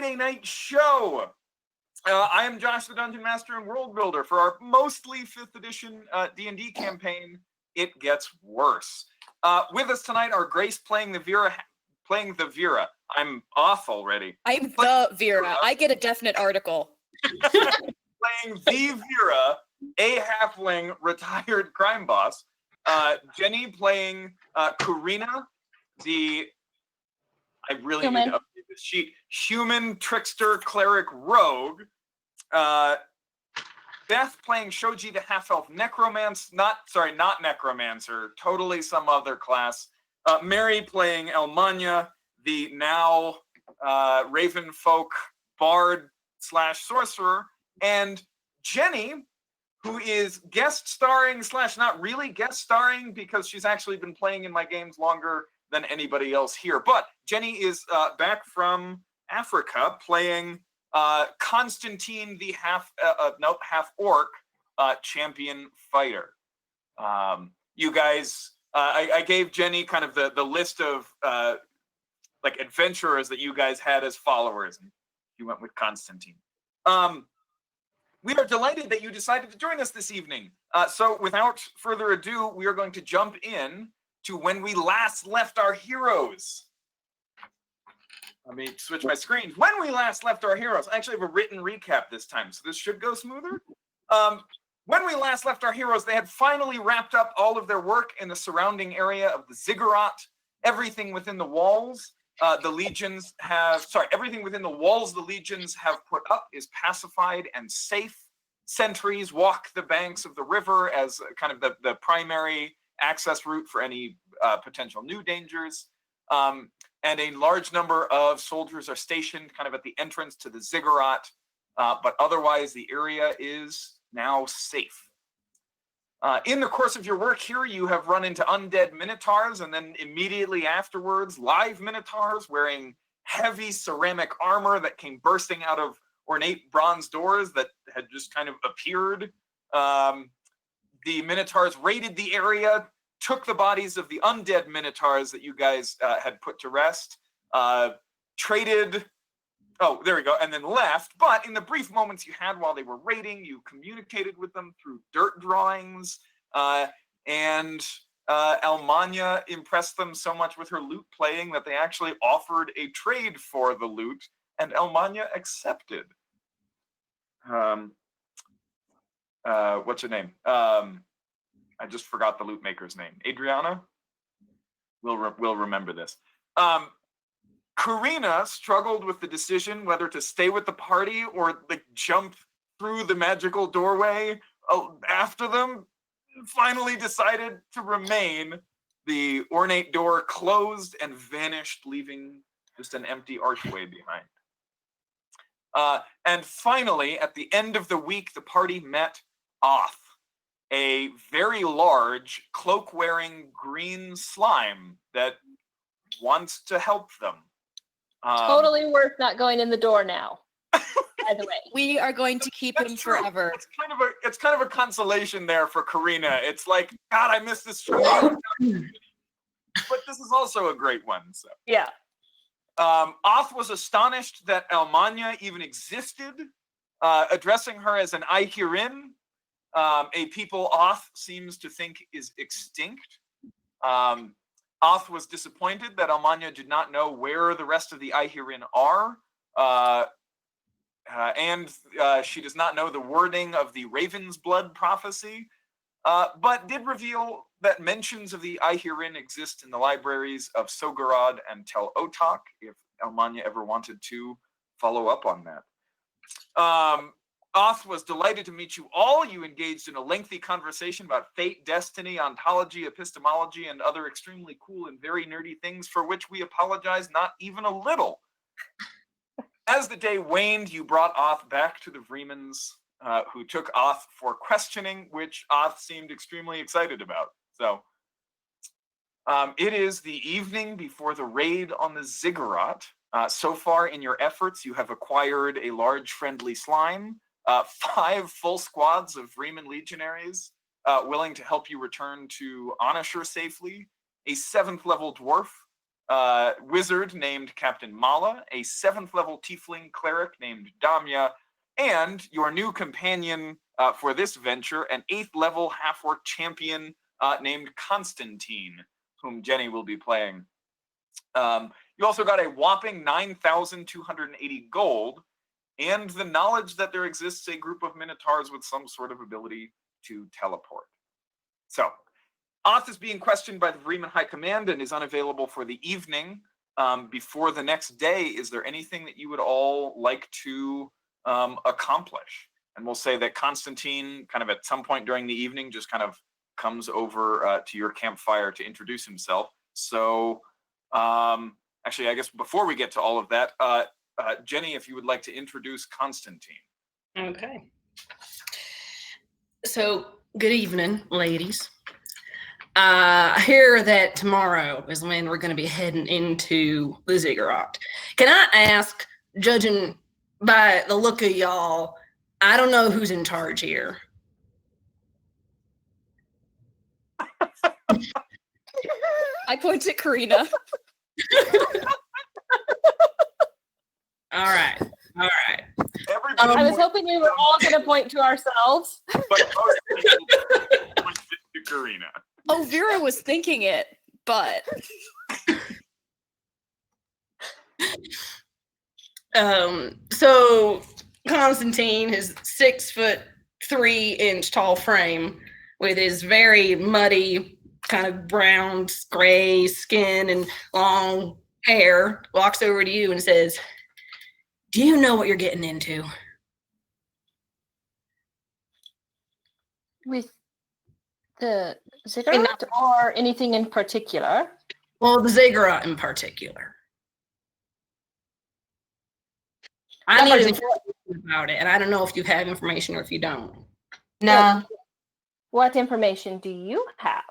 Friday night show. I am Josh, the Dungeon Master and World Builder for our mostly 5th edition D&D campaign, It Gets Worse. With us tonight are Grace playing the Vera. I'm off already. I'm the Vera. I get a definite article. Playing the Vera, a halfling retired crime boss. Jenny playing Karina, I really need to update this sheet. Human trickster cleric rogue. Beth playing Shoji, the half-elf not necromancer, totally some other class. Mary playing Elmania, the now raven folk bard / sorcerer, and Jenny, who is guest starring / not really guest starring because she's actually been playing in my games longer than anybody else here. But Jenny is back from Africa playing Constantine, the half orc champion fighter. You guys, I gave Jenny kind of the list of like adventurers that you guys had as followers, and you went with Constantine. We are delighted that you decided to join us this evening. So without further ado, we are going to jump in to when we last left our heroes. Let me switch my screens. When we last left our heroes, I actually have a written recap this time, so this should go smoother. When we last left our heroes, they had finally wrapped up all of their work in the surrounding area of the Zigarate. Everything within the walls, everything within the walls the legions have put up is pacified and safe. Sentries walk the banks of the river as kind of the primary access route for any potential new dangers. And a large number of soldiers are stationed kind of at the entrance to the Zigarate, but otherwise the area is now safe. In the course of your work here, you have run into undead minotaurs, and then immediately afterwards, live minotaurs wearing heavy ceramic armor that came bursting out of ornate bronze doors that had just kind of appeared. The minotaurs raided the area, took the bodies of the undead minotaurs that you guys had put to rest, traded, and then left. But in the brief moments you had while they were raiding, you communicated with them through dirt drawings, and Elmania impressed them so much with her lute playing that they actually offered a trade for the lute, and Elmania accepted. What's her name? I just forgot the lute maker's name. Adriana? We'll remember this. Karina struggled with the decision whether to stay with the party or like jump through the magical doorway after them. Finally decided to remain. The ornate door closed and vanished, leaving just an empty archway behind. And finally, at the end of the week, the party met Oth, a very large, cloak-wearing green slime that wants to help them. Totally worth not going in the door now, by the way. We are going to keep him forever. It's kind of a consolation there for Karina. It's like, God, I miss this tremendous opportunity. But this is also a great one. So. Yeah. Oth was astonished that Elmania even existed, addressing her as an Aihirin, a people Oth seems to think is extinct. Oth was disappointed that Elmania did not know where the rest of the Aihirin are, and she does not know the wording of the Raven's Blood prophecy, but did reveal that mentions of the Aihirin exist in the libraries of Sogorod and Tel Otak, if Elmania ever wanted to follow up on that. Oth was delighted to meet you all. You engaged in a lengthy conversation about fate, destiny, ontology, epistemology, and other extremely cool and very nerdy things for which we apologize not even a little. As the day waned, you brought Oth back to the Vremans, who took Oth for questioning, which Oth seemed extremely excited about. So, it is the evening before the raid on the Zigarate. So far in your efforts, you have acquired a large friendly slime, 5 full squads of Vreeman legionaries willing to help you return to Onashur safely, a 7th level dwarf, wizard named Captain Mala, a 7th level tiefling cleric named Damya, and your new companion for this venture, an 8th level half-orc champion named Constantine, whom Jenny will be playing. You also got a whopping 9,280 gold, and the knowledge that there exists a group of minotaurs with some sort of ability to teleport. So, Oth is being questioned by the Vreeman High Command and is unavailable for the evening. Before the next day, is there anything that you would all like to accomplish? And we'll say that Constantine, kind of at some point during the evening, just kind of comes over to your campfire to introduce himself. So, actually, I guess before we get to all of that, Jenny, if you would like to introduce Constantine. Okay. So, good evening, ladies. I hear that tomorrow is when we're going to be heading into the Zigarate. Can I ask, judging by the look of y'all, I don't know who's in charge here. I point at Karina. All right. Everybody I was hoping we were all going to point to ourselves. but most people point to Karina. Oh, Vera was thinking it, but So Constantine, his 6'3" tall frame, with his very muddy, kind of brown, gray skin and long hair, walks over to you and says, "Do you know what you're getting into?" With the Zigarate or anything in particular? Well, the Zigarate in particular. I need information about it, and I don't know if you have information or if you don't. No. What information do you have?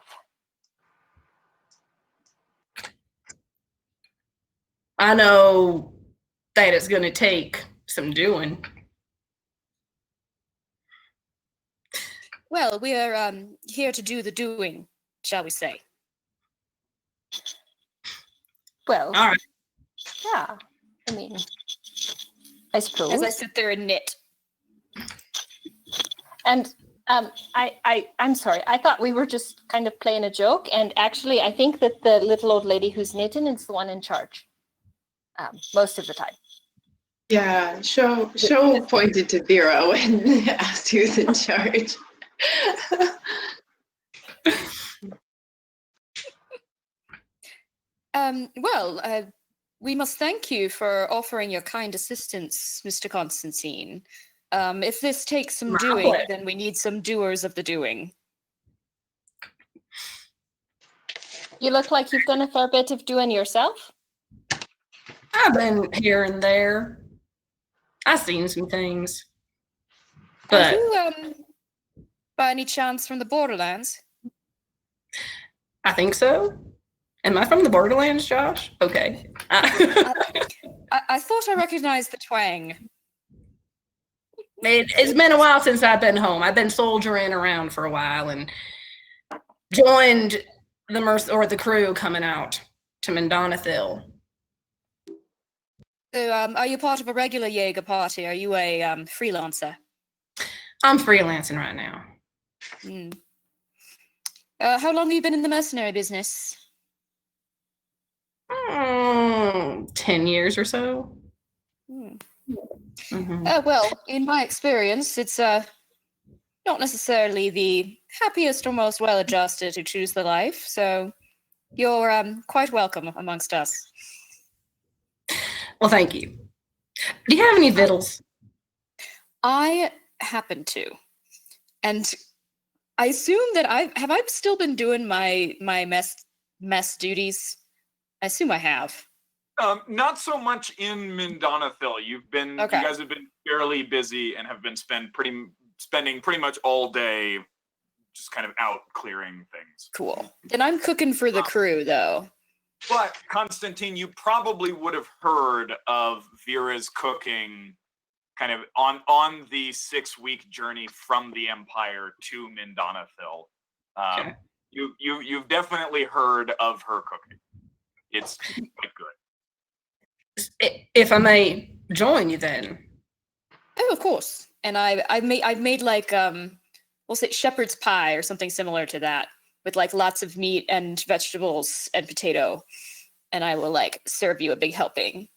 I know that it's going to take some doing. well, we are here to do the doing, shall we say? Well, All right. yeah. I mean, I suppose. As I sit there and knit. And I'm sorry. I thought we were just kind of playing a joke, and actually, I think that the little old lady who's knitting is the one in charge. Most of the time. Yeah, Sho pointed to Vera when asked who's in charge. Well, we must thank you for offering your kind assistance, Mr. Constantine. If this takes some doing, then we need some doers of the doing. You look like you've done a fair bit of doing yourself. I've been here and there. I've seen some things. But Are you, by any chance, from the Borderlands? I think so. Am I from the Borderlands, Josh? Okay. I thought I recognized the twang. It's been a while since I've been home. I've been soldiering around for a while and joined the crew coming out to Mendonithil. So, are you part of a regular Jaeger party? Are you a freelancer? I'm freelancing right now. Mm. How long have you been in the mercenary business? 10 years or so. Hmm. Mm-hmm. Well, in my experience, it's not necessarily the happiest or most well-adjusted who choose the life, so you're quite welcome amongst us. Well, thank you. Do you have any victuals? I happen to, and I assume that I've still been doing my mess duties. I assume I have. Not so much in Mendonithil. You guys have been fairly busy and have been spending pretty much all day just kind of out clearing things. Cool. And I'm cooking for the crew, though. But Constantine, you probably would have heard of Vera's cooking kind of on the 6-week journey from the Empire to Mendonithil. Okay. You've definitely heard of her cooking. It's quite good. If I may join you, then. Oh, of course. And I've made like we'll say shepherd's pie or something similar to that, with like lots of meat and vegetables and potato, and I will like serve you a big helping.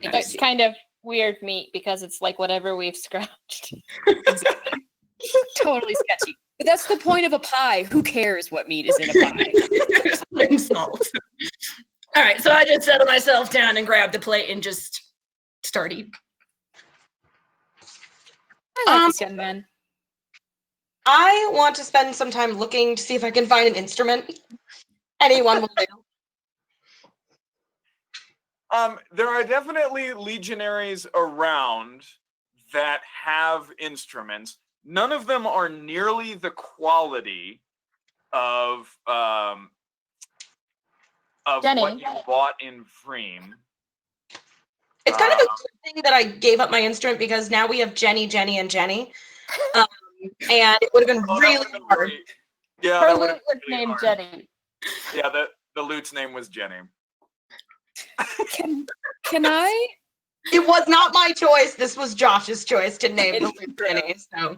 It's kind of weird meat because it's like whatever we've scratched. Exactly. Totally sketchy. But that's the point of a pie. Who cares what meat is in a pie? And salt. All right, so I just settled myself down and grabbed the plate and just started eating. I like this young man. I want to spend some time looking to see if I can find an instrument. Anyone will do. There are definitely legionaries around that have instruments. None of them are nearly the quality of Jenny. what you bought in Vreem. It's kind of a good thing that I gave up my instrument because now we have Jenny, and Jenny. And it would have been Oh, that really would've been hard. great. Yeah, Her that lute would've was been really named hard. Jenny. Yeah, the lute's name was Jenny. Can I? It was not my choice. This was Josh's choice to name the lute Jenny. So,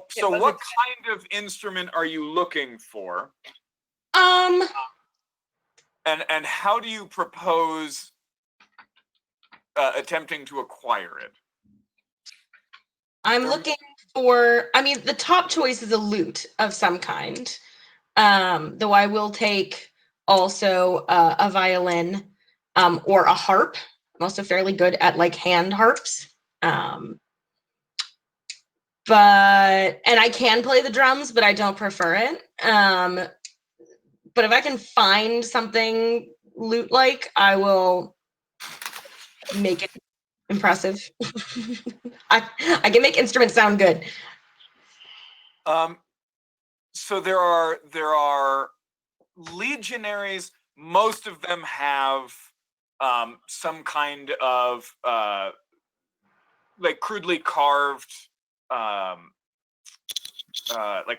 So was what a- kind of instrument are you looking for? um, And how do you propose attempting to acquire it? I'm looking for. I mean, the top choice is a lute of some kind. Though I will take also a violin, or a harp. I'm also fairly good at like hand harps. But and I can play the drums, but I don't prefer it. But if I can find something lute like, I will make it impressive. I can make instruments sound good. So there are legionaries. Most of them have some kind of like crudely carved like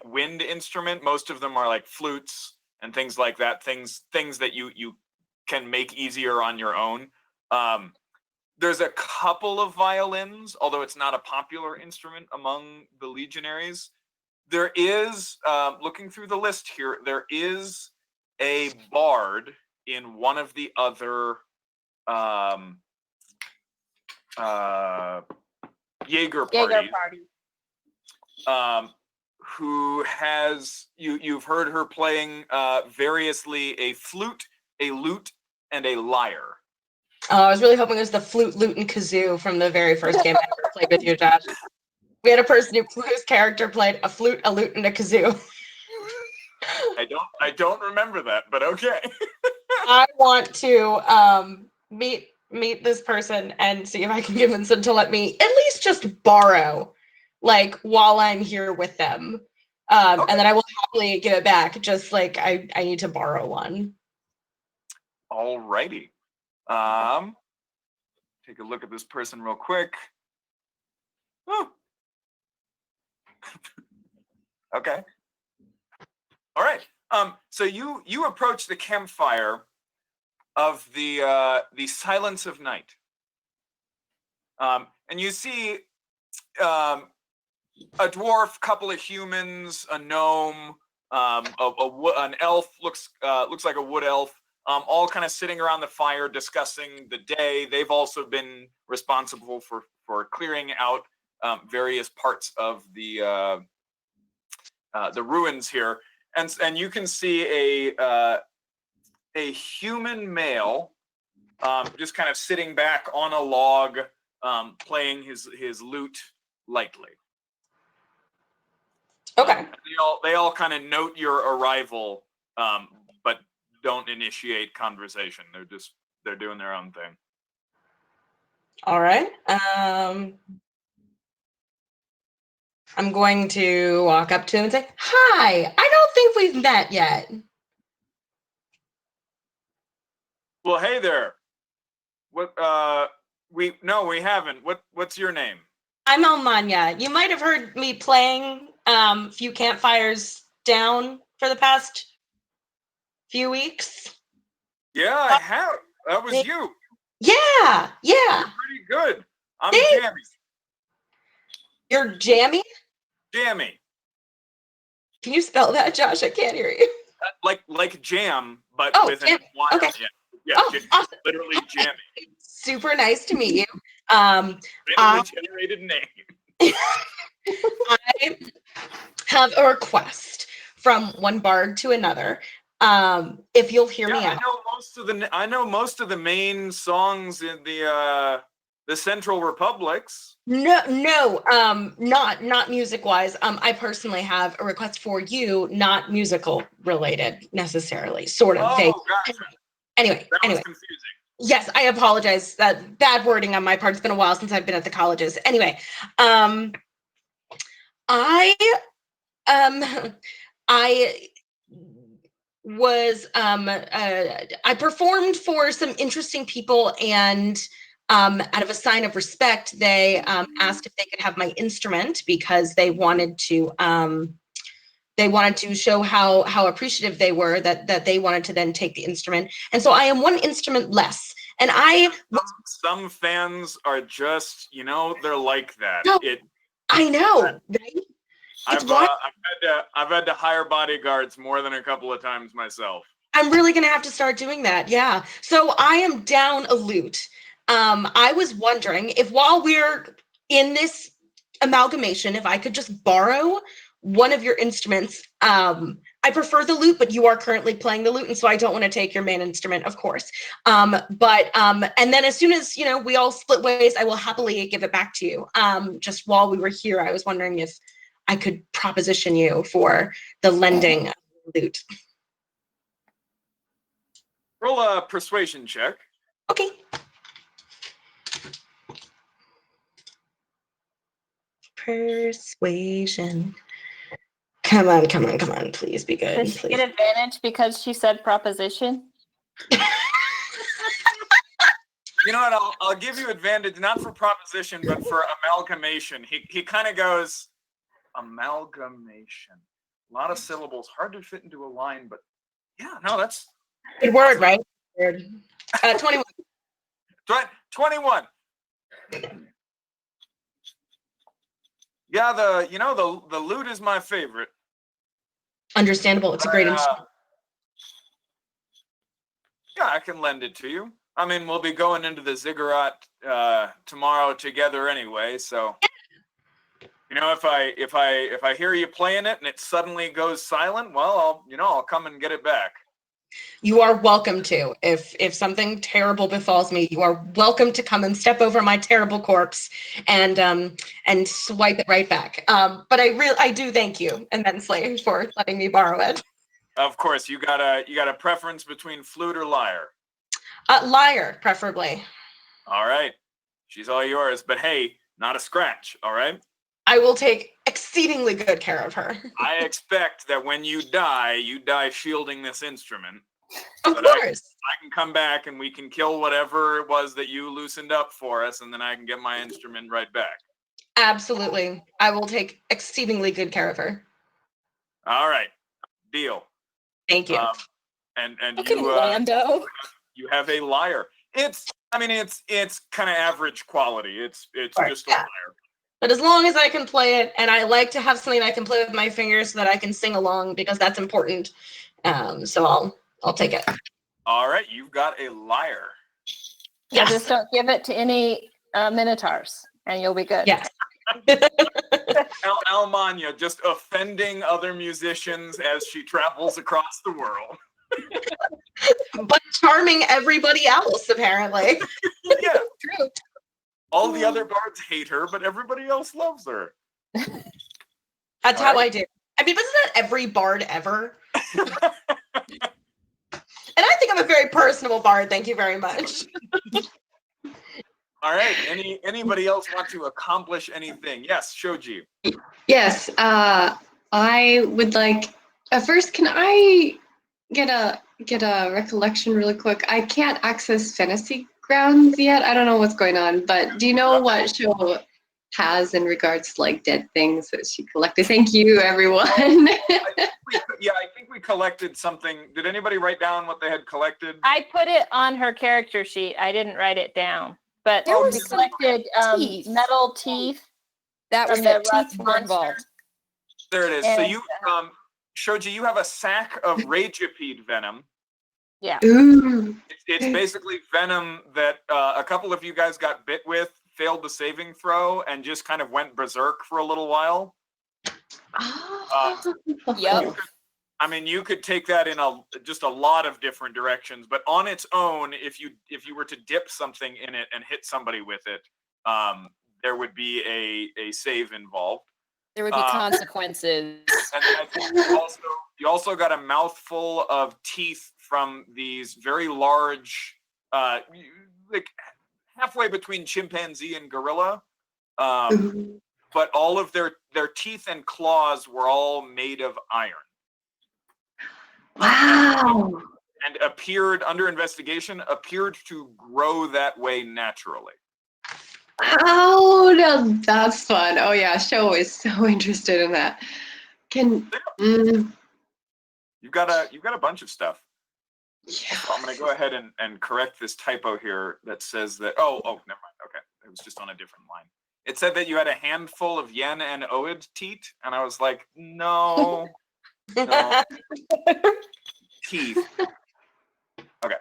wind instrument. Most of them are like flutes and things like that. Things that you can make easier on your own. There's a couple of violins, although it's not a popular instrument among the legionaries. There is, looking through the list here, there is a bard in one of the other Jaeger Jaeger parties, party. who has, you've heard her playing variously a flute, a lute, and a lyre. Oh, I was really hoping it was the flute, lute, and kazoo from the very first game I ever played with you, Josh. We had a person whose character played a flute, a lute, and a kazoo. I don't remember that, but okay. I want to meet this person and see if I can convince them to let me at least just borrow, like while I'm here with them. Okay. And then I will happily give it back. Just like I need to borrow one. Alrighty. Take a look at this person real quick. Oh. Okay. All right. So you approach the campfire of the Silence of Night, and you see a dwarf, couple of humans, a gnome, an elf looks like a wood elf, all kind of sitting around the fire discussing the day. They've also been responsible for clearing out various parts of the ruins here, and you can see a human male just kind of sitting back on a log, playing his lute lightly. Okay. They all kind of note your arrival, but don't initiate conversation. They're doing their own thing. All right. I'm going to walk up to him and say, "Hi, I don't think we've met yet." Well, hey there. What? We haven't. What's your name? I'm Almanya. You might have heard me playing a few campfires down for the past few weeks. Yeah, I have. that was you. Yeah. Pretty good. I'm Thanks. jammy. You're jammy? Jammy. Can you spell that, Josh? I can't hear you. Like jam, but Oh, with jam. an Y. Okay. Yeah, Oh, awesome. literally jammy. Super nice to meet you. Randomly generated name. I have a request from one bard to another. If you'll hear me out. I know most of the main songs in the Central Republics. No, not music wise. I personally have a request for you, not musical related necessarily, sort of. Oh, gotcha. Anyway. That was confusing. Yes, I apologize. That bad wording on my part. It's been a while since I've been at the colleges. Anyway, I was I performed for some interesting people, and out of a sign of respect, they asked if they could have my instrument because they wanted to show how appreciative they were that they wanted to then take the instrument. And so I am one instrument less. And some fans are just, they're like that. No, I know, right? I've had to hire bodyguards more than a couple of times myself. I'm really gonna have to start doing that. Yeah. So I am down a lute. I was wondering if while we're in this amalgamation, if I could just borrow one of your instruments. I prefer the lute, but you are currently playing the lute, and so I don't want to take your main instrument, of course. And then as soon as we all split ways, I will happily give it back to you. Just while we were here, I was wondering if I could proposition you for the lending of the lute. Roll a persuasion check. Okay. Persuasion. Come on, please be good. Does she get advantage because she said proposition? You know what? I'll give you advantage, not for proposition, but for amalgamation. He kind of goes, amalgamation. A lot of syllables, hard to fit into a line, but yeah, no, that's good word, right? Word. 21. 21. Yeah, the lute is my favorite. Understandable. It's a great instrument. Yeah, I can lend it to you. I mean, we'll be going into the Zigarate tomorrow together anyway, so if I hear you playing it and it suddenly goes silent, well, I'll come and get it back. You are welcome to. If something terrible befalls me, you are welcome to come and step over my terrible corpse and swipe it right back. But I do thank you immensely for letting me borrow it. Of course, you got a preference between flute or lyre? Lyre, preferably. All right, she's all yours. But hey, not a scratch. All right. I will take exceedingly good care of her. I expect that when you die shielding this instrument. Of course. I can come back and we can kill whatever it was that you loosened up for us, and then I can get my instrument right back. Absolutely. I will take exceedingly good care of her. All right. Deal. Thank you. And okay, Lando. You have a lyre. It's kind of average quality. It's right, just a lyre. But as long as I can play it, and I like to have something I can play with my fingers so that I can sing along because that's important. So I'll take it. All right, you've got a lyre. Yeah, just don't give it to any minotaurs, and you'll be good. Yes. Almanya just offending other musicians as she travels across the world. But charming everybody else, apparently. Yeah, true. All the other bards hate her, but everybody else loves her. That's how I do. I mean, isn't that every bard ever? And I think I'm a very personable bard. Thank you very much. All right. Anybody else want to accomplish anything? Yes, Shoji. Yes. I would like. First, can I get a recollection really quick? I can't access fantasy grounds yet. I don't know what's going on, but do you know what show has in regards to like dead things that she collected. Thank you, everyone. I think we collected something. Did anybody write down what they had collected? I put it on her character sheet. I didn't write it down. But There we was some collected teeth. metal teeth. That was from that the rust teeth were monster. involved. There it is. So And, you, Shoji, you have a sack of Ragipede venom. Yeah. Ooh. It's basically venom that a couple of you guys got bit with, failed the saving throw, and just kind of went berserk for a little while. Oh. Yep. I mean, you could take that in just a lot of different directions, but on its own, if you were to dip something in it and hit somebody with it, there would be a save involved. There would be consequences. And then I think you also got a mouthful of teeth from these very large, like halfway between chimpanzee and gorilla. But all of their teeth and claws were all made of iron. Wow. And appeared under investigation, appeared to grow that way naturally. Oh, no, that's fun. Oh yeah, Show is so interested in that. You've You've got a bunch of stuff. yeah. So I'm going to go ahead and correct this typo here that says that. Oh, never mind. Okay, it was just on a different line. It said that you had a handful of yen and oid teat, and I was like, no. Teeth. Okay.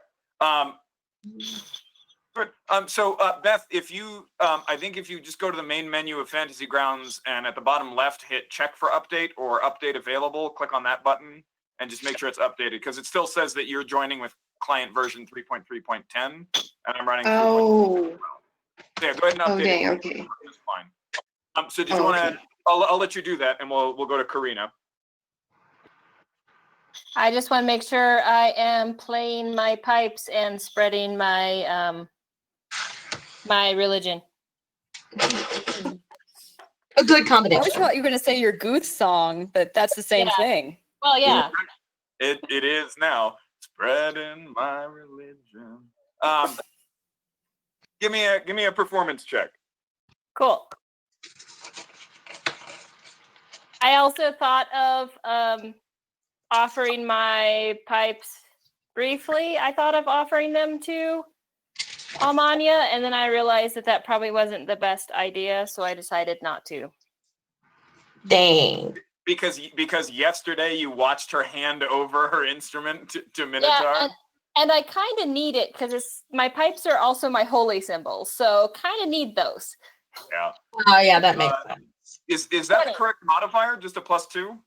Good. So Beth, if you, I think if you just go to the main menu of Fantasy Grounds and at the bottom left hit check for update or update available, click on that button and just make sure it's updated because it still says that you're joining with client version 3.3.10 and I'm running. Oh. Yeah, go ahead and update. Dang, it. okay. It's fine. So did you want to? Okay. I'll let you do that, and we'll go to Karina. I just want to make sure I am playing my pipes and spreading my my religion. A good I combination. always thought you were going to say your Guth song, but that's the same Yeah. thing. Well, yeah. It is now spreading my religion. Give me a performance check. Cool. I also thought of offering my pipes briefly. I thought of offering them to Almania, and then I realized that probably wasn't the best idea, so I decided not to. Dang. Because yesterday you watched her hand over her instrument to Minotaur. Yeah, and I kind of need it because my pipes are also my holy symbols, so kind of need those. Yeah. Oh yeah, that makes sense. Is that the correct modifier? Just a +2?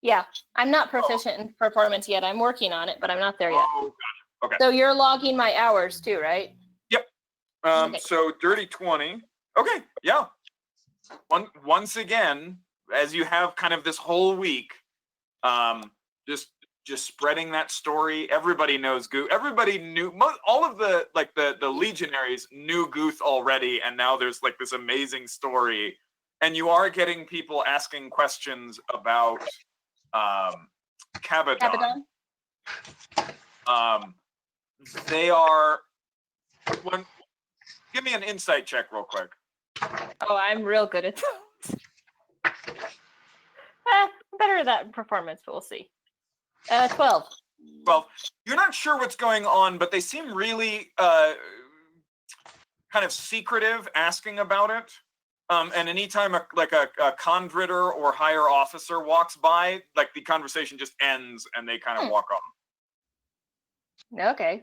Yeah, I'm not proficient in performance yet. I'm working on it, but I'm not there yet. Oh, gotcha. Okay. So you're logging my hours too, right? Yep. Okay. So dirty 20. Okay. Yeah. Once again, as you have kind of this whole week, just spreading that story. Everybody knows Guth. Everybody knew all of the legionaries knew Guth already, and now there's like this amazing story, and you are getting people asking questions about Cabadon. They are. Give me an insight check real quick. Oh, I'm real good at those. Better at that in performance, but we'll see. 12. Well, you're not sure what's going on, but they seem really kind of secretive asking about it. And anytime a convritter or higher officer walks by, like the conversation just ends and they kind of walk off. Okay.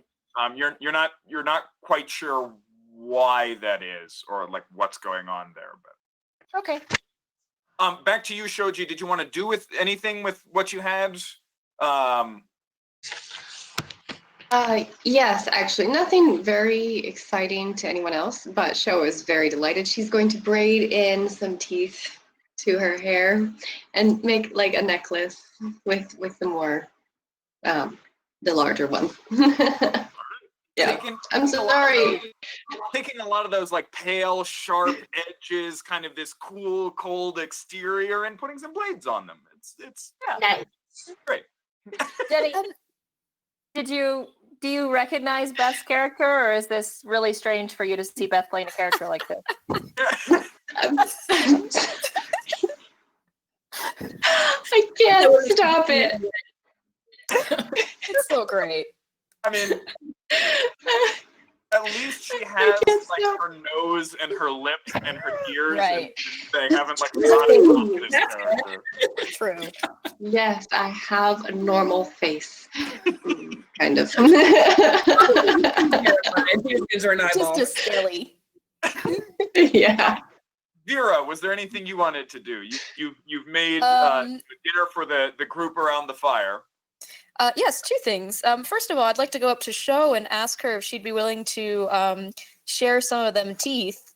You're not quite sure why that is or like what's going on there, but okay. Back to you, Shoji. Did you want to do anything with what you had? Yes, actually, nothing very exciting to anyone else, but Sho is very delighted. She's going to braid in some teeth to her hair and make like a necklace with the more the larger one. Yeah, I'm so sorry. Taking a lot of those like pale, sharp edges, kind of this cool, cold exterior, and putting some blades on them. It's Nice. great. Jenny, do you recognize Beth's character, or is this really strange for you to see Beth playing a character like this? Stop it. It's so great. I mean, at least she has like her nose and her lips and her ears, Right. and they haven't like rotted this character. True. Yes, I have a normal face. Kind of. He gives her an eyeball. Just as silly. Yeah. Vera, was there anything you wanted to do? You've made dinner for the group around the fire. Yes, two things. First of all, I'd like to go up to Sho and ask her if she'd be willing to share some of them teeth.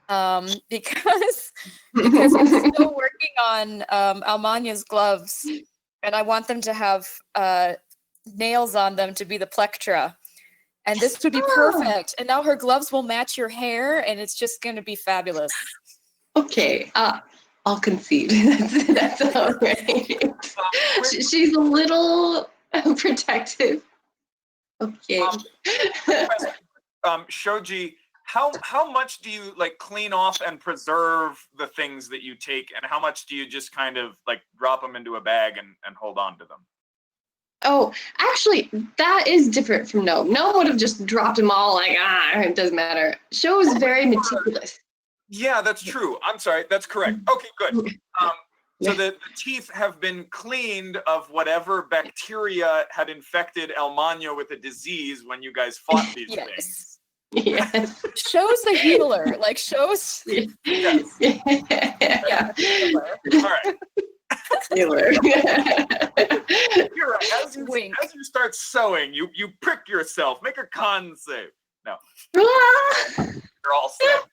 Because I'm still working on Almania's gloves, and I want them to have nails on them to be the plectra. And this would be perfect. And now her gloves will match your hair, and it's just going to be fabulous. Okay. I'll concede. That's all right. She's a little protective. Okay. Shoji, how much do you like clean off and preserve the things that you take, and how much do you just kind of like drop them into a bag and hold on to them? Oh, actually, that is different from Gnome. Gnome would have just dropped them all like, it doesn't matter. Sho is very meticulous. Yeah, that's true. I'm sorry. That's correct. Okay, good. So the teeth have been cleaned of whatever bacteria had infected Almania with a disease when you guys fought these things. Yes. Sho's the healer. Like, Sho's... Yes. Yeah. All right. Healer. Vera, as you start sewing, you prick yourself. Make a con save. No. You're all set.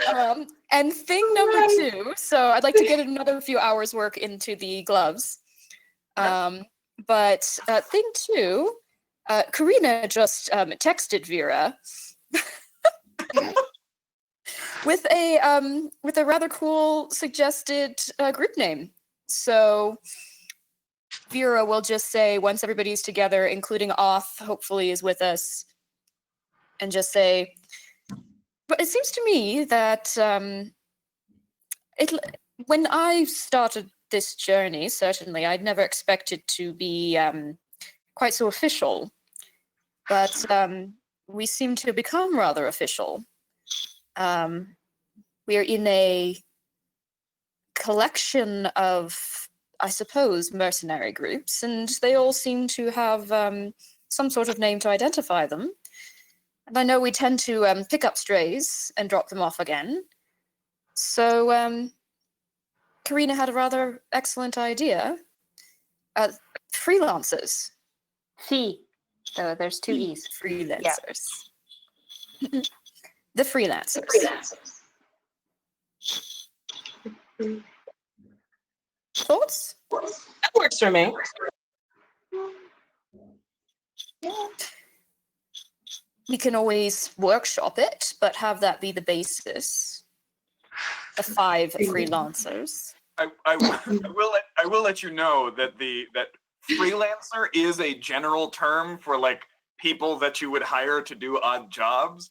All right. And thing number 2, so I'd like to get another few hours work into the gloves. But thing 2, Karina just texted Vera with a rather cool suggested group name. So Vera will just say, once everybody's together, including Oth, hopefully is with us, and just say, but it seems to me that when I started this journey, certainly I'd never expected to be quite so official, but we seem to become rather official. We're in a collection of, I suppose, mercenary groups, and they all seem to have some sort of name to identify them. And I know we tend to pick up strays and drop them off again. So Karina had a rather excellent idea. Freelancers. Fee. So there's 2 E's. Freelancers. Yeah. The freelancers. Thoughts? That works for me. We can always workshop it, but have that be the basis. The 5 freelancers. I will let you know that that freelancer is a general term for like people that you would hire to do odd jobs.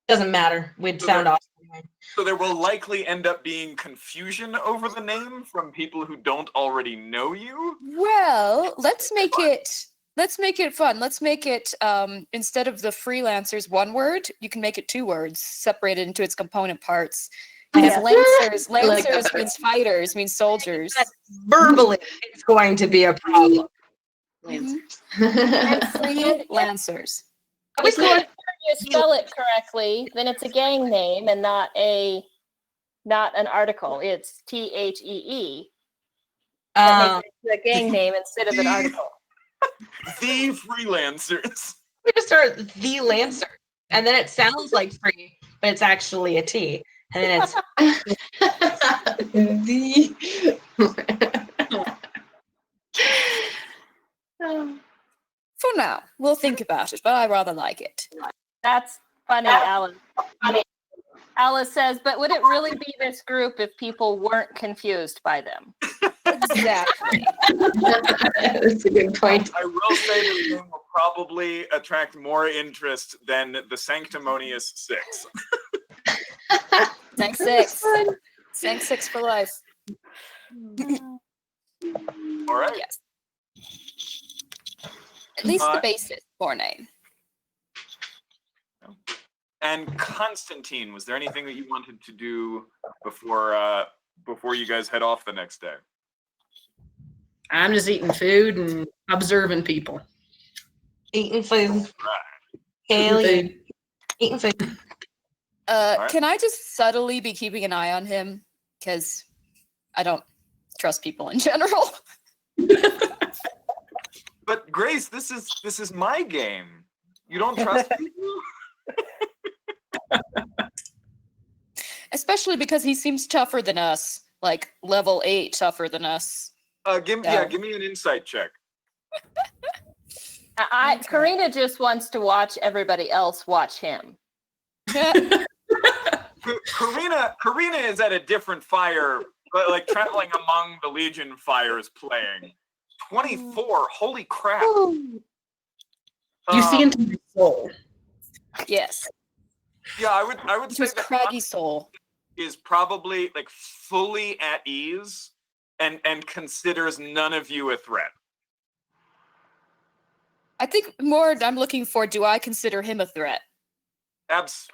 Doesn't matter. We'd sound awesome. So there will likely end up being confusion over the name from people who don't already know you. Well, let's make it fun. Let's make it instead of the freelancers 1 word, you can make it 2 words, separated into its component parts. Because lancers means fighters, means soldiers. Verbally, it's going to be a problem. Freelancers. If you spell it correctly, then it's a gang name and not an article. It's THEE. That makes it a gang name instead of an article. The freelancers. We just start the Lancer, and then it sounds like free, but it's actually a T, and then it's For now, we'll think about it, but I rather like it. That's funny, Alice. Alice says, but would it really be this group if people weren't confused by them? Exactly. That's a good point. I will say this name will probably attract more interest than the Sanctimonious 6. Sank 6. Sank 6 for life. All right. Yes. At least the basis for name. And Constantine, was there anything that you wanted to do before you guys head off the next day? I'm just eating food and observing people. Eating food. Right. Hell yeah. Food. Eating food. right. Can I just subtly be keeping an eye on him? Because I don't trust people in general. But Grace, this is my game. You don't trust me? Especially because he seems tougher than us. Like level 8 tougher than us. Give me an insight check. Karina just wants to watch everybody else watch him. Karina is at a different fire, but like traveling among the Legion fires playing. 24, holy crap. You see into my soul. Yes. Yeah, I would It say was that craggy soul. is probably like fully at ease and considers none of you a threat. I think more I'm looking for, do I consider him a threat? Does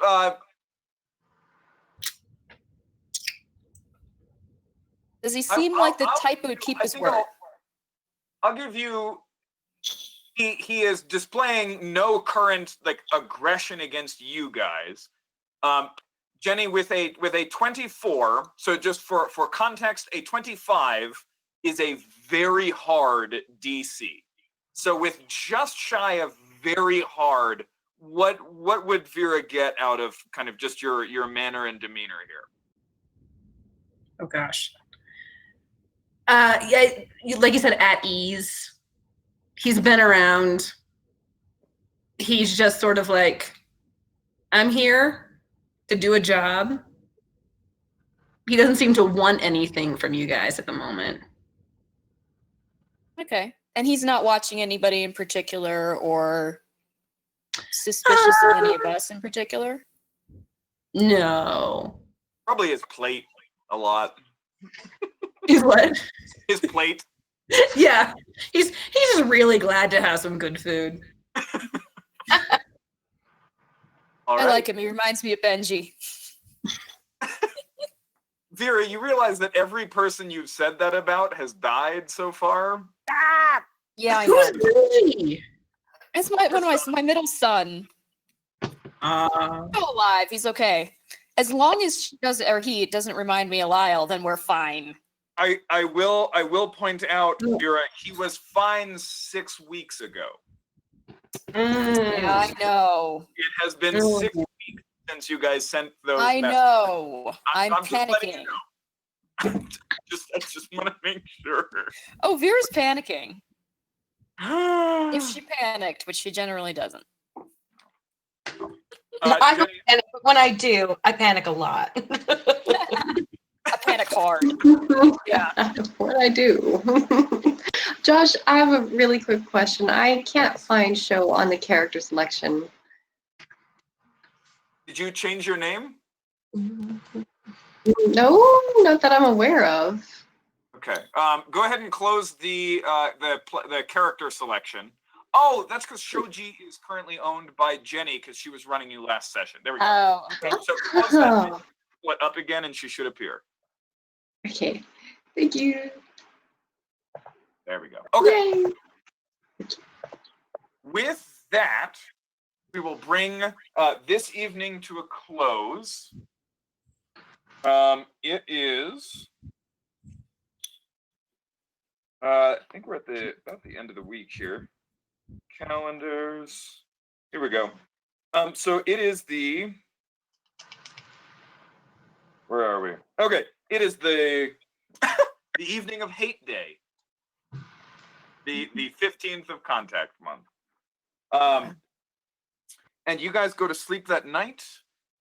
he seem like the type who would keep his word? I'll give you. He is displaying no current like aggression against you guys. Jenny, with a 24. So just for context, a 25 is a very hard DC. So with just shy of very hard, what would Vera get out of kind of just your manner and demeanor here? Oh gosh. Yeah, like you said, at ease. He's been around. He's just sort of like, I'm here to do a job. He doesn't seem to want anything from you guys at the moment. Okay. And he's not watching anybody in particular or suspicious of any of us in particular? No. Probably his plate a lot. He's what? His plate. Yeah. He's just really glad to have some good food. All I right. like him. He reminds me of Benji. Vera, you realize that every person you've said that about has died so far? Yeah, I Who's know. really? It's my middle son. Still alive. He's okay. As long as he doesn't remind me of Lyle, then we're fine. I will point out, Vera, he was fine 6 weeks ago. Yeah, I know. It has been 6 weeks since you guys sent those I messages. know. I'm just letting you panicking. know. I just want to make sure. Oh, Vera's panicking. If she panicked, which she generally doesn't. I Jenny, and when I do, I panic a lot. I panic hard. Yeah. What I do. Josh, I have a really quick question. I can't find show on the character selection. did you change your name? No, not that I'm aware of. Okay. Go ahead and close the character selection. Oh, that's because Shoji is currently owned by Jenny because she was running you last session. There we go. Oh, okay. So close that split up again, and she should appear. Okay. Thank you. There we go. Okay. Yay. With that, we will bring this evening to a close. It is. I think we're at about the end of the week here. Calendars. Here we go. So it is the. Where are we? Okay, it is the the evening of Hate Day. The 15th of Contact Month. And you guys go to sleep that night.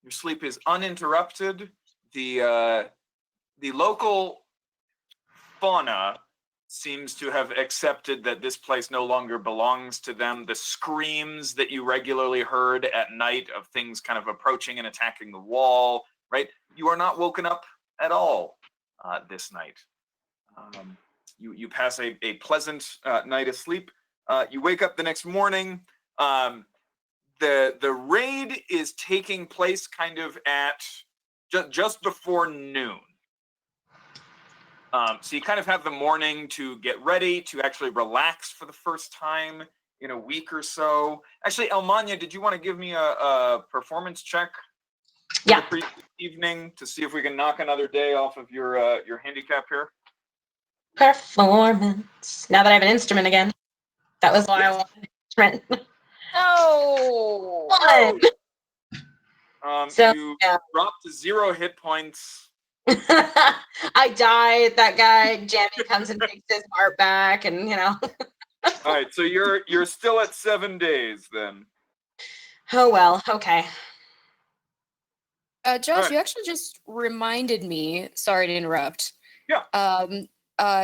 Your sleep is uninterrupted. The local fauna seems to have accepted that this place no longer belongs to them. The screams that you regularly heard at night of things kind of approaching and attacking the wall, right? You are not woken up at all this night. You pass a pleasant night of sleep. You wake up the next morning. The raid is taking place kind of at just before noon. So you kind of have the morning to get ready, to actually relax for the first time in a week or so. Actually, Elmania, did you want to give me a performance check for Yeah. the previous evening to see if we can knock another day off of your handicap here? Performance. Now that I have an instrument again. That was why I wanted an instrument. Oh, One. So, You yeah. drop to 0 hit points. I die. That guy, Jamie, comes and takes his heart back, and All right, so you're still at 7 days then. Oh well. Okay. Josh, Alright. you actually just reminded me. Sorry to interrupt. Yeah.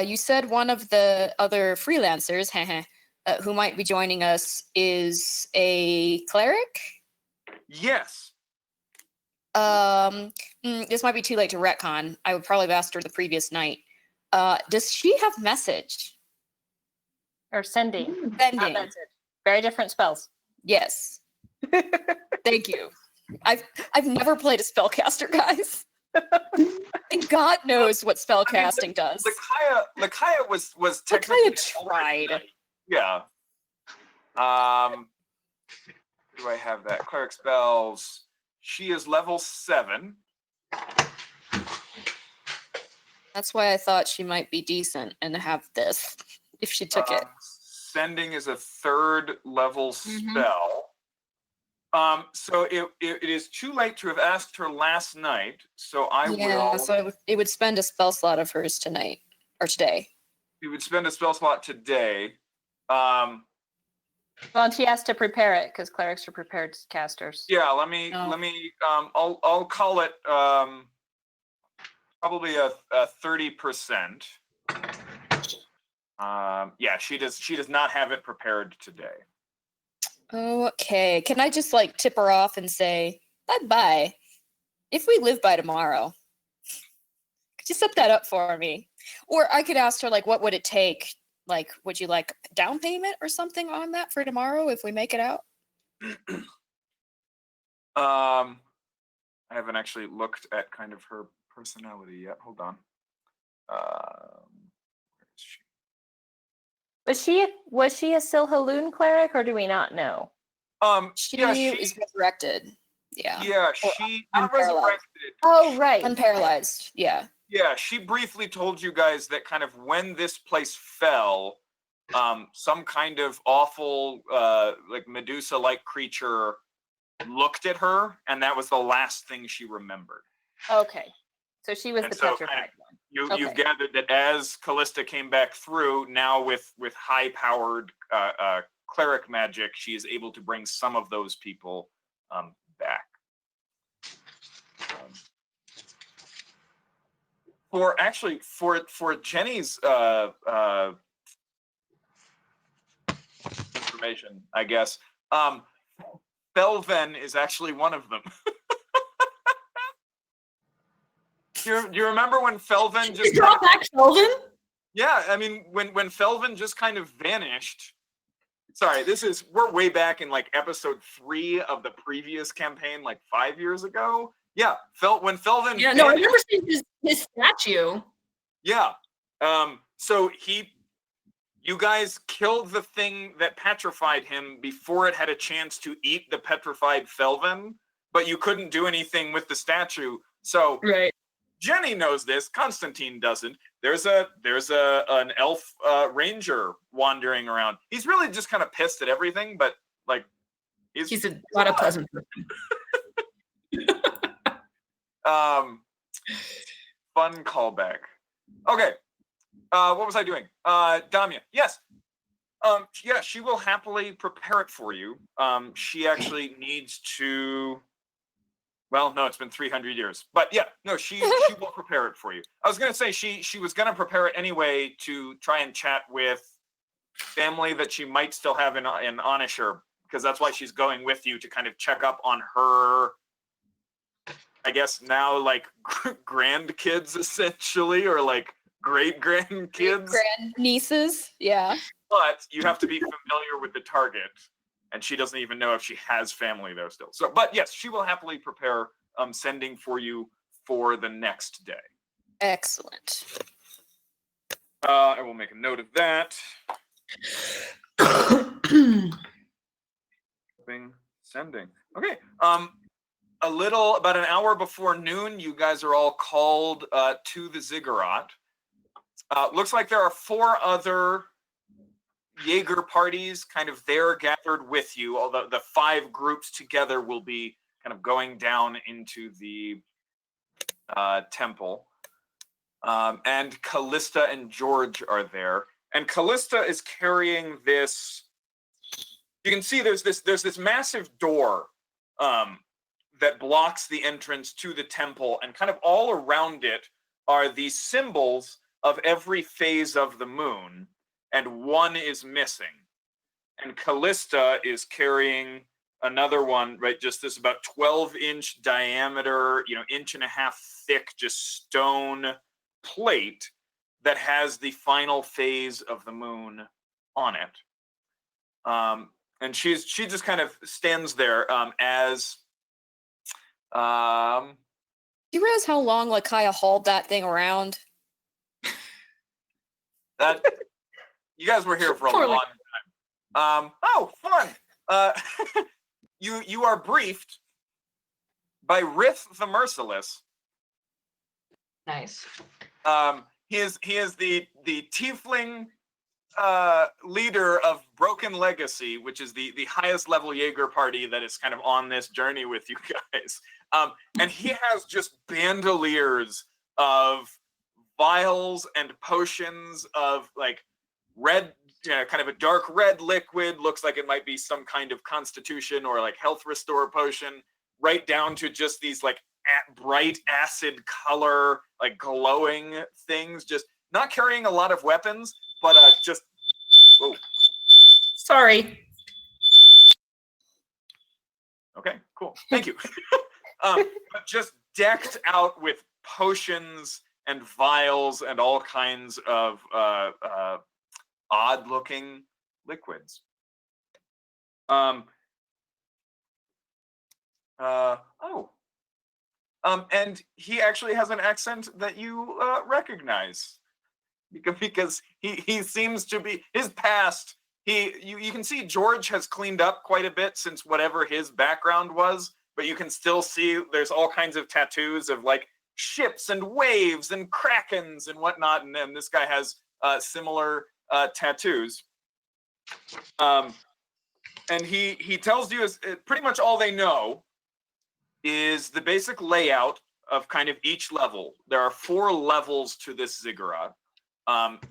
You said one of the other freelancers, who might be joining us, is a cleric. Yes. This might be too late to retcon. I would probably have asked her the previous night. Does she have message? or sending. Not Sending. message. Very different spells. Yes. Thank you. I've never played a spellcaster, guys. And God knows what spellcasting does. Lakaya was technically Lakaya tried. Yeah. Do I have that? Cleric spells. She is level 7. That's why I thought she might be decent and have this if she took it. Sending is a 3rd level spell. So it is too late to have asked her last night. So I will. So it would spend a spell slot of hers tonight or today. We would spend a spell slot today. Well, and she has to prepare it because clerics are prepared casters. Yeah, let me. I'll call it probably a 30%. Yeah, she does not have it prepared today. Okay. Can I just like tip her off and say bye-bye? If we live by tomorrow, could you set that up for me? Or I could ask her like, what would it take? Like, would you like a down payment or something on that for tomorrow if we make it out? I haven't actually looked at kind of her personality yet. Hold on. Where is she? Was she a Silhaloon cleric, or do we not know? She Yeah, is resurrected. Yeah. Yeah, she not resurrected. Oh, right. Unparalyzed. Yeah. Yeah, she briefly told you guys that kind of when this place fell, some kind of awful, like Medusa-like creature looked at her, and that was the last thing she remembered. Okay. So she was And the so petrified one. You've gathered that as Callista came back through, now with high-powered cleric magic, she is able to bring some of those people back. For Jenny's information, I guess, Belven is actually one of them. Do you remember when Felvin just brought back Kelvin? Yeah, I mean when Felvin just kind of vanished. Sorry, we're way back in like episode 3 of the previous campaign, like 5 years ago. Yeah, when Felvin. Yeah, no, I remember seeing his statue. Yeah, so you guys killed the thing that petrified him before it had a chance to eat the petrified Felvin, but you couldn't do anything with the statue. So Right. Jenny knows this. Constantine doesn't. There's an elf ranger wandering around. He's really just kind of pissed at everything, but like He's a lot of pleasant person. Fun callback. Okay. What was I doing? Damia. Yes. Yeah, she will happily prepare it for you. She actually needs to. Well, no, it's been 300 years. But yeah, no, she will prepare it for you. I was going to say she was going to prepare it anyway to try and chat with family that she might still have in Onisher, because that's why she's going with you to kind of check up on her, I guess now like grandkids essentially, or like great grandkids. Grand nieces. Yeah. But you have to be familiar with the target, and she doesn't even know if she has family there still. So, but yes, she will happily prepare sending for you for the next day. Excellent. I will make a note of that. Sending. Okay. About an hour before noon, you guys are all called to the Ziggurat. Looks like there are 4 other Jaeger parties kind of there gathered with you, although the 5 groups together will be kind of going down into the temple. And Callista and George are there. And Callista is carrying this. You can see there's this massive door that blocks the entrance to the temple, and kind of all around it are these symbols of every phase of the moon, and one is missing. And Callista is carrying another one, right? Just this about 12-inch diameter, 1.5 thick, just stone plate that has the final phase of the moon on it. And she just kind of stands there as. Do you realize how long Lakaya hauled that thing around? That you guys were here for a Poor long time. Oh, fun! You are briefed by Rith the Merciless. Nice. He is the tiefling leader of Broken Legacy, which is the highest level Jaeger party that is kind of on this journey with you guys. And he has just bandoliers of vials and potions of like red, kind of a dark red liquid. Looks like it might be some kind of constitution or like health restore potion, right down to just these like bright acid color, like glowing things. Just not carrying a lot of weapons, but just. Whoa. Sorry. Okay, cool. Thank you. But just decked out with potions and vials and all kinds of odd-looking liquids. And he actually has an accent that you recognize, because he seems to be his past. You can see George has cleaned up quite a bit since whatever his background was, but you can still see there's all kinds of tattoos of like ships and waves and krakens and whatnot, and then this guy has similar tattoos. And he tells you pretty much all they know is the basic layout of kind of each level. There are 4 levels to this ziggurat. Kind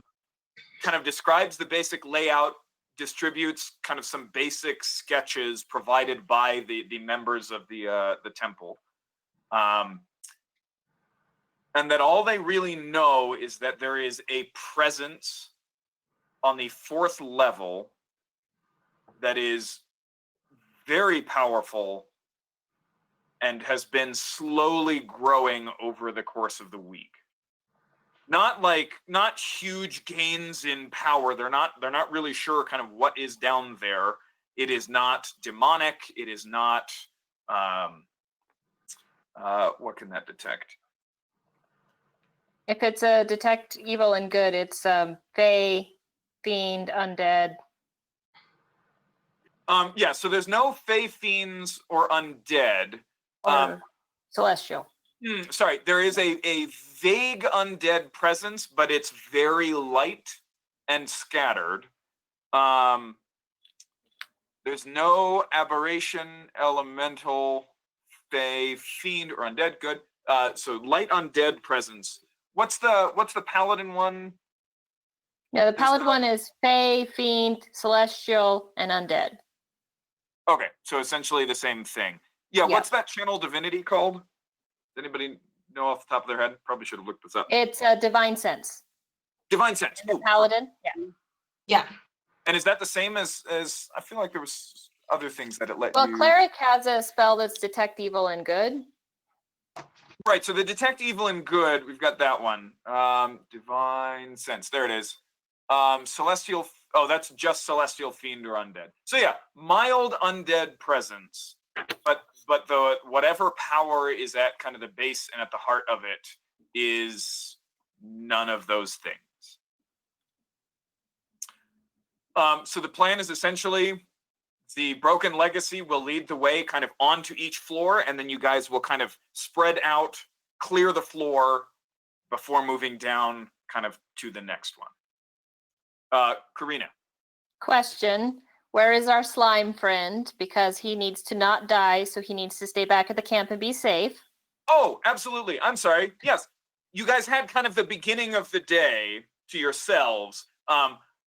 of describes the basic layout, distributes kind of some basic sketches provided by the members of the temple. And that all they really know is that there is a presence on the 4th level that is very powerful and has been slowly growing over the course of the week. Not huge gains in power. They're not really sure kind of what is down there. It is not demonic. It is not what can that detect? If it's a detect evil and good, it's fae, fiend, undead. Yeah, so there's no fae, fiends, or undead. Or celestial. Sorry, there is a vague undead presence, but it's very light and scattered. There's no aberration, elemental, fae, fiend, or undead. Good. So light undead presence. What's the paladin one? Yeah, the paladin one is fae, fiend, celestial, and undead. Okay, so essentially the same thing. Yeah, what's that channel divinity called? Does anybody know off the top of their head? Probably should have looked this up. It's a divine sense. Divine sense. The paladin. Yeah. Yeah. And is that the same as I feel like there was other things that it let Well, you. cleric has a spell that's detect evil and good. Right, so the detect evil and good, we've got that one. Divine sense, there it is. Celestial, oh, that's just celestial fiend or undead. So yeah, mild undead presence, but the whatever power is at kind of the base and at the heart of it is none of those things. So the plan is essentially the Broken Legacy will lead the way kind of onto each floor, and then you guys will kind of spread out, clear the floor before moving down kind of to the next one. Karina. Question. Where is our slime friend? Because he needs to not die, so he needs to stay back at the camp and be safe. Oh, absolutely. I'm sorry. Yes. You guys had kind of the beginning of the day to yourselves.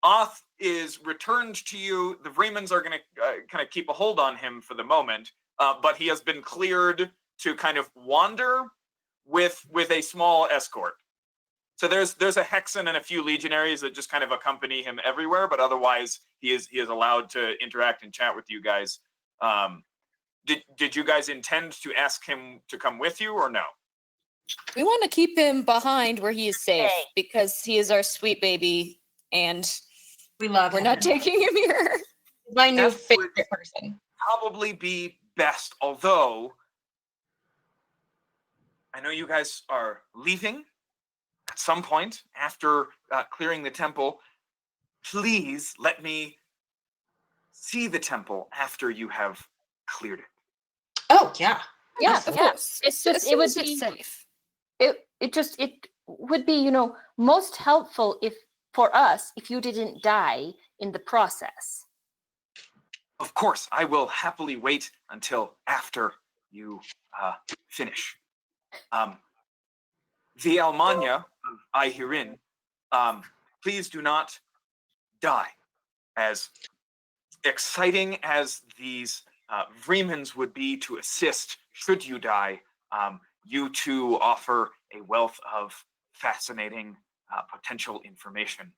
Oth is returned to you. The Vremans are going to kind of keep a hold on him for the moment, but he has been cleared to kind of wander with a small escort. So there's a Hexen and a few legionaries that just kind of accompany him everywhere, but otherwise he is allowed to interact and chat with you guys. Did you guys intend to ask him to come with you or no? We want to keep him behind where he is safe because he is our sweet baby, and We love we're him. not taking him here. My new That's favorite person. Probably be best, although I know you guys are leaving at some point after clearing the temple. Please let me see the temple after you have cleared it. Oh yeah. Yeah, Of yeah. course. It's As just soon it would as it's be safe. it would be, most helpful if for us if you didn't die in the process. Of course, I will happily wait until after you finish. The Almanya of Ihirin, please do not die. As exciting as these Vremans would be to assist should you die, you two offer a wealth of fascinating potential information.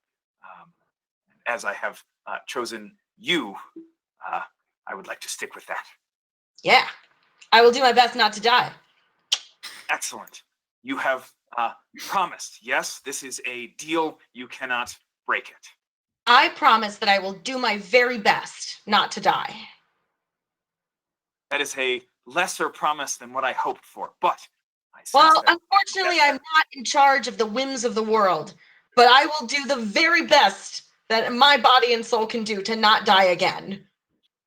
As I have chosen you, I would like to stick with that. Yeah. I will do my best not to die. Excellent. You have promised. Yes, this is a deal. You cannot break it. I promise that I will do my very best not to die. That is a lesser promise than what I hoped for, but I sense Well, that unfortunately, I'm not in charge of the whims of the world, but I will do the very best that my body and soul can do to not die again.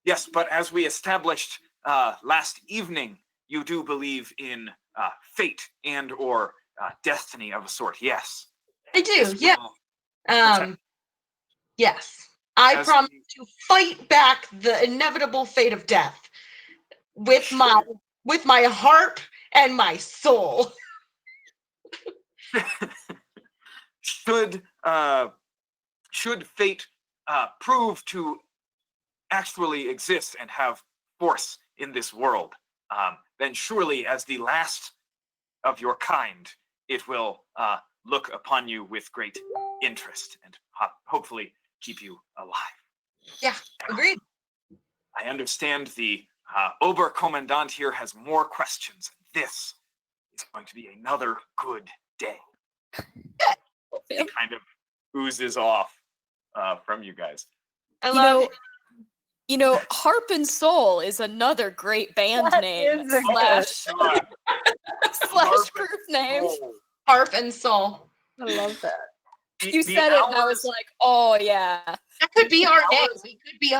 yes, but as we established last evening, you do believe in fate and or destiny of a sort. Yes. I do, This yeah. will protect- Yes. I As promise we- to fight back the inevitable fate of death with my harp and my soul. should fate prove to actually exist and have force in this world, then surely as the last of your kind, it will look upon you with great interest and hopefully keep you alive. Yeah, agreed. I understand the Oberkommandant here has more questions. This is going to be another good day. He kind of oozes off from you guys. I love it. Harp and Soul is another great band That name is a slash Harp group name. Harp and soul. I love that. You said it, and I was like, "Oh yeah." That could be our name. hours- We could be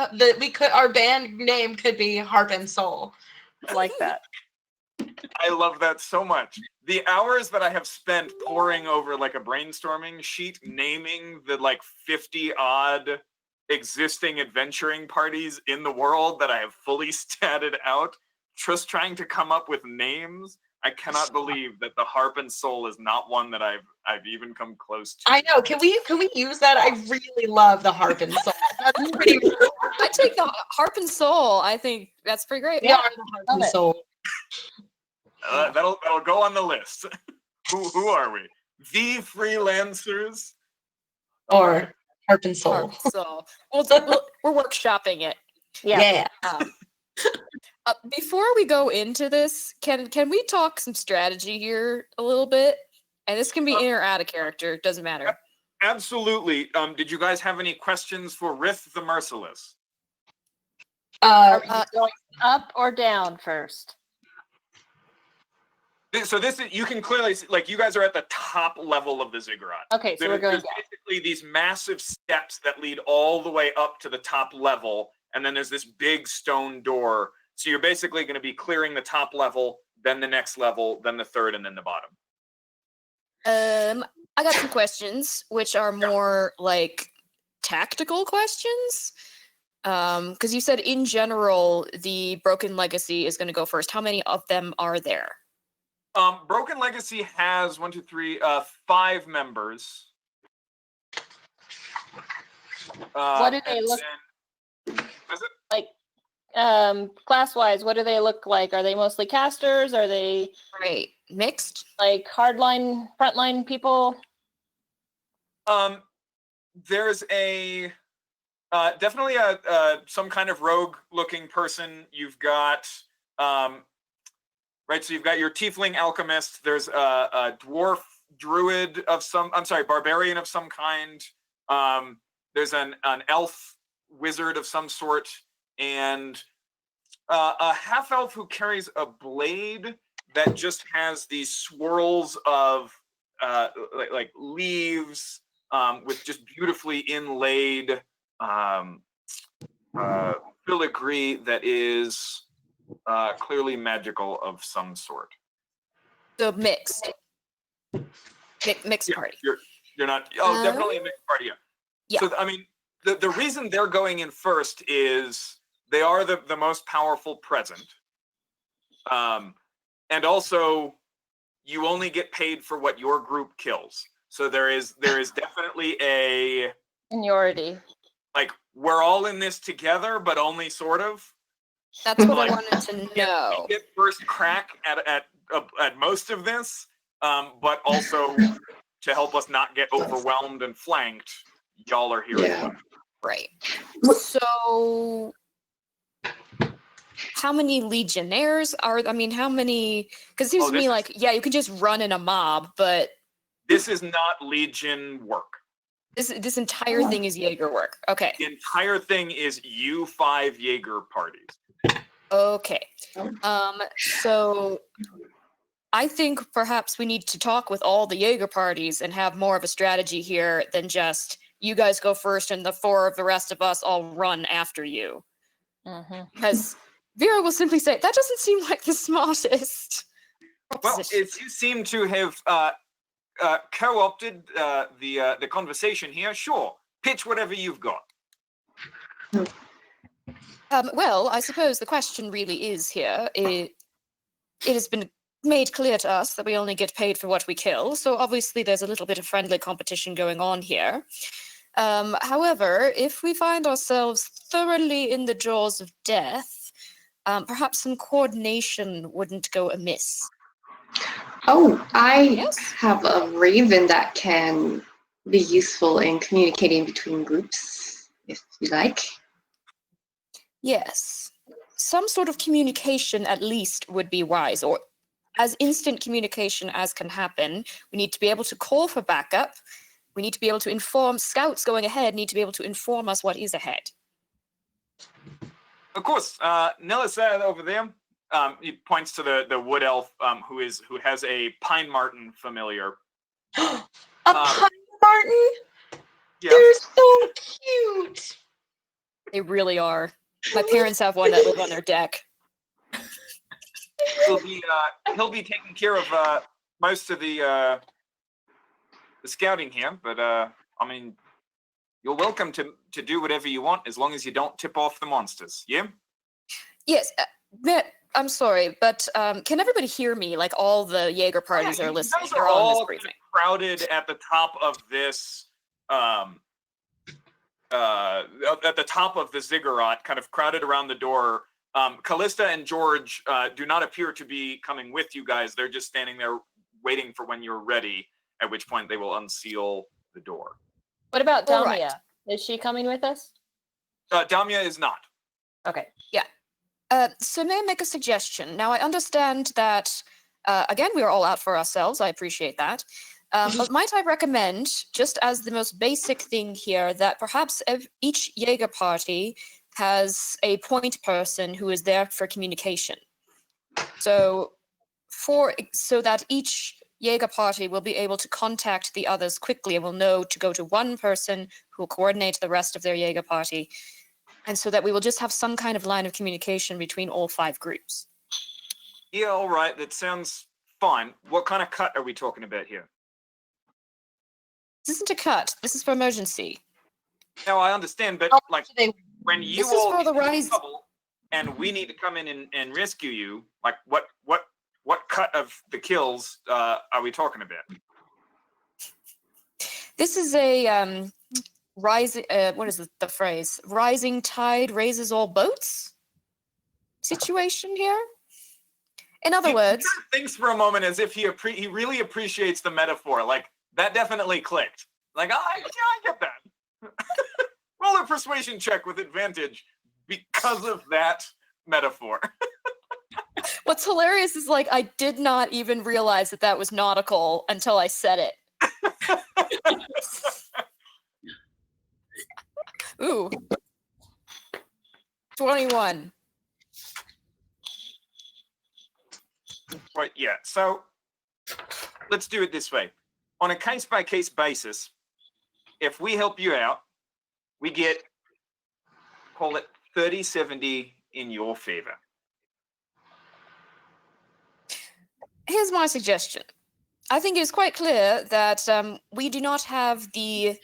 our band name could be Harp and Soul. I like that. I love that so much. The hours that I have spent poring over like a brainstorming sheet, naming the like 50 odd existing adventuring parties in the world that I have fully statted out, just trying to come up with names. I cannot believe that the Harp and Soul is not one that I've even come close to. I know. Can we use that? I really love the Harp and Soul. That's pretty. I take the Harp and Soul. I think that's pretty great. We are the Harp and Love it. Soul. That'll go on the list. Who are we? The Freelancers. Or Harp and Soul. Harp and Soul. We're workshopping it. Yeah. Yeah. Um, Before we go into this, can we talk some strategy here a little bit? And this can be in or out of character, doesn't matter. Absolutely. Did you guys have any questions for Rith the Merciless? Are you going up or down first? So this is, you can clearly see, like, you guys are at the top level of the ziggurat. Okay, so we're going There's down. basically these massive steps that lead all the way up to the top level, and then there's this big stone door. So you're basically going to be clearing the top level, then the next level, then the third, and then the bottom. I got some questions, which are more like tactical questions. Because you said in general the Broken Legacy is going to go first. How many of them are there? Broken Legacy has 5 members. What do they and look then- is it? like? Class-wise, what do they look like? Are they mostly casters? Are they Right, mixed. like hardline, frontline people? There's a definitely some kind of rogue-looking person. You've got right. So you've got your tiefling alchemist. There's a dwarf druid of some. I'm sorry, barbarian of some kind. There's an elf wizard of some sort, and a half elf who carries a blade that just has these swirls of like leaves with just beautifully inlaid filigree that is clearly magical of some sort. So mixed. Mixed Yeah, party. You're not. Oh, definitely a mixed party. Yeah. So I mean, the reason they're going in first is they are the most powerful present, and also you only get paid for what your group kills. So there is definitely a Seniority. like, we're all in this together, but only sort of. That's what Like, I wanted to know. We get first crack at most of this, but also to help us not get overwhelmed and flanked, y'all are here as well. Right. So how many legionnaires are, I mean, how many, because it seems to me like, yeah, you can just run in a mob, but this is not Legion work. This entire thing is Jaeger work. Okay. The entire thing is you 5 Jaeger parties. Okay. So I think perhaps we need to talk with all the Jaeger parties and have more of a strategy here than just you guys go first and the 4 of the rest of us all run after you. Because Vera will simply say, that doesn't seem like the smartest proposition. Well, you seem to have co-opted the conversation here. Sure, pitch whatever you've got. Well, I suppose the question really is here. It has been made clear to us that we only get paid for what we kill, so obviously there's a little bit of friendly competition going on here. However, if we find ourselves thoroughly in the jaws of death, perhaps some coordination wouldn't go amiss. Oh, I Yes? have a raven that can be useful in communicating between groups, if you like. Yes. Some sort of communication at least would be wise, or as instant communication as can happen. We need to be able to call for backup. We need to be able to inform scouts going ahead, need to be able to inform us what is ahead. Of course, Nillis over there. He points to the wood elf who has a pine marten familiar. A pine marten? Yeah. They're so cute. They really are. My parents have one that live on their deck. He'll be taking care of most of the scouting here, but I mean, you're welcome to do whatever you want as long as you don't tip off the monsters. Yeah. Yes, I'm sorry, but can everybody hear me? Like all the Jaeger parties are listening. You guys They're are all in this all briefing. crowded at the top of this. At the top of the ziggurat, kind of crowded around the door. Callista and George do not appear to be coming with you guys. They're just standing there waiting for when you're ready, at which point they will unseal the door. What about All Damia? right. Is she coming with us? Damia is not. Okay. So may I make a suggestion? Now, I understand that, again, we are all out for ourselves. I appreciate that. But might I recommend, just as the most basic thing here, that perhaps each Jaeger party has a point person who is there for communication. So that each Jaeger party will be able to contact the others quickly and will know to go to one person who will coordinate the rest of their Jaeger party. And so that we will just have some kind of line of communication between all 5 groups. Yeah, all right. That sounds fine. What kind of cut are we talking about here? This isn't a cut. This is for emergency. Now, I understand, but How like much do they- when you This is all for get the in rise. trouble and we need to come in and rescue you, like what cut of the kills are we talking about? This is a rising. What is the phrase? Rising tide raises all boats. Situation here. In other He words, kind of thinks for a moment as if he really appreciates the metaphor. Like that definitely clicked. Like I get that. Roll a persuasion check with advantage because of that metaphor. what's hilarious is like I did not even realize that that was nautical until I said it. Ooh. 21. Right, yeah. So let's do it this way. On a case-by-case basis, if we help you out, we get, call it 30-70 in your favor. Here's my suggestion. I think it's quite clear that we do not have the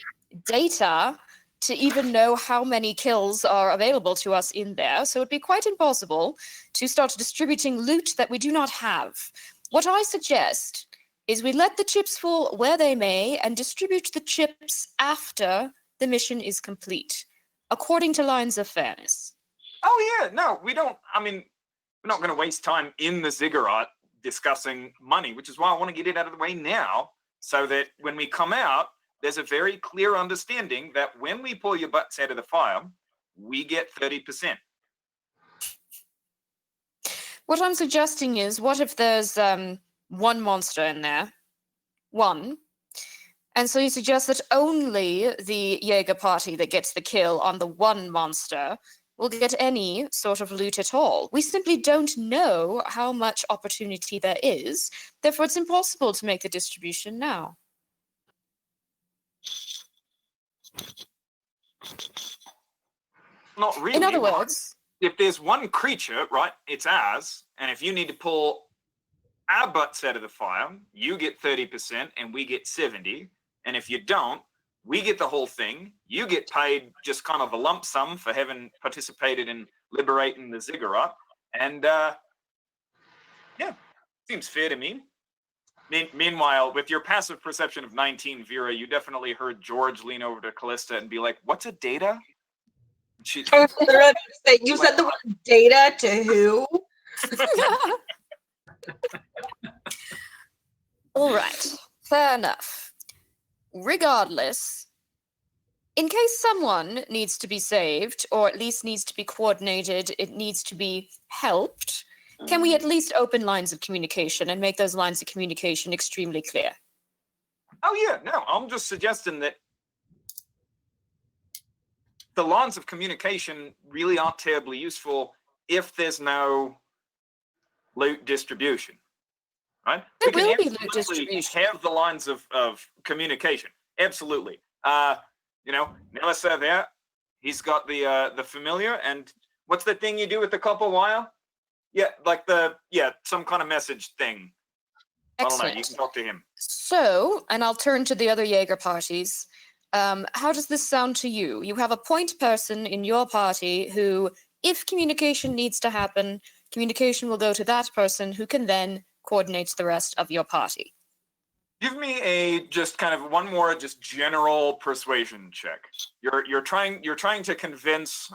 data to even know how many kills are available to us in there, so it'd be quite impossible to start distributing loot that we do not have. What I suggest is we let the chips fall where they may and distribute the chips after the mission is complete, according to lines of fairness. Oh yeah, no, we don't. I mean, we're not going to waste time in the Zigarate discussing money, which is why I want to get it out of the way now, so that when we come out, there's a very clear understanding that when we pull your butts out of the fire, we get 30%. What I'm suggesting is, what if there's one monster in there? One. And so you suggest that only the Jaeger party that gets the kill on the one monster will get any sort of loot at all. We simply don't know how much opportunity there is. Therefore, it's impossible to make the distribution now. Not really. In other words, if there's one creature, right, it's ours. And if you need to pull our butts out of the fire, you get 30% and we get 70. And if you don't, we get the whole thing. You get paid just kind of a lump sum for having participated in liberating the Zigarate. And yeah, seems fair to me. Meanwhile, with your passive perception of 19, Vera, you definitely heard George lean over to Callista and be like, "What's a data?" She, I was literally about to say, you said the word data to who? all right, fair enough. Regardless, in case someone needs to be saved, or at least needs to be coordinated, it needs to be helped, can we at least open lines of communication and make those lines of communication extremely clear? oh yeah, no, I'm just suggesting that the lines of communication really aren't terribly useful if there's no loot distribution, right? There We can will be loot absolutely distribution. have the lines of communication. Absolutely. You know, Nelissa there, he's got the familiar, and what's the thing you do with the copper wire? Yeah, like some kind of message thing. I don't know. You Excellent. can talk to him. So, and I'll turn to the other Jaeger parties. How does this sound to you? You have a point person in your party who, if communication needs to happen, communication will go to that person who can then coordinate the rest of your party. Give me a just kind of one more just general persuasion check. You're trying to convince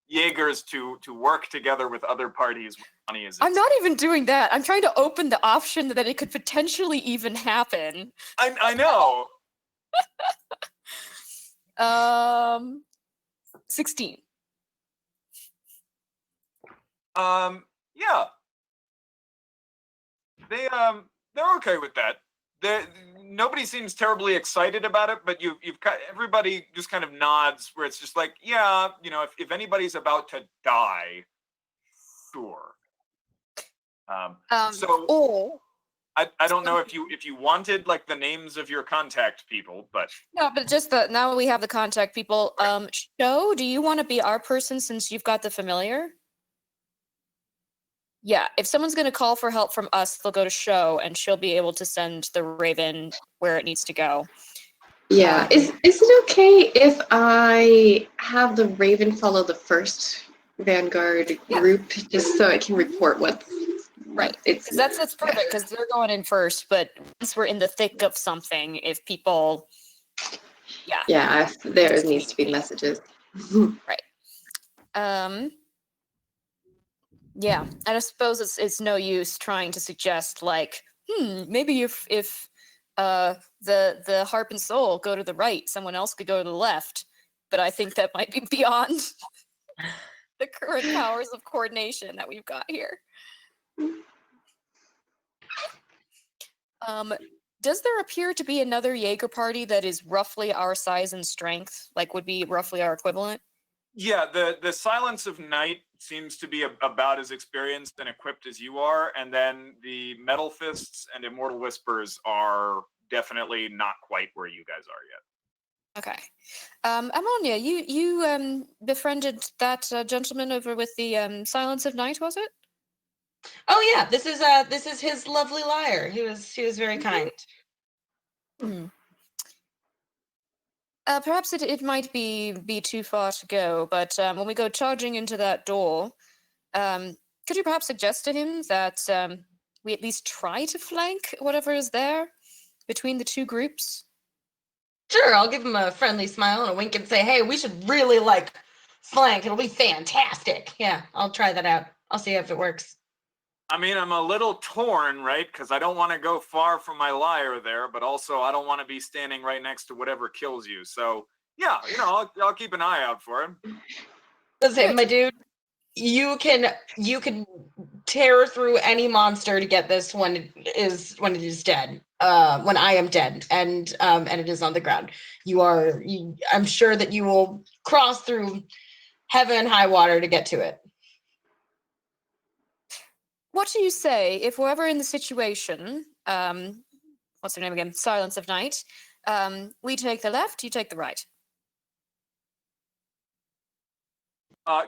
Jaegers to work together with other parties when money is. I'm not even doing that. I'm trying to open the option that it could potentially even happen. I know. 16. Yeah. They're okay with that. Nobody seems terribly excited about it, but everybody just kind of nods where it's just like, yeah, if anybody's about to die, sure. So Or I don't know if you wanted like the names of your contact people, but no, but just now we have the contact people. Sho, do you want to be our person since you've got the familiar? Yeah, if someone's going to call for help from us, they'll go to Sho, and she'll be able to send the Raven where it needs to go. Yeah. Is it okay if I have the Raven follow the first Vanguard group just so it can report what Right. it's That's perfect because they're going in first. But once we're in the thick of something, if people, there needs to be messages. Right. Yeah, and I suppose it's no use trying to suggest like, maybe if the Harp and Soul go to the right, someone else could go to the left. But I think that might be beyond the current powers of coordination that we've got here. Does there appear to be another Jaeger party that is roughly our size and strength, like would be roughly our equivalent? yeah, the Silence of Night seems to be about as experienced and equipped as you are, and then the Metal Fists and Immortal Whispers are definitely not quite where you guys are yet. Okay. Ammonia, you befriended that gentleman over with the Silence of Night, was it? Oh yeah, this is his lovely lyre. He was very kind. Perhaps it might be too far to go, but when we go charging into that door, could you perhaps suggest to him that we at least try to flank whatever is there between the two groups? Sure, I'll give him a friendly smile and a wink and say, hey, we should really flank. It'll be fantastic. Yeah, I'll try that out. I'll see if it works. I mean, I'm a little torn, right? Because I don't want to go far from my lyre there, but also I don't want to be standing right next to whatever kills you. So yeah, I'll keep an eye out for him. Listen, my dude, you can tear through any monster to get this when it is dead. When I am dead and it is on the ground. I'm sure that you will cross through heaven and high water to get to it. What do you say if we're ever in the situation, what's her name again? Silence of Night. We take the left, you take the right.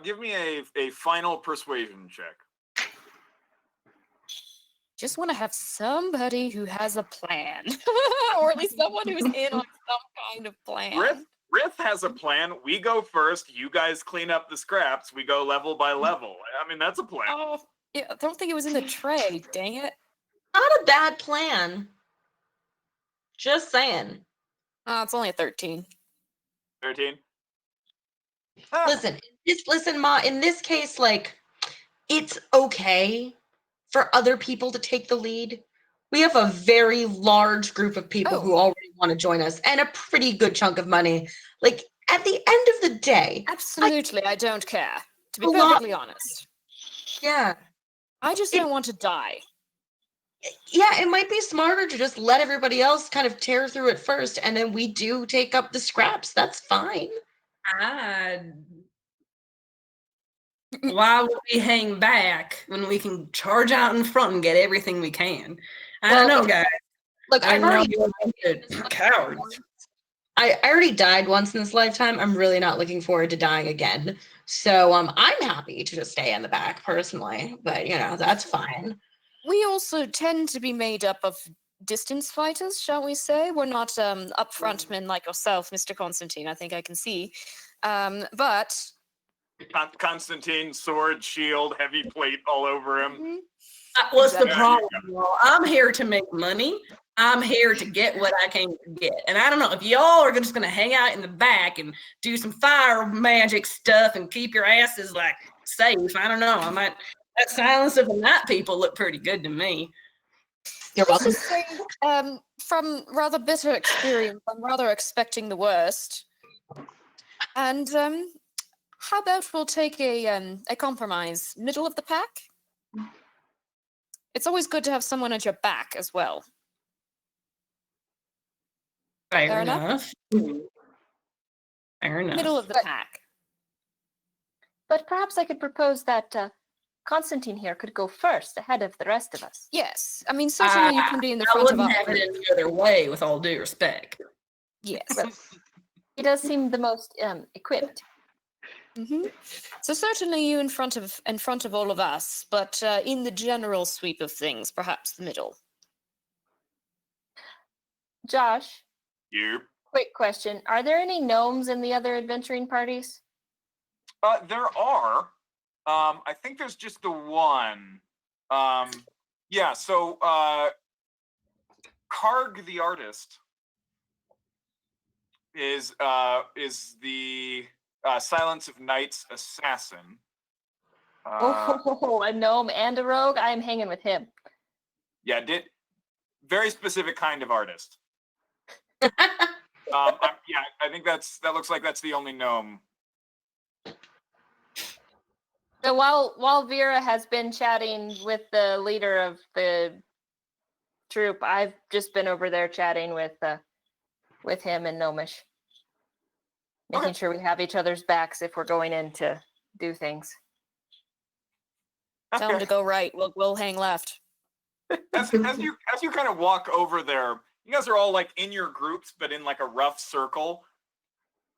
Give me a final persuasion check. Just want to have somebody who has a plan, or at least someone who's in on some kind of plan. Rith has a plan. We go first. You guys clean up the scraps. We go level by level. I mean, that's a plan. Oh, yeah, I don't think it was in the tray. Dang it! Not a bad plan. Just saying. It's only a 13. 13. Listen, Ma. In this case, it's okay for other people to take the lead. We have a very large group of people who already want to join us, and a pretty good chunk of money. At the end of the day, absolutely, I don't care. To be perfectly honest. Yeah. I just don't want to die. Yeah, it might be smarter to just let everybody else kind of tear through it first, and then we do take up the scraps. That's fine. Why would we hang back when we can charge out in front and get everything we can? I don't know, guys. Look, I know you're cowards. I already died once in this lifetime. I'm really not looking forward to dying again. So I'm happy to just stay in the back personally, but that's fine. We also tend to be made up of distance fighters, shall we say? We're not upfront men like yourself, Mr. Constantine, I think I can see. But Constantine, sword, shield, heavy plate all over him. What's the problem? Well, I'm here to make money. I'm here to get what I came to get. And I don't know if y'all are just going to hang out in the back and do some fire magic stuff and keep your asses safe. I don't know. That Silence of the Night people look pretty good to me. You're welcome. Let's just say, from rather bitter experience, I'm rather expecting the worst. And How about we'll take a compromise, middle of the pack? It's always good to have someone at your back as well. Fair Fair enough. enough. Hmm. Fair enough. Middle of the pack. But perhaps I could propose that Constantine here could go first, ahead of the rest of us. Yes, I mean certainly you can be in the front of wouldn't our have it group. any other way, with all due respect. Yes. Well, he does seem the most equipped. Hmm. So certainly you in front of all of us, but in the general sweep of things, perhaps the middle. Josh, You. quick question. Are there any gnomes in the other adventuring parties? There are. I think there's just the one. Yeah. So Karg the artist is the Silence of Night's assassin. Oh, a gnome and a rogue? I'm hanging with him. Yeah, very specific kind of artist. Yeah, I think that looks like that's the only gnome. So while Vera has been chatting with the leader of the troop, I've just been over there chatting with him and Gnomish, making Okay. sure we have each other's backs if we're going in to do things. Tell them to go right. We'll hang left. As you kind of walk over there, you guys are all like in your groups, but in like a rough circle.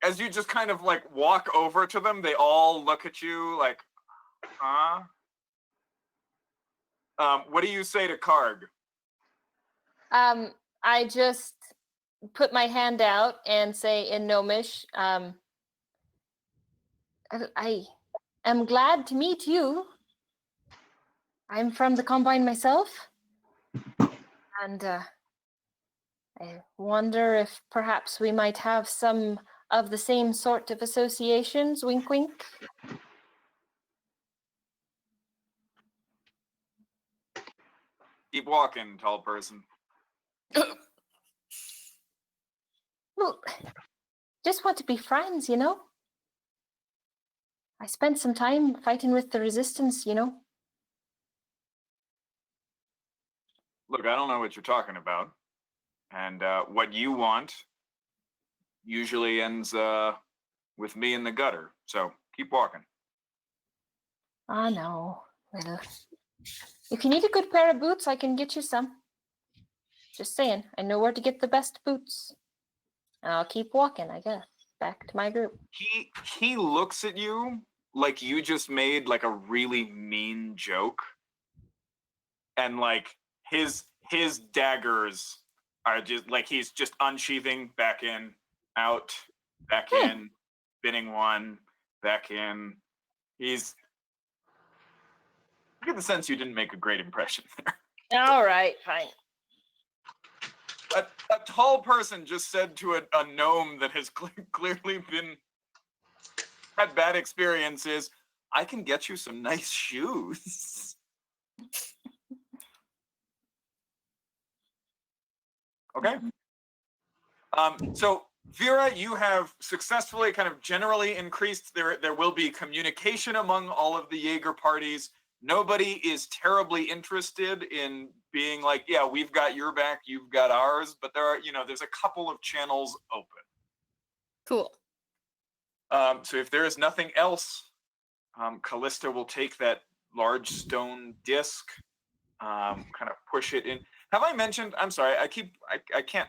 As you just kind of like walk over to them, they all look at you like, huh? What do you say to Karg? I just put my hand out and say in Gnomish, I am glad to meet you. I'm from the Combine myself. And I wonder if perhaps we might have some of the same sort of associations, wink wink. Keep walking, tall person. Well, just want to be friends, you know? I spent some time fighting with the resistance, you know? Look, I don't know what you're talking about. And what you want usually ends with me in the gutter. So keep walking. Ah, no. Well, if you need a good pair of boots, I can get you some. Just saying, I know where to get the best boots. And I'll keep walking, I guess, back to my group. He looks at you like you just made like a really mean joke. And like his daggers are just like he's just unsheathing, back in, out, back in, spinning one, back in. I get the sense you didn't make a great impression there. All right, fine. A tall person just said to a gnome that has clearly had bad experiences, I can get you some nice shoes. Okay. So Vera, you have successfully kind of generally increased. There will be communication among all of the Jaeger parties. Nobody is terribly interested in being like, yeah, we've got your back, you've got ours, but there's a couple of channels open. Cool. So if there is nothing else, Callista will take that large stone disc, kind of push it in. Have I mentioned? I'm sorry, I can't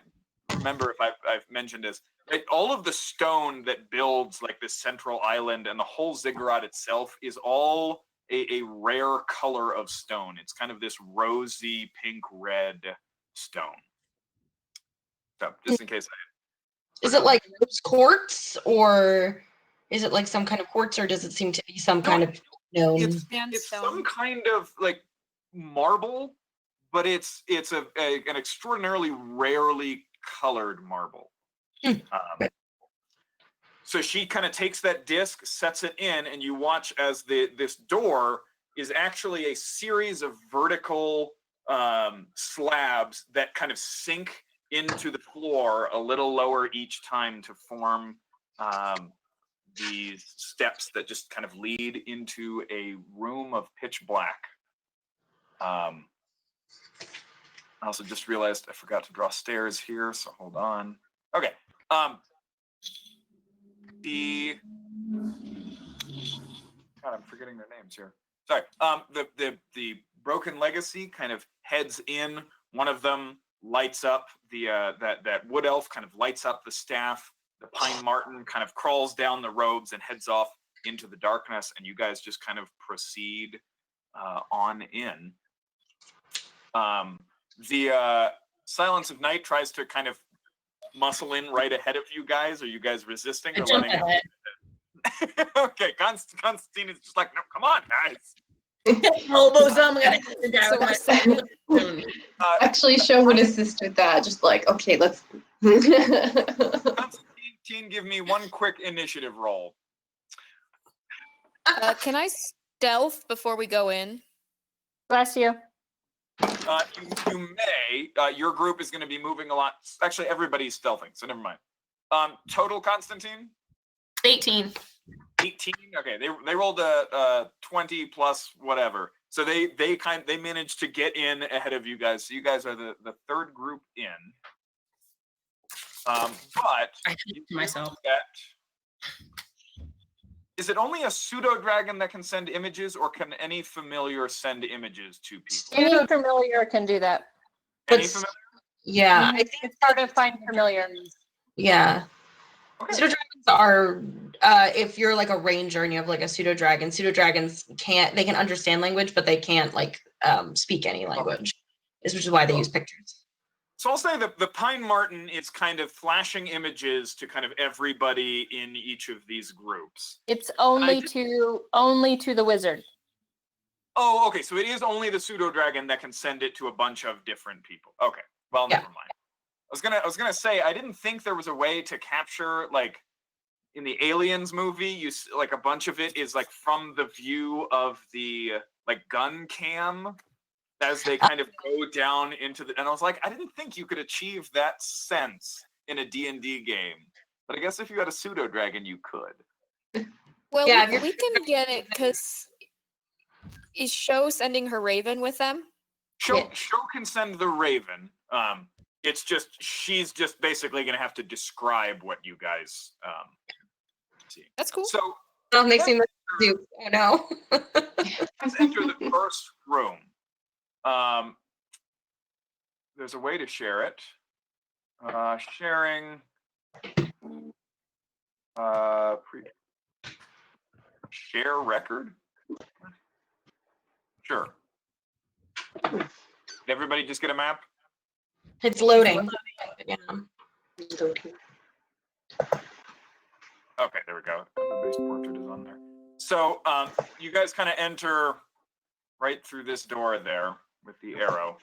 remember if I've mentioned this. Right? All of the stone that builds like this central island and the whole ziggurat itself is all a rare color of stone. It's kind of this rosy pink red stone. So just in case Is it like rose quartz, or is it like some kind of quartz, or does it seem to be some kind of it's Sandstone. some kind of like marble, but it's an extraordinarily rarely colored marble. So she kind of takes that disc, sets it in, and you watch as this door is actually a series of vertical slabs that kind of sink into the floor a little lower each time to form these steps that just kind of lead into a room of pitch black. I also just realized I forgot to draw stairs here, so hold on. Okay. God, I'm forgetting their names here. Sorry. The Broken Legacy kind of heads in. One of them lights up that wood elf kind of lights up the staff. The Pine Marten kind of crawls down the robes and heads off into the darkness, and you guys just kind of proceed on in. The Silence of Night tries to kind of muscle in right ahead of you guys. Are you guys resisting or letting it? Okay, Constantine is just like, no, come on, guys. Elbows up, I'm gonna So we're saying- Actually, Show would assist with that. Just like, okay, let's. Constantine, give me one quick initiative roll. Can I stealth before we go in? Bless you. You may. Your group is going to be moving a lot. Actually, everybody's stealthing, so never mind. Total, Constantine? 18. 18. Okay, they rolled a 20 plus whatever. So they managed to get in ahead of you guys. So you guys are the third group in. But I think to myself. Is it only a pseudo dragon that can send images, or can any familiar send images to people? Any familiar can do that. Any But- familiar? Yeah, I think It's hard to find familiar. yeah. Okay. Pseudo dragons are if you're like a ranger and you have like a pseudo dragons can understand language, but they can't like speak any language. Which is why they use pictures. So I'll say that the Pine Marten is kind of flashing images to kind of everybody in each of these groups. It's only to the wizard. Oh, okay. So it is only the pseudo dragon that can send it to a bunch of different people. Okay. Well, Yeah. never mind. I was gonna say I didn't think there was a way to capture, like in the Aliens movie, like a bunch of it is like from the view of the like gun cam as they kind of go down into the, and I was like, I didn't think you could achieve that sense in a D&D game. But I guess if you had a pseudo dragon, you could. Well, Yeah, we can get it because is Show sending her raven with them? Show can send the raven. It's just she's just basically going to have to describe what you guys see. That's cool. So Oh, makes me do. Oh no. let's enter the first room. There's a way to share it. Sharing. Share record. Sure. Did everybody just get a map? It's loading. Yeah. Okay, there we go. Everybody's portrait is on there. So you guys kind of enter right through this door there with the arrow.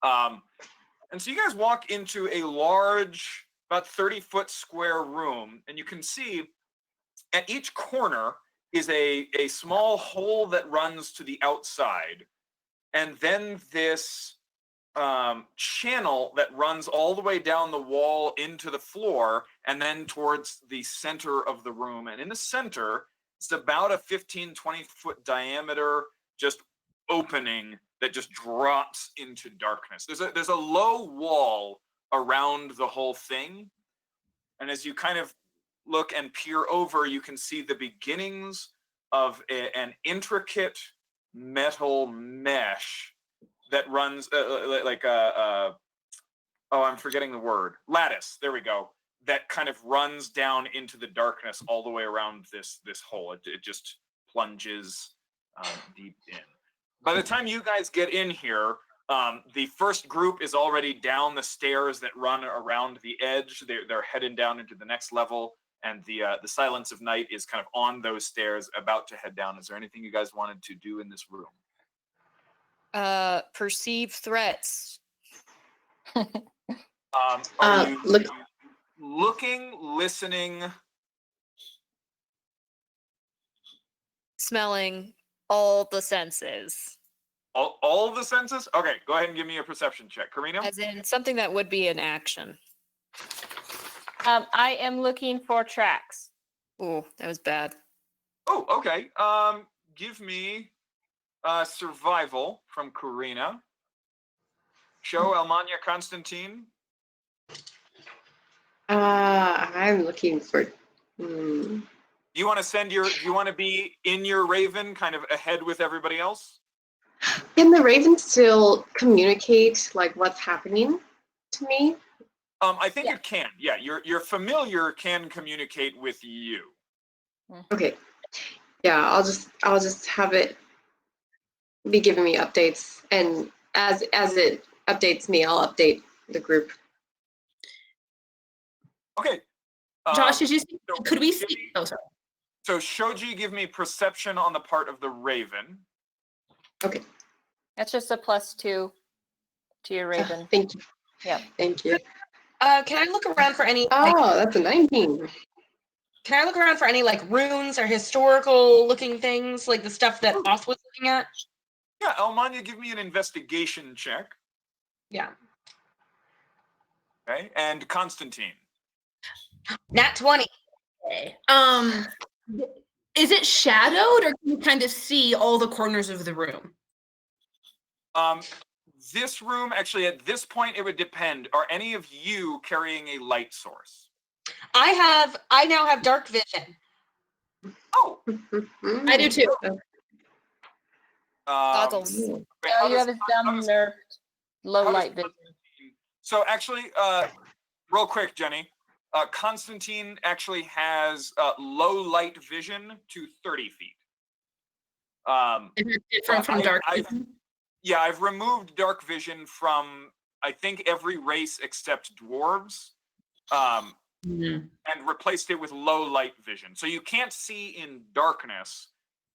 And so you guys walk into a large, about 30-foot square room, and you can see at each corner is a small hole that runs to the outside. And then this channel that runs all the way down the wall into the floor and then towards the center of the room. And in the center, it's about a 15, 20-foot diameter just opening that just drops into darkness. There's a low wall around the whole thing. And as you kind of look and peer over, you can see the beginnings of an intricate metal mesh that runs I'm forgetting the word. Lattice, there we go. That kind of runs down into the darkness all the way around this hole. It just plunges deep in. By the time you guys get in here, the first group is already down the stairs that run around the edge. They're heading down into the next level, and the Silence of Night is kind of on those stairs, about to head down. Is there anything you guys wanted to do in this room? Perceive threats. Are you look- looking, listening? Smelling, all the senses. All the senses? Okay, go ahead and give me a perception check. Karina? As in something that would be an action. I am looking for tracks. Ooh, that was bad. Oh, okay. Give me survival from Karina. Show Almania Constantine. I'm looking for. Do you want to send your? Do you want to be in your Raven, kind of ahead with everybody else? Can the Raven still communicate like what's happening to me? I think Yeah. it can. Yeah, your familiar can communicate with you. Okay. Yeah, I'll just have it be giving me updates, and as it updates me, I'll update the group. Okay. Josh, did you see? so Could we give see? me- Oh, sorry. So Shoji, give me perception on the part of the Raven. Okay. That's just a +2 to your Raven. Thank you. Yeah. Thank you. Can I look around for any? Like, Oh, that's a 19. can I look around for any like runes or historical looking things, like the stuff that Oth was looking at? Yeah, Almania, give me an investigation check. Yeah. Okay, and Constantine. Nat 20. Is it shadowed, or can you kind of see all the corners of the room? This room, actually, at this point, it would depend. Are any of you carrying a light source? I now have dark vision. Oh, I do too. Goggles. wait, Oh, how you does- have his how dumb does- nerf low how does light vision. So actually, real quick, Jenny, Constantine actually has low light vision to 30 feet. Is it different from I- dark I- vision? Yeah, I've removed dark vision from, I think, every race except dwarves, Mhm. and replaced it with low light vision. So you can't see in darkness,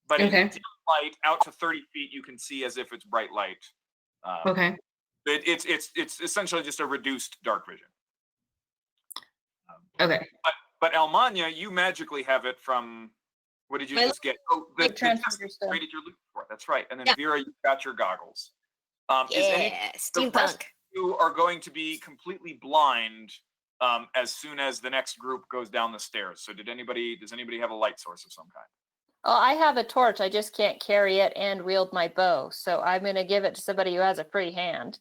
but Okay. in dim light out to 30 feet, you can see as if it's bright light. Okay. It's essentially just a reduced dark vision. Okay. But Almania, you magically have it from, what did you My just get? Oh, the Like transmitter stuff. traded your loot for. That's right. And then Yeah. Vera, you got your goggles. Is any Yeah, the rest steampunk. of you are going to be completely blind as soon as the next group goes down the stairs. So does anybody have a light source of some kind? Oh, I have a torch. I just can't carry it and wield my bow. So I'm going to give it to somebody who has a free hand.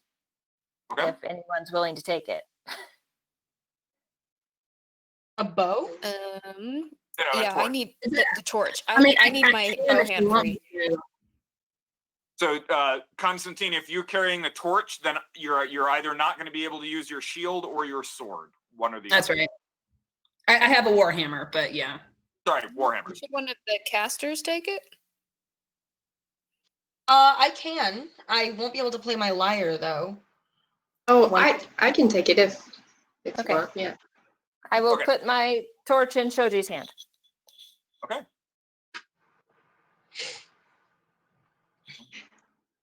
Okay. If anyone's willing to take it. A bow? Yeah, I need the torch. I need my can bow if you hand want free. to. So Constantine, if you're carrying the torch, then you're either not going to be able to use your shield or your sword. One or the That's other. right. I have a warhammer, but yeah. Sorry, Warhammer. Should one of the casters take it? I can. I won't be able to play my lyre though. Oh, I can take it if you Okay. want. Yeah. I will Okay. put my torch in Shoji's hand. Okay.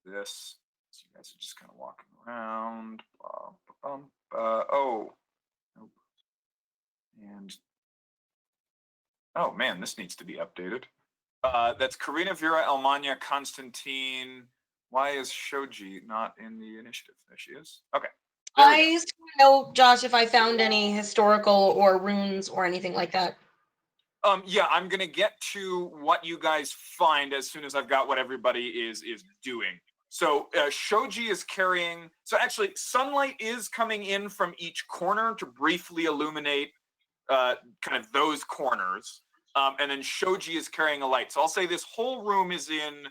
This. So you guys are just kind of walking around. Oh. Nope. And oh man, this needs to be updated. That's Karina, Vera, Almania, Constantine. Why is Shoji not in the initiative? There she is. Okay. There we go. I just want to know, Josh, if I found any historical or runes or anything like that. Yeah, I'm gonna get to what you guys find as soon as I've got what everybody is doing. So Shoji is carrying. So actually, sunlight is coming in from each corner to briefly illuminate kind of those corners, and then Shoji is carrying a light. So I'll say this whole room is in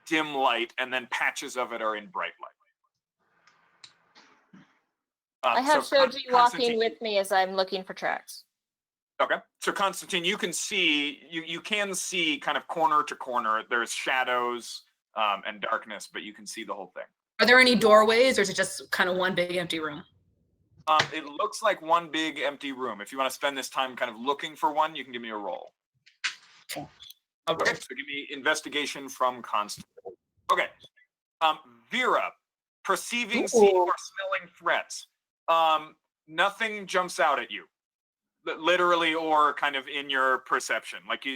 dim light, and then patches of it are in bright light. I have so Shoji walking Constantine- with me as I'm looking for tracks. Okay, so Constantine, you can see kind of corner to corner. There's shadows and darkness, but you can see the whole thing. Are there any doorways, or is it just kind of one big empty room? It looks like one big empty room. If you want to spend this time kind of looking for one, you can give me a roll. Okay, so give me investigation from Constantine. Okay, Vera, perceiving, seeing, or smelling threats. Nothing jumps out at you. Literally or kind of in your perception, like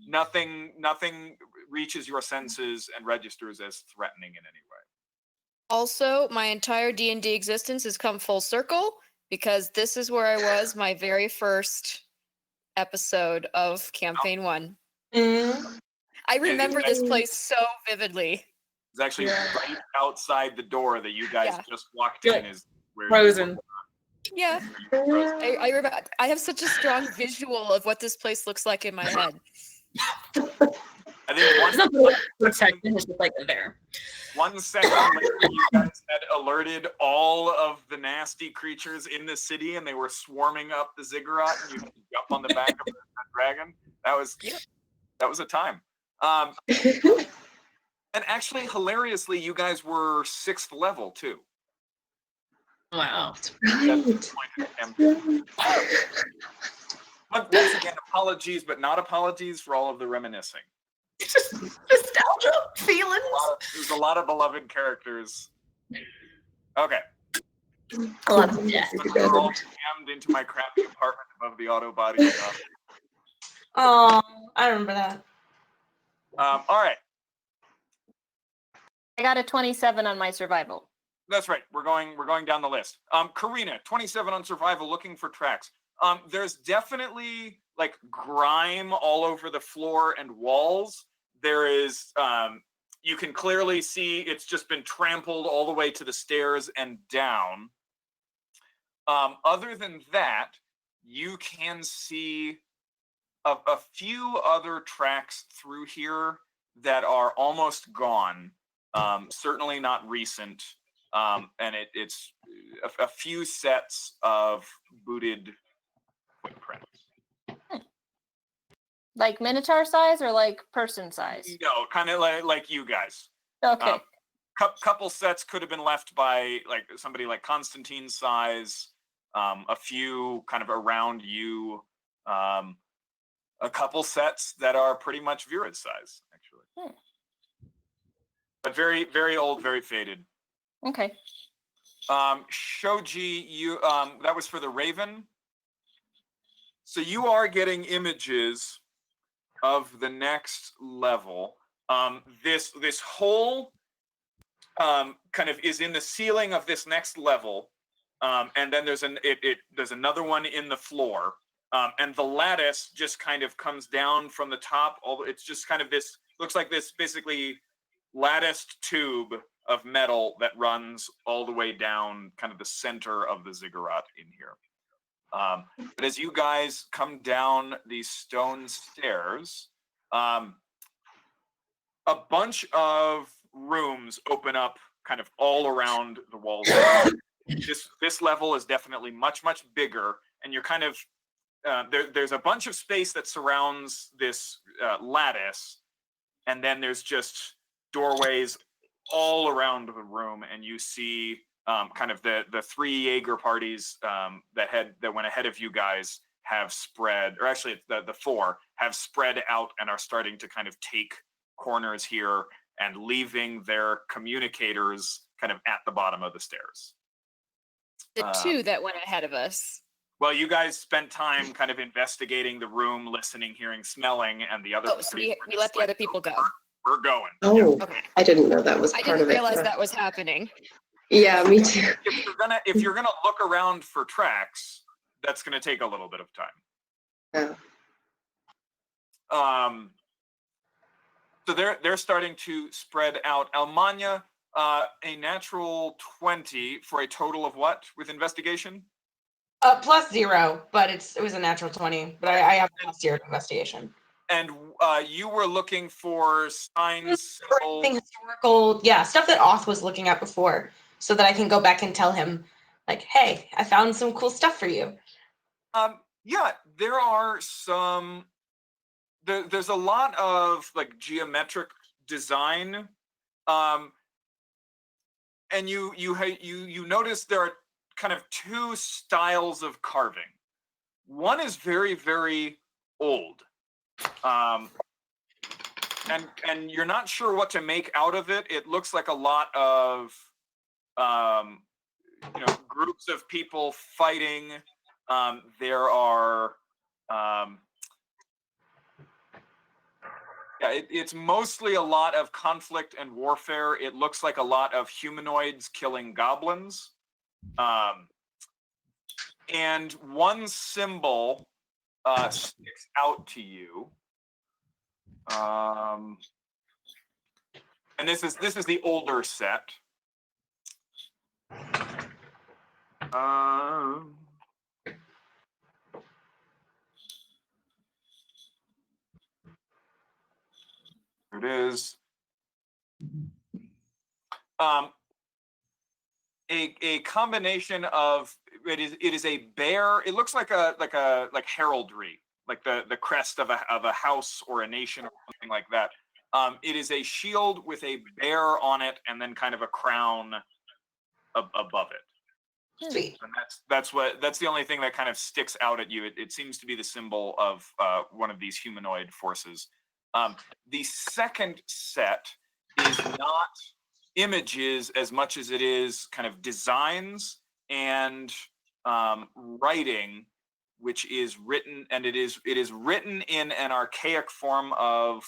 nothing reaches your senses and registers as threatening in any way. Also, my entire D&D existence has come full circle because this is where I was my very first episode of Campaign 1. Mm. I remember this place so vividly. It's actually right outside the door that you guys Yeah. just walked Yeah. in is where Frozen. Yeah, I remember. I have such a strong visual of what this place looks like in my head. I think It's not for a second, it's just like there. 1 second later, you guys had alerted all of the nasty creatures in the city, and they were swarming up the ziggurat, and you could jump on the back of the dragon. That was a time. And actually, hilariously, you guys were 6th level too. Wow. Right. But once again, apologies, but not apologies for all of the reminiscing. Just nostalgia feelings. There's a lot of beloved characters. Okay. A lot of death. They're all jammed into my crappy apartment above the auto body shop. Oh, I remember that. All right. I got a 27 on my survival. That's right. We're going down the list. Karina, 27 on survival, looking for tracks. There's definitely like grime all over the floor and walls. There is, you can clearly see it's just been trampled all the way to the stairs and down. Other than that, you can see a few other tracks through here that are almost gone. Certainly not recent. And it's a few sets of booted footprints. Like minotaur size or like person size? No, kind of like you guys. Okay. Couple sets could have been left by like somebody like Constantine's size. A few kind of around you. A couple sets that are pretty much Vira's size, actually. But very, very old, very faded. Okay. Shoji, you that was for the Raven. So you are getting images of the next level. This hole kind of is in the ceiling of this next level, and then there's another one in the floor, and the lattice just kind of comes down from the top. It's just kind of this looks like this basically latticed tube of metal that runs all the way down kind of the center of the ziggurat in here. But as you guys come down these stone stairs, a bunch of rooms open up kind of all around the walls. This level is definitely much bigger, and you're kind of there's a bunch of space that surrounds this lattice, and then there's just doorways all around the room, and you see kind of the 3 Jaeger parties that went ahead of you guys have spread, or actually the 4 have spread out and are starting to kind of take corners here and leaving their communicators kind of at the bottom of the stairs. The 2 that went ahead of us. Well, you guys spent time kind of investigating the room, listening, hearing, smelling, and the other. Oh, so we let the other people go. We're going. Oh, Okay. I didn't know that was I part didn't of it. realize that was happening. Yeah, me too. If you're gonna look around for tracks, that's gonna take a little bit of time. Yeah. So they're starting to spread out. Almanya, a natural 20 for a total of what with investigation? +0, but it was a natural 20. But I have +0 to investigation. And you were looking for signs, Anything historical, yeah, stuff that Oth was looking at before, so that I can go back and tell him, like, hey, I found some cool stuff for you. Yeah, there are some. There's a lot of like geometric design, and you notice there are kind of 2 styles of carving. One is very, very old, and you're not sure what to make out of it. It looks like a lot of groups of people fighting. There are it's mostly a lot of conflict and warfare. It looks like a lot of humanoids killing goblins. And one symbol sticks out to you. And this is the older set. Here it is. A combination of it is a bear. It looks like heraldry, like the crest of a house or a nation or something like that. It is a shield with a bear on it, and then kind of a crown above it. Sweet. And that's the only thing that kind of sticks out at you. It seems to be the symbol of one of these humanoid forces. The second set is not images as much as it is kind of designs and writing, which is written, and it is written in an archaic form of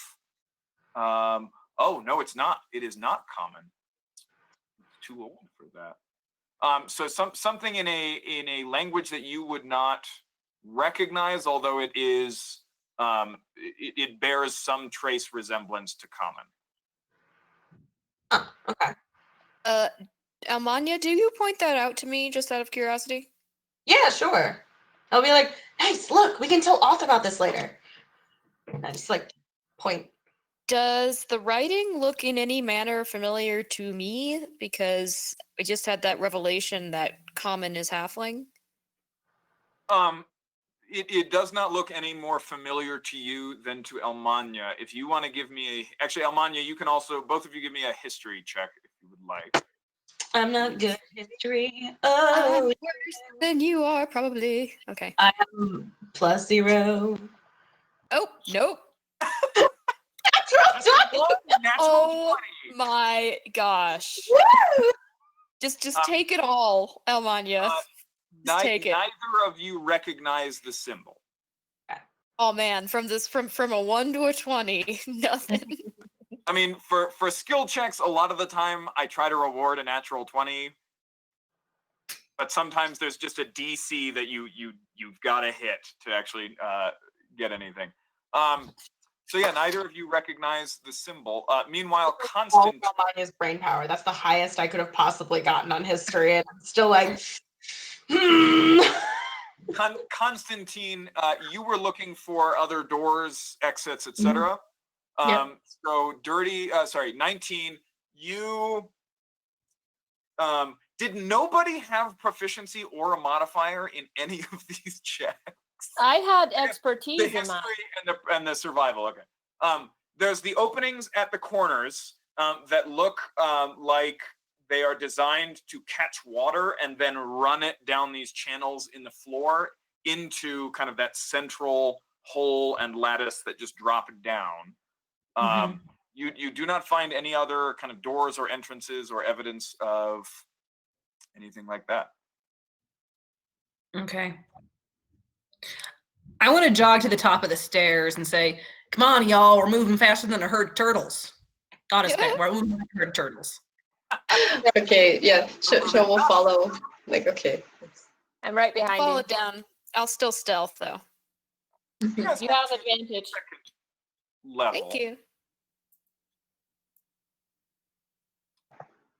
oh no, it's not. It is not common. It's too old for that. So something in a language that you would not recognize, although it is it bears some trace resemblance to common. Oh, okay. Almanya, do you point that out to me just out of curiosity? Yeah, sure. I'll be like, nice, look, we can tell Auth about this later. I just like point. Does the writing look in any manner familiar to me? Because I just had that revelation that common is halfling. It does not look any more familiar to you than to Almanya. If you want to give me actually, Almanya, you can also, both of you give me a history check if you would like. I'm not good at history. I'm Oh, worse than you are, probably. Okay. I'm +0. Oh, nope. That's right. Oh my gosh. Just take it all, Almanya. Just take it. Neither of you recognize the symbol. Oh man, from a 1 to a 20, nothing. I mean, for skill checks, a lot of the time I try to reward a natural 20, but sometimes there's just a DC that you've got to hit to actually get anything. So yeah, neither of you recognize the symbol. Meanwhile, Constant. His brain power. That's the highest I could have possibly gotten on history, and I'm still like, Constantine, you were looking for other doors, exits, etc. So 19. You did nobody have proficiency or a modifier in any of these checks? I had The expertise in history mine. and the survival. Okay. There's the openings at the corners that look like they are designed to catch water and then run it down these channels in the floor into kind of that central hole and lattice that just drop down. You do not find any other kind of doors or entrances or evidence of anything like that. Okay. I want to jog to the top of the stairs and say, come on, y'all, we're moving faster than a herd of turtles. Not a step, we're moving like a herd of turtles. Okay, yeah. Show will follow. Like, okay. I'm right behind Follow you. it down. I'll still stealth though. You have advantage. Level. Thank you.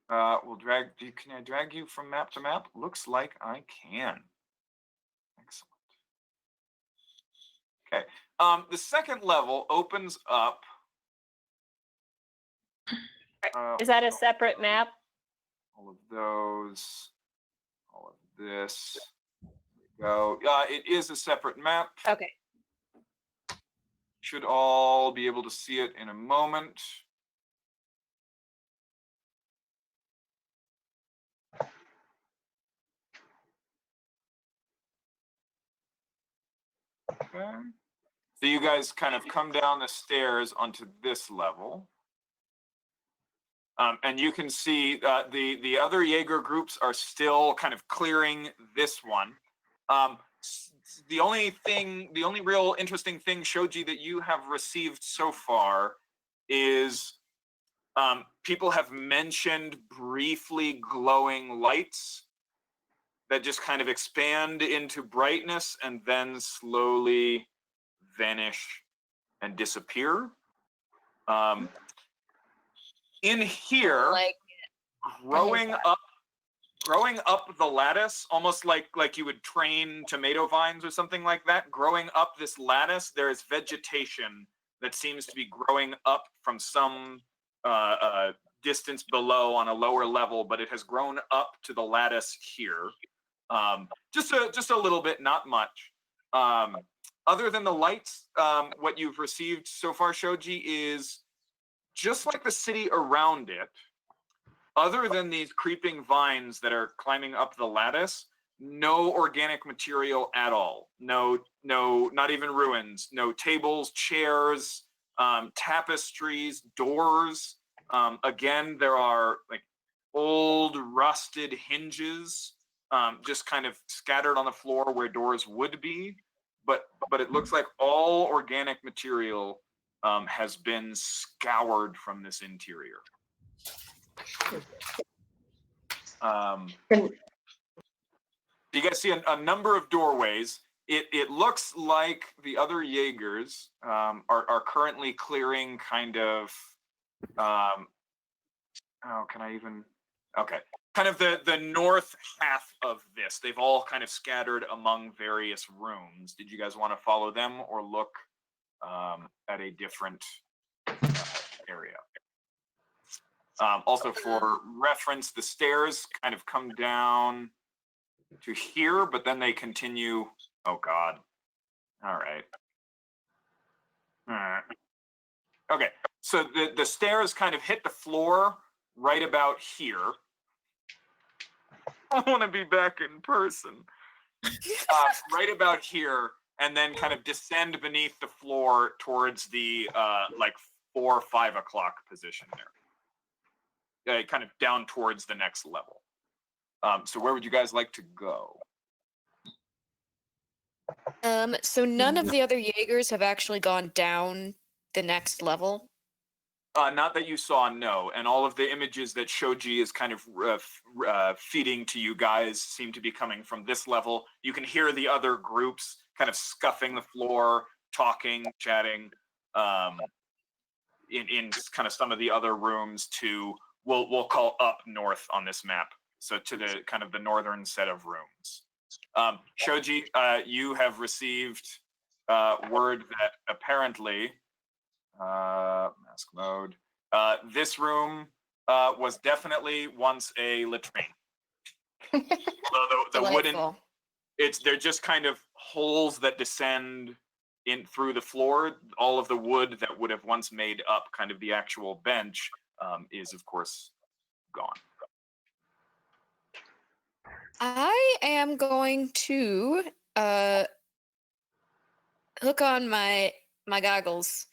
We'll drag. Can I drag you from map to map? Looks like I can. Excellent. Okay. The second level opens up. Is that a separate map? All of those. All of this. There we go. It is a separate map. Okay. Should all be able to see it in a moment. Okay. So you guys kind of come down the stairs onto this level. And you can see the other Jaeger groups are still kind of clearing this one. The only real interesting thing, Shoji, that you have received so far is people have mentioned briefly glowing lights that just kind of expand into brightness and then slowly vanish and disappear. In here, Like growing up the lattice, almost like you would train tomato vines or something like that. Growing up this lattice, there is vegetation that seems to be growing up from some distance below on a lower level, but it has grown up to the lattice here. Just a little bit, not much. Other than the lights, what you've received so far, Shoji, is just like the city around it. Other than these creeping vines that are climbing up the lattice, no organic material at all. No, not even ruins. No tables, chairs, tapestries, doors. Again, there are like old rusted hinges, just kind of scattered on the floor where doors would be. But it looks like all organic material has been scoured from this interior. You guys see a number of doorways. It looks like the other Jaegers are currently clearing kind of kind of the north half of this. They've all kind of scattered among various rooms. Did you guys want to follow them or look at a different area? Also, for reference, the stairs kind of come down to here, but then they continue. Oh, God. All right. Okay, so the stairs kind of hit the floor right about here. I want to be back in person. Right about here, and then kind of descend beneath the floor towards the like 4 or 5 o'clock position there. Kind of down towards the next level. So where would you guys like to go? So none of the other Jaegers have actually gone down the next level. Not that you saw, no. And all of the images that Shoji is kind of feeding to you guys seem to be coming from this level. You can hear the other groups kind of scuffing the floor, talking, chatting, in kind of some of the other rooms to, we'll call up north on this map. So to the kind of the northern set of rooms. Shoji, you have received word that apparently, mask mode, this room was definitely once a latrine. The wooden, they're just kind of holes that descend in through the floor. All of the wood that would have once made up kind of the actual bench is of course gone. I am going to hook on my goggles,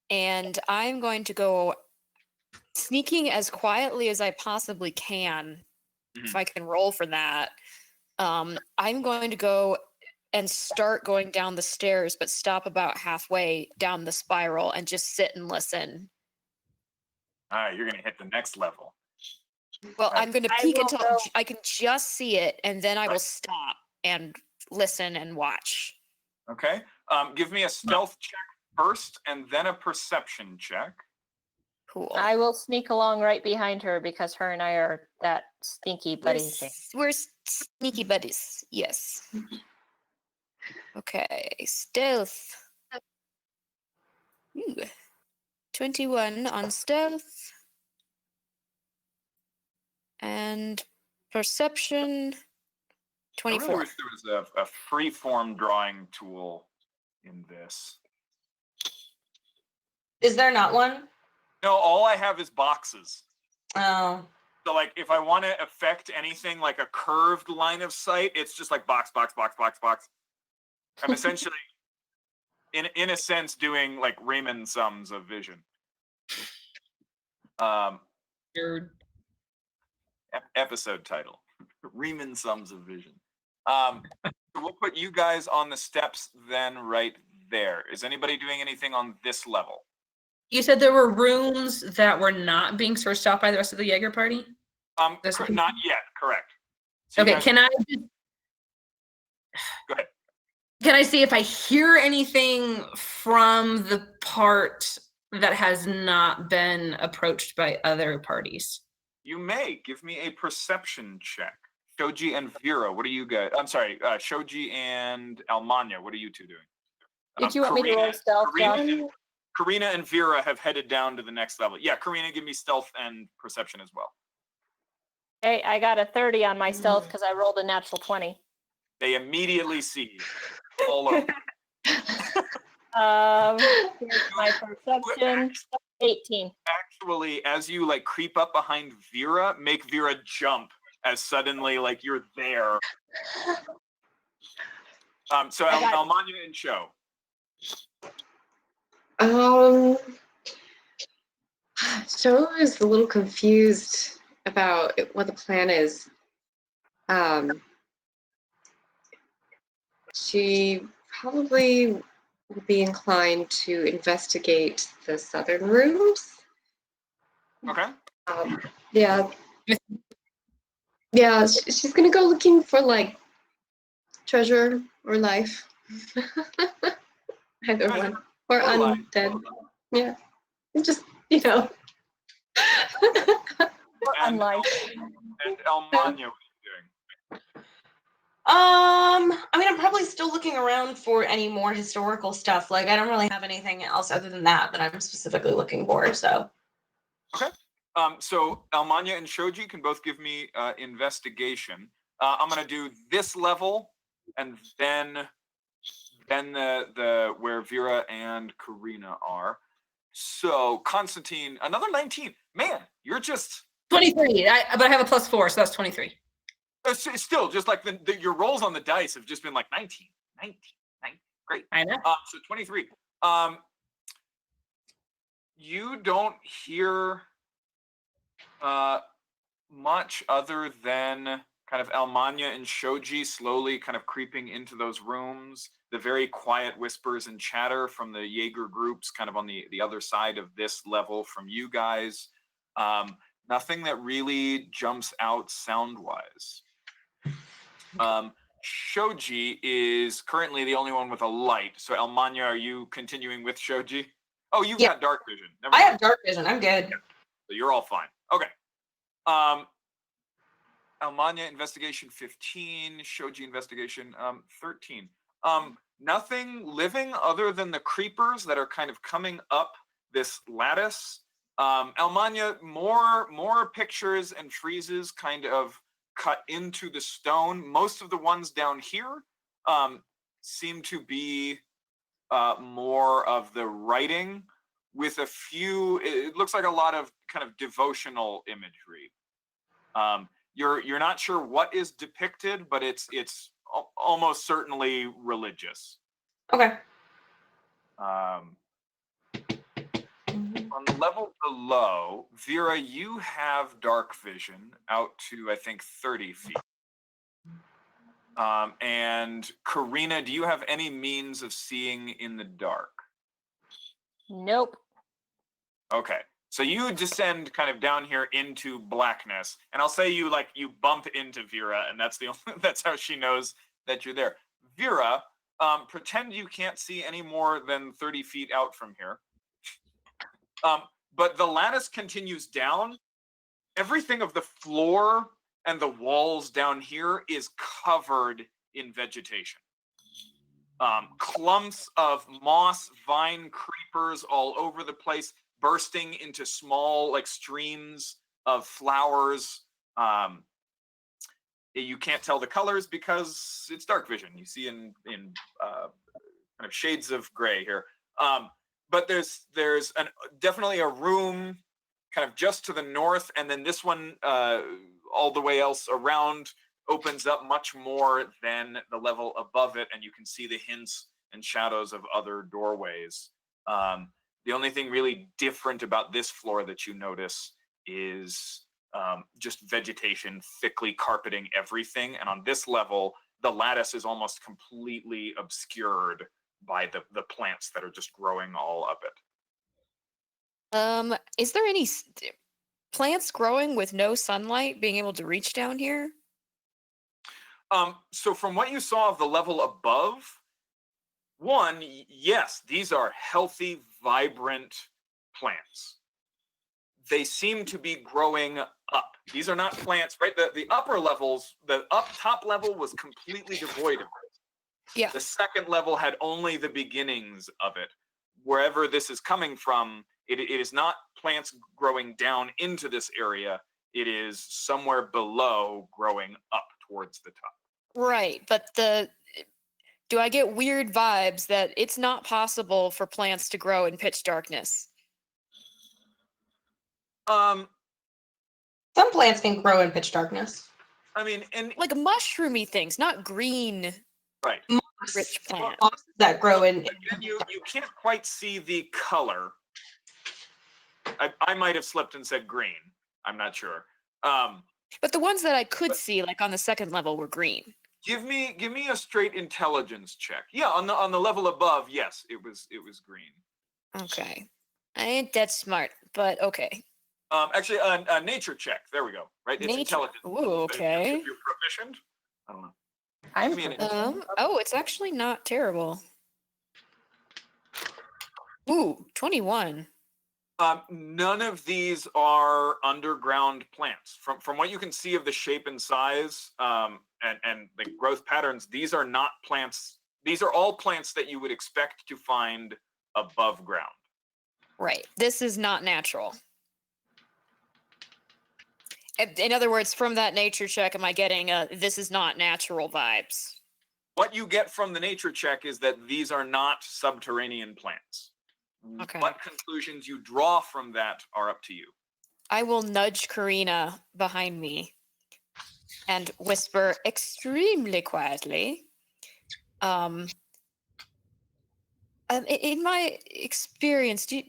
and I'm going to go sneaking as quietly as I possibly can, if I can roll for that. I'm going to go and start going down the stairs, but stop about halfway down the spiral and just sit and listen. All right, you're going to hit the next level. Well, Right. I'm going to I peek will until go- I can just see it, and then I will stop and listen and watch. Okay. Give me a stealth check first, and then a perception check. Cool. I will sneak along right behind her because her and I are that stinky buddy thing. We're sneaky buddies. Yes. Okay. Stealth. Ooh. 21 on stealth. And perception, I 24. really wish there was a free-form drawing tool in this. Is there not one? No, all I have is boxes. Oh. So, like, if I want to affect anything like a curved line of sight, it's just like box, box, box, box, box. I'm essentially, in a sense, doing like Riemann sums of vision. Nerd. Episode title: Riemann sums of vision. So we'll put you guys on the steps then, right there. Is anybody doing anything on this level? You said there were rooms that were not being searched out by the rest of the Jaeger party? Not yet. Correct. So you Okay, guys- can I Go ahead. can I see if I hear anything from the part that has not been approached by other parties? You may give me a perception check. Shoji and Vera, what are you guys? I'm sorry, Shoji and Almanya, what are you two doing? Did you want me to roll stealth, Josh? Karina and Vera have headed down to the next level. Yeah, Karina, give me stealth and perception as well. Hey, I got a 30 on my stealth because I rolled a natural 20. They immediately see you all over. Here's my perception. 18. Actually, as you like creep up behind Vera, make Vera jump as suddenly like you're there. So I got- Almanya and Sho. Sho is a little confused about what the plan is. She probably would be inclined to investigate the southern rooms. Okay. Yeah. Yeah, she's gonna go looking for like treasure or life. Either Treasure one. Or or life. undead. Yeah. Just, you know. And, Unlike. and Almanya, what are you doing? I mean, I'm probably still looking around for any more historical stuff. Like, I don't really have anything else other than that I'm specifically looking for. So, So Almanya and Shoji can both give me investigation. I'm gonna do this level, and then the where Vera and Karina are. So Constantine, another 19. Man, you're just 23. But I have a +4, so that's 23. still just like your rolls on the dice have just been like 19. Great. I know. So 23. You don't hear much other than kind of Almanya and Shoji slowly kind of creeping into those rooms, the very quiet whispers and chatter from the Jaeger groups kind of on the other side of this level from you guys. Nothing that really jumps out sound-wise. Shoji is currently the only one with a light. So Almanya, are you continuing with Shoji? Oh, you've Yeah. got dark vision. Never I mind. have dark vision. I'm good. So you're all fine. Okay. Almanya investigation 15, Shoji investigation 13. Nothing living other than the creepers that are kind of coming up this lattice. Almanya, more pictures and friezes kind of cut into the stone. Most of the ones down here seem to be more of the writing with a few, it looks like a lot of kind of devotional imagery. You're not sure what is depicted, but it's almost certainly religious. Okay. On the level below, Vera, you have dark vision out to I think 30 feet. And Karina, do you have any means of seeing in the dark? Nope. Okay. So you descend kind of down here into blackness, and I'll say you bump into Vera, and that's how she knows that you're there. Vera, pretend you can't see any more than 30 feet out from here. But the lattice continues down. Everything of the floor and the walls down here is covered in vegetation. Clumps of moss, vine creepers all over the place, bursting into small streams of flowers. You can't tell the colors because it's dark vision. You see in kind of shades of gray here. But there's definitely a room kind of just to the north, and then this one all the way else around opens up much more than the level above it, and you can see the hints and shadows of other doorways. The only thing really different about this floor that you notice is just vegetation thickly carpeting everything. And on this level, the lattice is almost completely obscured by the plants that are just growing all up it. Is there any plants growing with no sunlight being able to reach down here? So from what you saw of the level above, yes, these are healthy, vibrant plants. They seem to be growing up. These are not plants, right? The upper levels, the top level was completely devoid of it. Yeah. The second level had only the beginnings of it. Wherever this is coming from, it is not plants growing down into this area. It is somewhere below growing up towards the top. Right, but do I get weird vibes that it's not possible for plants to grow in pitch darkness? Um, Some plants can grow in pitch darkness. I mean, and Like mushroomy things, not green right. rich plant. Mosses that grow in. Again, you can't quite see the color. I might have slipped and said green. I'm not sure. But the ones that I could see, like on the second level, were green. Give me a straight intelligence check. Yeah, on the level above, yes, it was green. Okay. I ain't that smart, but okay. Actually, a nature check. There we go. Right, it's Nature. intelligence. Ooh, If okay. you're proficient. I don't know. I'm Give me an proficient. Oh, it's actually not terrible. Ooh, 21. None of these are underground plants. From what you can see of the shape and size, and the growth patterns, these are not plants. These are all plants that you would expect to find above ground. Right. This is not natural. In other words, from that nature check, am I getting this is not natural vibes? What you get from the nature check is that these are not subterranean plants. Okay. What conclusions you draw from that are up to you. I will nudge Karina behind me and whisper extremely quietly. In my experience, do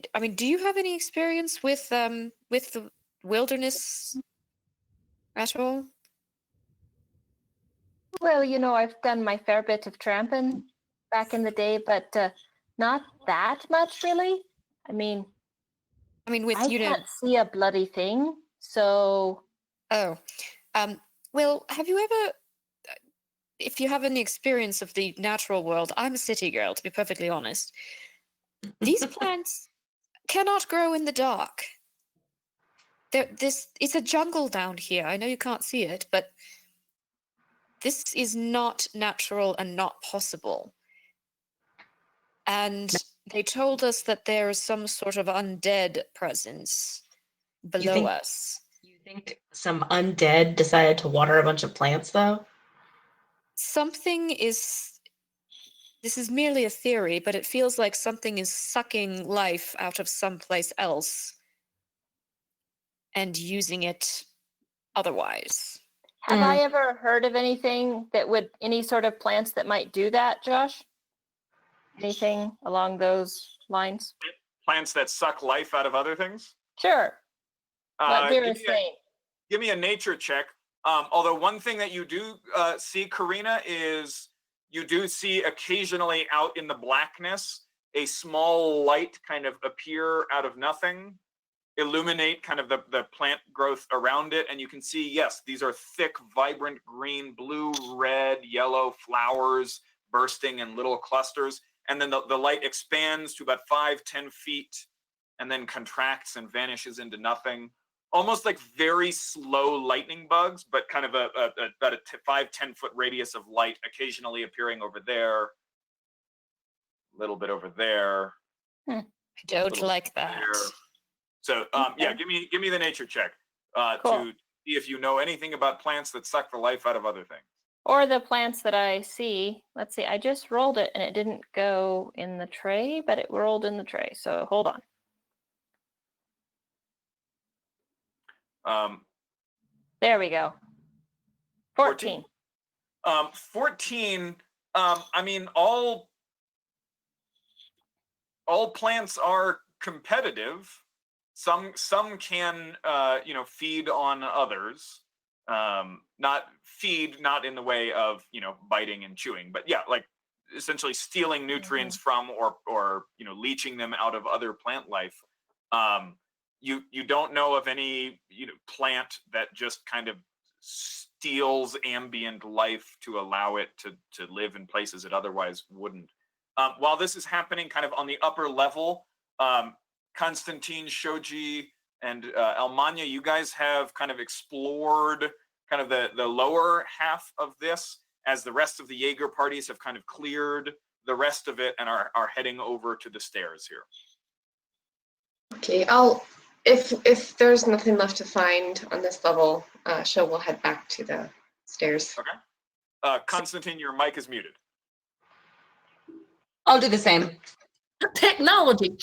you have any experience with the wilderness at all? Well, I've done my fair bit of tramping back in the day, but not that much really. I mean, With I can't see a bloody thing, so. Oh, well, have you ever, if you have any experience of the natural world, I'm a city girl, to be perfectly honest. These plants cannot grow in the dark. It's a jungle down here. I know you can't see it, but this is not natural and not possible. And they told us that there is some sort of undead presence below us. You think some undead decided to water a bunch of plants, though? This is merely a theory, but it feels like something is sucking life out of someplace else and using it otherwise. Have I ever heard of anything any sort of plants that might do that, Josh? Anything along those lines? Plants that suck life out of other things? Sure. What Vera give is me saying. Give me a nature check. Although one thing that you do see, Karina, is you do see occasionally out in the blackness a small light kind of appear out of nothing, illuminate kind of the plant growth around it. And you can see, yes, these are thick, vibrant green, blue, red, yellow flowers bursting in little clusters. And then the light expands to about 5-10 feet and then contracts and vanishes into nothing. Almost like very slow lightning bugs, but kind of about a 5-10 foot radius of light, occasionally appearing over there, a little bit over there. I don't like that. There. So yeah, give me the nature check Cool. to see if you know anything about plants that suck the life out of other things. Or the plants that I see. Let's see, I just rolled it and it didn't go in the tray, but it rolled in the tray. So hold on. There we go. 14. 14. I mean, all plants are competitive. Some can feed on others. Not in the way of biting and chewing, but yeah, like essentially stealing nutrients from or leaching them out of other plant life. You don't know of any plant that just kind of steals ambient life to allow it to live in places it otherwise wouldn't. While this is happening kind of on the upper level, Konstantin, Shoji, and Almanya, you guys have kind of explored kind of the lower half of this, as the rest of the Jaeger parties have kind of cleared the rest of it and are heading over to the stairs here. Okay, if there's nothing left to find on this level, Sho will head back to the stairs. Okay. Konstantin, your mic is muted. I'll do the same. Technology.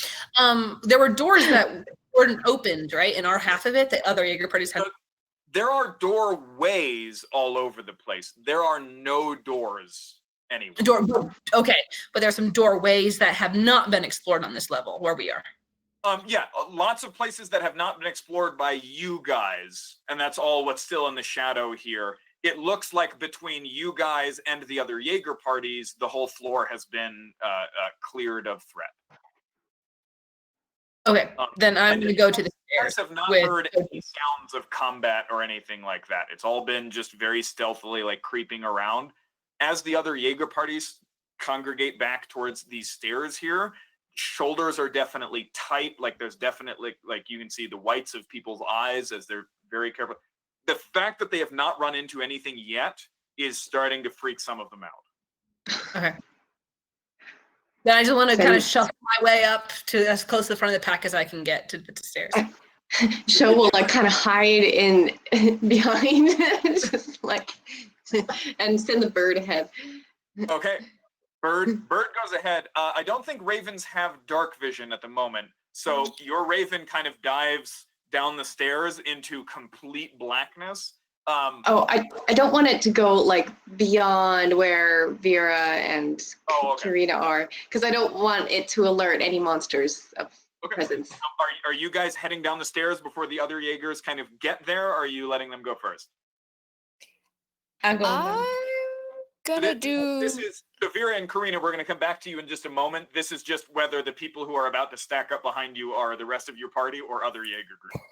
There were doors that weren't opened, right? In our half of it, the other Jaeger parties had. There are doorways all over the place. There are no doors anywhere. Okay, but there are some doorways that have not been explored on this level where we are. Yeah, lots of places that have not been explored by you guys, and that's all what's still in the shadow here. It looks like between you guys and the other Jaeger parties, the whole floor has been cleared of threat. Okay, then I'm going to go to the You guys stairs. have not heard any sounds of combat or anything like that. It's all been just very stealthily, like creeping around. As the other Jaeger parties congregate back towards these stairs here, shoulders are definitely tight. Like there's definitely, like you can see the whites of people's eyes as they're very careful. The fact that they have not run into anything yet is starting to freak some of them out. Okay. Then I just want to kind of shuffle my way up to as close to the front of the pack as I can get to the stairs. Sho will like kind of hide in behind, just like, and send the bird ahead. Okay. Bird goes ahead. I don't think ravens have dark vision at the moment. So your raven kind of dives down the stairs into complete blackness. I don't want it to go like beyond where Vera and Karina are, because I don't want it to alert any monsters of presence. Are you guys heading down the stairs before the other Jaegers kind of get there, or are you letting them go first? I'm going down. Gonna do. This is so Vera and Karina. We're going to come back to you in just a moment. This is just whether the people who are about to stack up behind you are the rest of your party or other Jaeger group.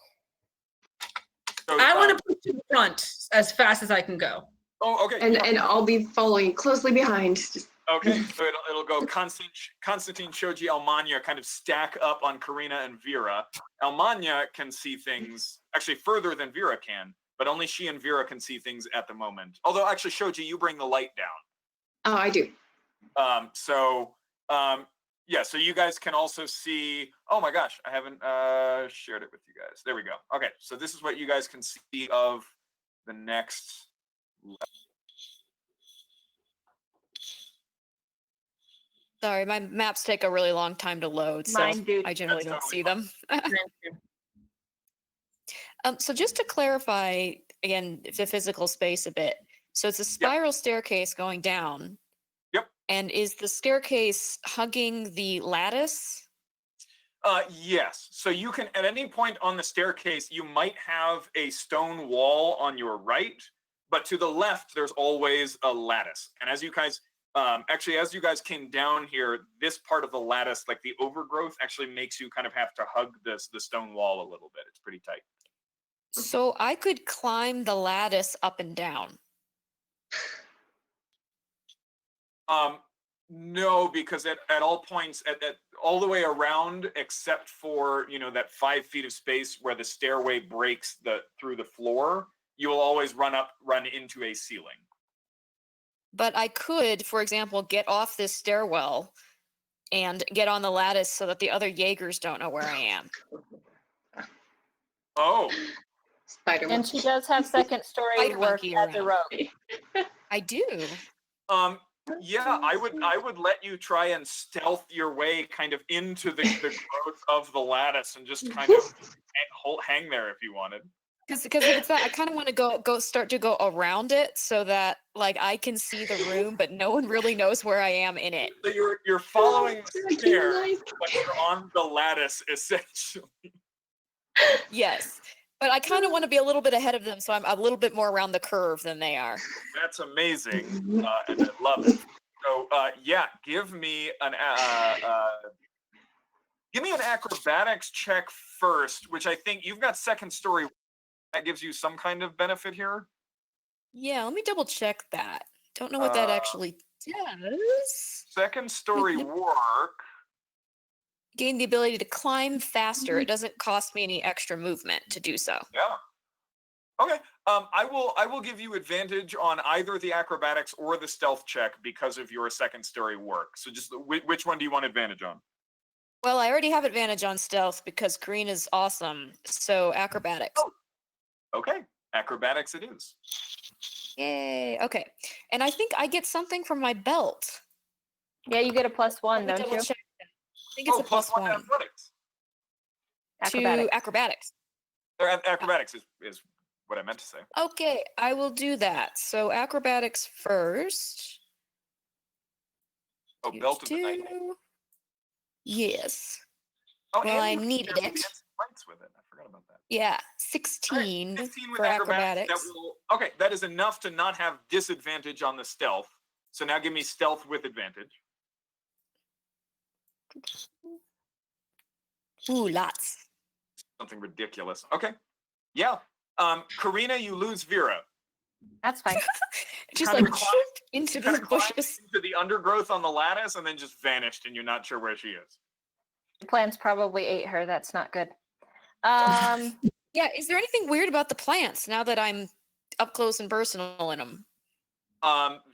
So, I want to push to the front as fast as I can go. Oh, okay. And I'll be following closely behind. Just... Okay, so it'll go Konstantin, Shoji, Almanya kind of stack up on Karina and Vera. Almanya can see things actually further than Vera can, but only she and Vera can see things at the moment. Although actually, Shoji, you bring the light down. Oh, I do. Yeah, so you guys can also see, oh my gosh, I haven't shared it with you guys. There we go. Okay, so this is what you guys can see of the next level. Sorry, my maps take a really long time to load, so Mine do. I generally That's don't totally see them. So just to clarify, again, the physical space a bit. So it's a spiral staircase going down. Yep. And is the staircase hugging the lattice? Yes. So you can, at any point on the staircase, you might have a stone wall on your right, but to the left, there's always a lattice. And as you guys, as you guys came down here, this part of the lattice, like the overgrowth, actually makes you kind of have to hug the stone wall a little bit. It's pretty tight. So I could climb the lattice up and down. No, because at all points, at all the way around, except for that 5 feet of space where the stairway breaks through the floor, you will always run into a ceiling. But I could, for example, get off this stairwell and get on the lattice so that the other Jaegers don't know where I am. Oh. Spider-Man. And she does have second story Spider work monkey as a around. rogue. I do. Yeah, I would let you try and stealth your way kind of into the growth of the lattice and just kind of hang there if you wanted. Because if it's that, I kind of want to start to go around it so that like I can see the room, but no one really knows where I am in it. So you're following the stair, but you're on the lattice essentially. Yes. But I kind of want to be a little bit ahead of them, so I'm a little bit more around the curve than they are. That's amazing, and I love it. So, give me an acrobatics check first, which I think you've got second story. That gives you some kind of benefit here. Yeah, let me double check that. Don't know what that actually does. Second story Nope. work. Gain the ability to climb faster. It doesn't cost me any extra movement to do so. Yeah. Okay. I will give you advantage on either the acrobatics or the stealth check because of your second story work. So just which one do you want advantage on? Well, I already have advantage on stealth because Karina's awesome. So acrobatics. Oh. Okay. Acrobatics it is. Yay. Okay. And I think I get something from my belt. Yeah, you get a +1, Let me don't double you? check that. I think it's a plus one +1 athletics. to acrobatics. Or acrobatics is what I meant to say. Okay, I will do that. So acrobatics first. Oh, belt of the night. Yes. Oh, Well, I and you needed have it. advanced rights with it. I forgot about that. Yeah, All right, 16 15 with for acrobatics. That will, okay, that is enough to not have disadvantage on the stealth. So now give me stealth with advantage. Ooh, lots. Something ridiculous. Okay. Yeah. Karina, you lose Vera. That's fine. Just Kind like of climbed- into Kind the of climbed bushes. into the undergrowth on the lattice and then just vanished, and you're not sure where she is. The plants probably ate her. That's not good. Yeah, is there anything weird about the plants now that I'm up close and personal in them?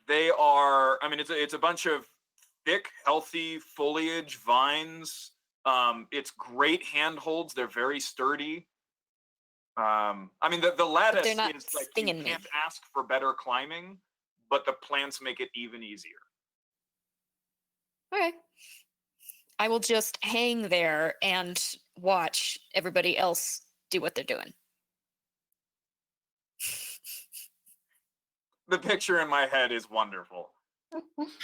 They are. I mean, it's a bunch of thick, healthy foliage, vines. It's great handholds. They're very sturdy. I mean, the lattice they're not is like you stinging me. can't ask for better climbing, but the plants make it even easier. Okay. I will just hang there and watch everybody else do what they're doing. The picture in my head is wonderful.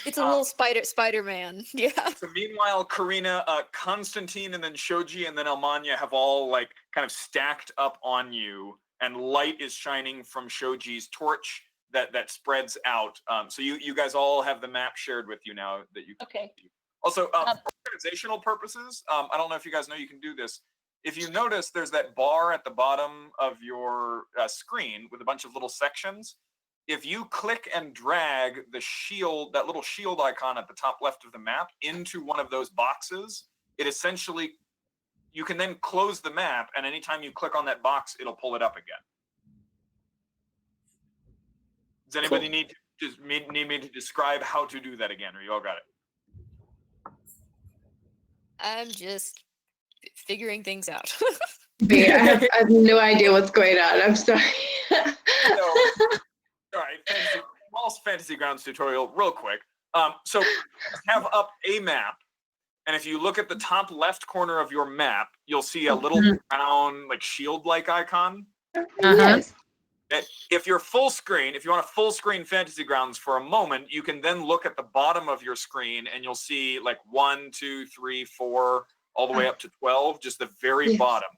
It's a little Spider-Man. Yeah. So meanwhile, Karina, Constantine, and then Shoji, and then Almanya have all like kind of stacked up on you, and light is shining from Shoji's torch that spreads out. So you guys all have the map shared with you now that you. Okay. Also, for organizational purposes, I don't know if you guys know you can do this. If you notice, there's that bar at the bottom of your screen with a bunch of little sections. If you click and drag the shield, that little shield icon at the top left of the map, into one of those boxes, it essentially, you can then close the map, and anytime you click on that box, it'll pull it up again. Does anybody need me to describe how to do that again, or you all got it? I'm just figuring things out. Yeah, I have no idea what's going on. I'm sorry. So, all right, small Fantasy Grounds tutorial, real quick. So have up a map, and if you look at the top left corner of your map, you'll see a little brown, like shield-like icon. Yes. If you're full screen, if you want a full screen Fantasy Grounds for a moment, you can then look at the bottom of your screen, and you'll see like 1, 2, 3, 4, all the way up to 12, just the very bottom.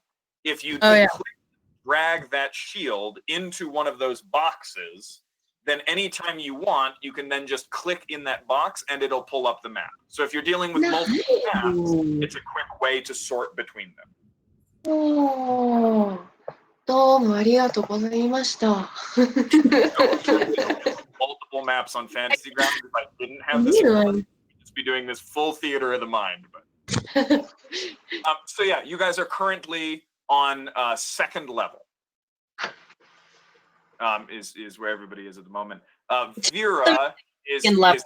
If you drag that shield into one of those boxes, then anytime you want, you can then just click in that box and it'll pull up the map. So if you're dealing with multiple maps, it's a quick way to sort between them. Oh, どうもありがとうございました。 Multiple maps on Fantasy Grounds. If I didn't have this, I'd just be doing this full theater of the mind. But so yeah, you guys are currently on second level. Is where everybody is at the moment. Vera is currently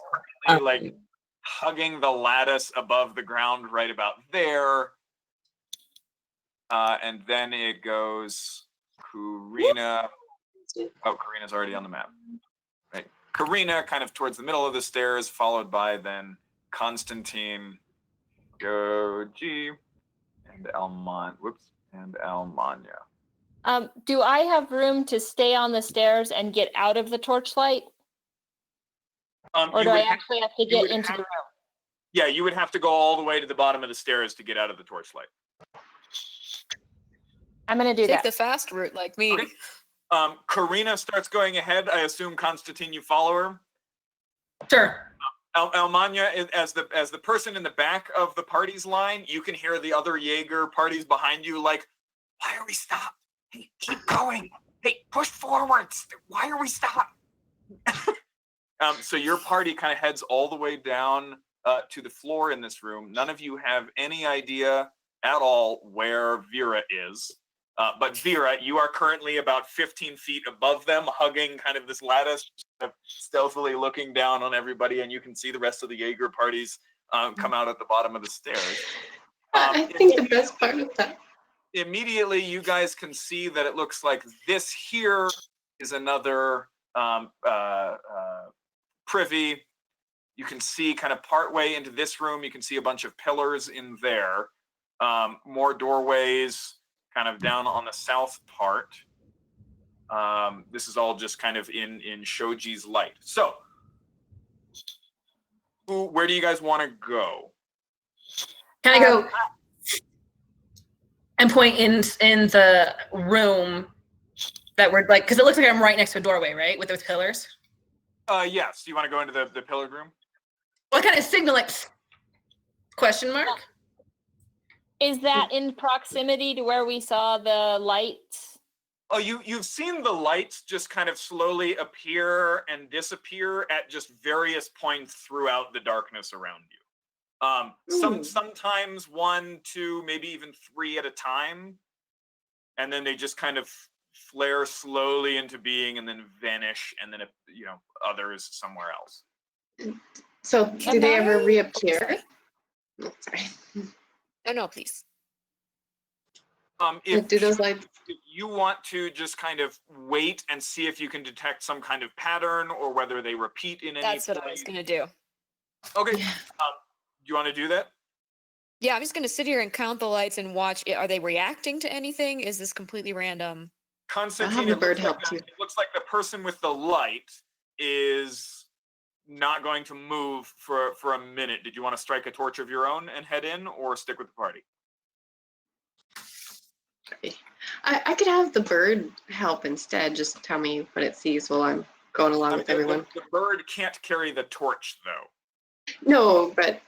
like hugging the lattice above the ground right about there. And then it goes Karina. Oh, Karina's already on the map. Right. Karina kind of towards the middle of the stairs, followed by then Constantine, Goji, and Almanya. Do I have room to stay on the stairs and get out of the torchlight? Or do I actually have to get into the room? Yeah, you would have to go all the way to the bottom of the stairs to get out of the torchlight. I'm going to do Take that. the fast route like me. Okay. Karina starts going ahead. I assume Constantine, you follow her. Sure. Almanya, as the person in the back of the party's line, you can hear the other Jaeger parties behind you like, why are we stopped? Hey, keep going. Hey, push forwards. Why are we stopped? So your party kind of heads all the way down to the floor in this room. None of you have any idea at all where Vera is. But Vera, you are currently about 15 feet above them, hugging kind of this lattice, kind of stealthily looking down on everybody, and you can see the rest of the Jaeger parties come out at the bottom of the stairs. I think the best part of that. Immediately, you guys can see that it looks like this here is another privy. You can see kind of partway into this room, you can see a bunch of pillars in there. More doorways kind of down on the south part. This is all just kind of in Shoji's light. So, where do you guys want to go? Can I go and point in the room that we're like, because it looks like I'm right next to a doorway, right, with those pillars? Yes. Do you want to go into the pillared room? What kind of signal, like, question mark? Is that in proximity to where we saw the lights? Oh, you've seen the lights just kind of slowly appear and disappear at just various points throughout the darkness around you. Sometimes 1, 2, maybe even 3 at a time, and then they just kind of flare slowly into being and then vanish, and then others somewhere else. So, do they ever reappear? Oh, sorry. No, please. Do those lights? If you want to just kind of wait and see if you can detect some kind of pattern or whether they repeat in any That's what I was going to do. Okay. Do you want to do that? Yeah, I'm just going to sit here and count the lights and watch. Are they reacting to anything? Is this completely random? Constantine, I'll have the bird help too. It looks like the person with the light is not going to move for a minute. Did you want to strike a torch of your own and head in, or stick with the party? I could have the bird help instead. Just tell me what it sees while I'm going along with everyone. The bird can't carry the torch, though. No, but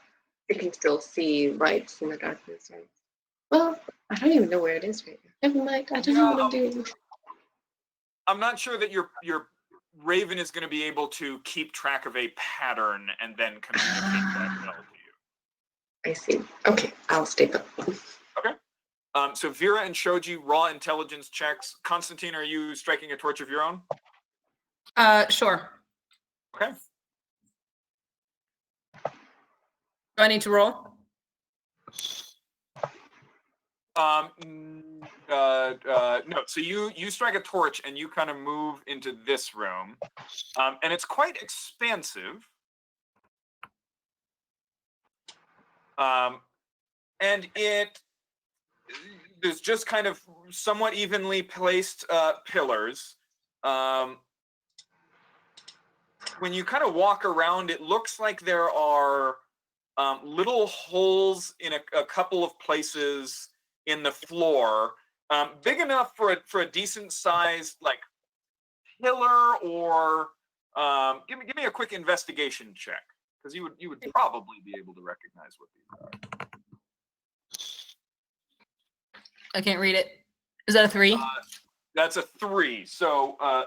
it can still see lights in the darkness, right? Well, I don't even know where it is right now. Never mind. I don't know what I'm doing. I'm not sure that your Raven is going to be able to keep track of a pattern and then communicate that well to you. I see. Okay, I'll stay put. Okay. So Vera and Shoji, raw intelligence checks. Constantine, are you striking a torch of your own? Sure. Okay. Do I need to roll? No. So you strike a torch and you kind of move into this room, and it's quite expansive. And there's just kind of somewhat evenly placed pillars. When you kind of walk around, it looks like there are little holes in a couple of places in the floor, big enough for a decent sized like pillar, or give me a quick investigation check, because you would probably be able to recognize what these are. I can't read it. Is that a 3? That's a 3. So I'll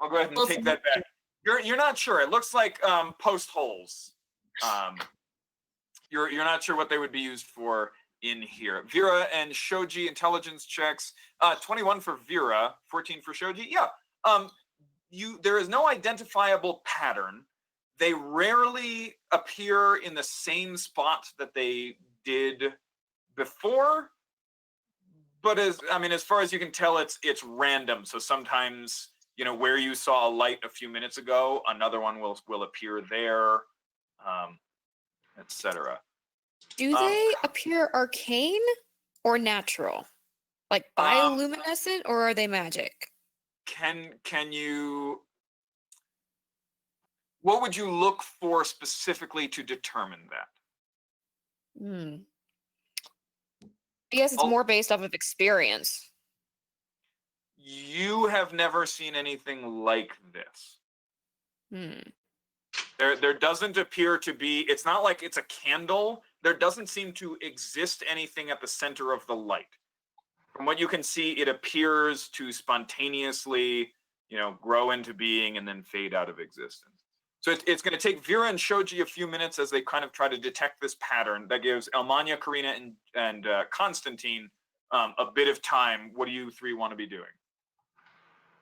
go ahead and take that back. You're not sure. It looks like post holes. You're not sure what they would be used for in here. Vera and Shoji intelligence checks. 21 for Vera, 14 for Shoji. Yeah. There is no identifiable pattern. They rarely appear in the same spot that they did before. But as far as you can tell, it's random. So sometimes, where you saw a light a few minutes ago, another one will appear there, etc. Do they appear arcane or natural? Like bioluminescent, or are they magic? Can you? What would you look for specifically to determine that? I guess it's more based off of experience. You have never seen anything like this. There doesn't appear to be, it's not like it's a candle. There doesn't seem to exist anything at the center of the light. From what you can see, it appears to spontaneously, grow into being and then fade out of existence. So it's going to take Vera and Shoji a few minutes as they kind of try to detect this pattern. That gives Elmania, Karina, and Constantine a bit of time. What do you three want to be doing?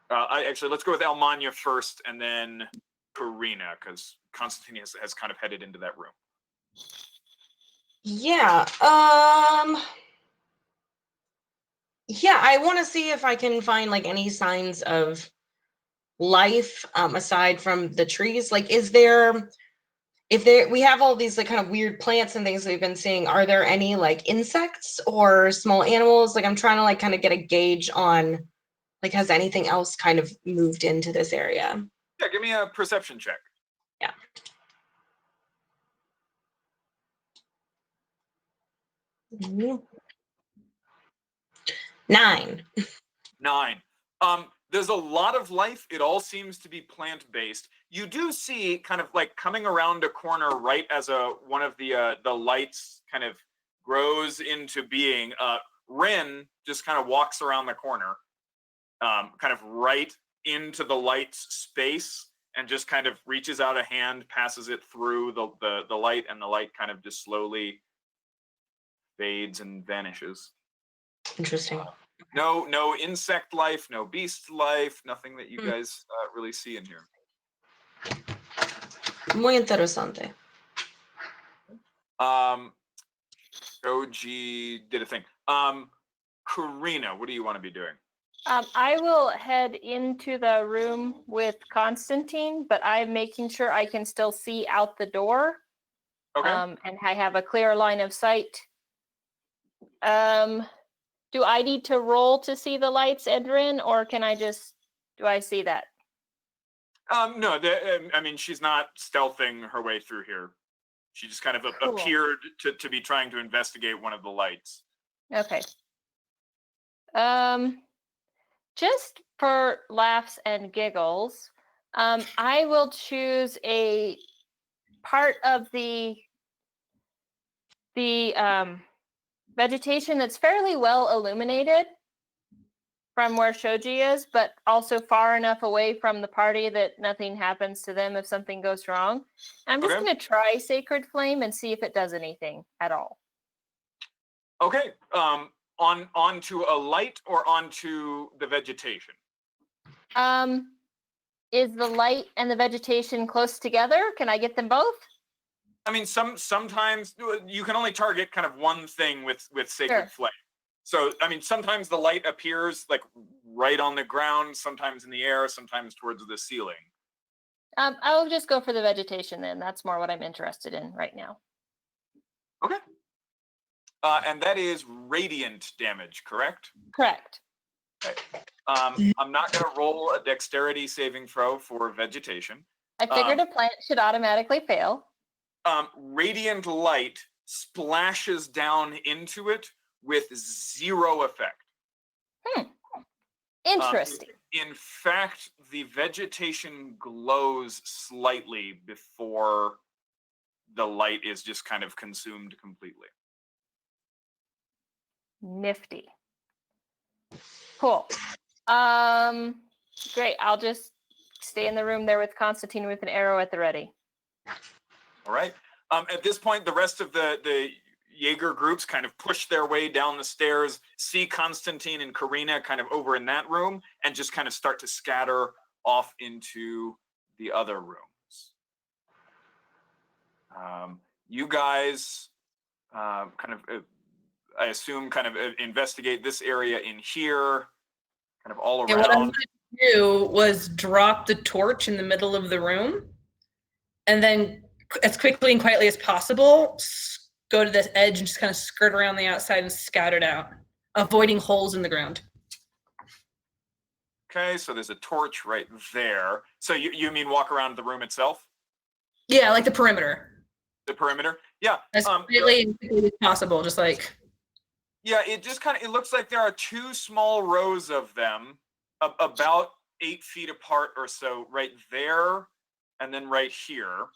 Let's go with Elmania first, and then Karina, because Constantine has kind of headed into that room. Yeah. Yeah, I want to see if I can find like any signs of life aside from the trees. Like, is there, if there, we have all these like kind of weird plants and things we've been seeing, are there any like insects or small animals? Like, I'm trying to like kind of get a gauge on like, has anything else kind of moved into this area? Yeah, give me a perception check. Yeah. Mhm. 9. 9. There's a lot of life. It all seems to be plant-based. You do see kind of like coming around a corner right as one of the lights kind of grows into being. Rin just kind of walks around the corner, kind of right into the light's space, and just kind of reaches out a hand, passes it through the light, and the light kind of just slowly fades and vanishes. Interesting. No insect life, no beast life, nothing that you guys really see in here. Muy interesante. Goji did a thing. Karina, what do you want to be doing? I will head into the room with Constantine, but I'm making sure I can still see out the door. Okay. And I have a clear line of sight. Do I need to roll to see the lights, Edrin, or can I just, do I see that? No, I mean, she's not stealthing her way through here. She just kind of Cool. appeared to be trying to investigate one of the lights. Okay. Just for laughs and giggles, I will choose a part of the vegetation that's fairly well illuminated from where Shoji is, but also far enough away from the party that nothing happens to them if something goes wrong. I'm just Okay. going to try Sacred Flame and see if it does anything at all. Okay. Onto a light or onto the vegetation? Is the light and the vegetation close together? Can I get them both? I mean, sometimes you can only target kind of one thing with Sacred Sure. Flame. So, I mean, sometimes the light appears like right on the ground, sometimes in the air, sometimes towards the ceiling. I'll just go for the vegetation then. That's more what I'm interested in right now. Okay. And that is radiant damage, correct? Correct. Okay. I'm not going to roll a dexterity saving throw for vegetation. I figured a plant should automatically fail. Radiant light splashes down into it with 0 effect. Interesting. In fact, the vegetation glows slightly before the light is just kind of consumed completely. Nifty. Cool. Great. I'll just stay in the room there with Constantine with an arrow at the ready. All right. At this point, the rest of the Jaeger groups kind of push their way down the stairs, see Constantine and Karina kind of over in that room, and just kind of start to scatter off into the other rooms. You guys kind of, I assume, kind of investigate this area in here, kind of all And what I around. wanted to do was drop the torch in the middle of the room, and then as quickly and quietly as possible, go to this edge and just kind of skirt around the outside and scatter it out, avoiding holes in the ground. Okay, so there's a torch right there. So you mean walk around the room itself? Yeah, like the perimeter. The perimeter? Yeah. As quickly and quickly as possible, just like. Yeah, it just kind of, it looks like there are 2 small rows of them, about 8 feet apart or so, right there, and then right here.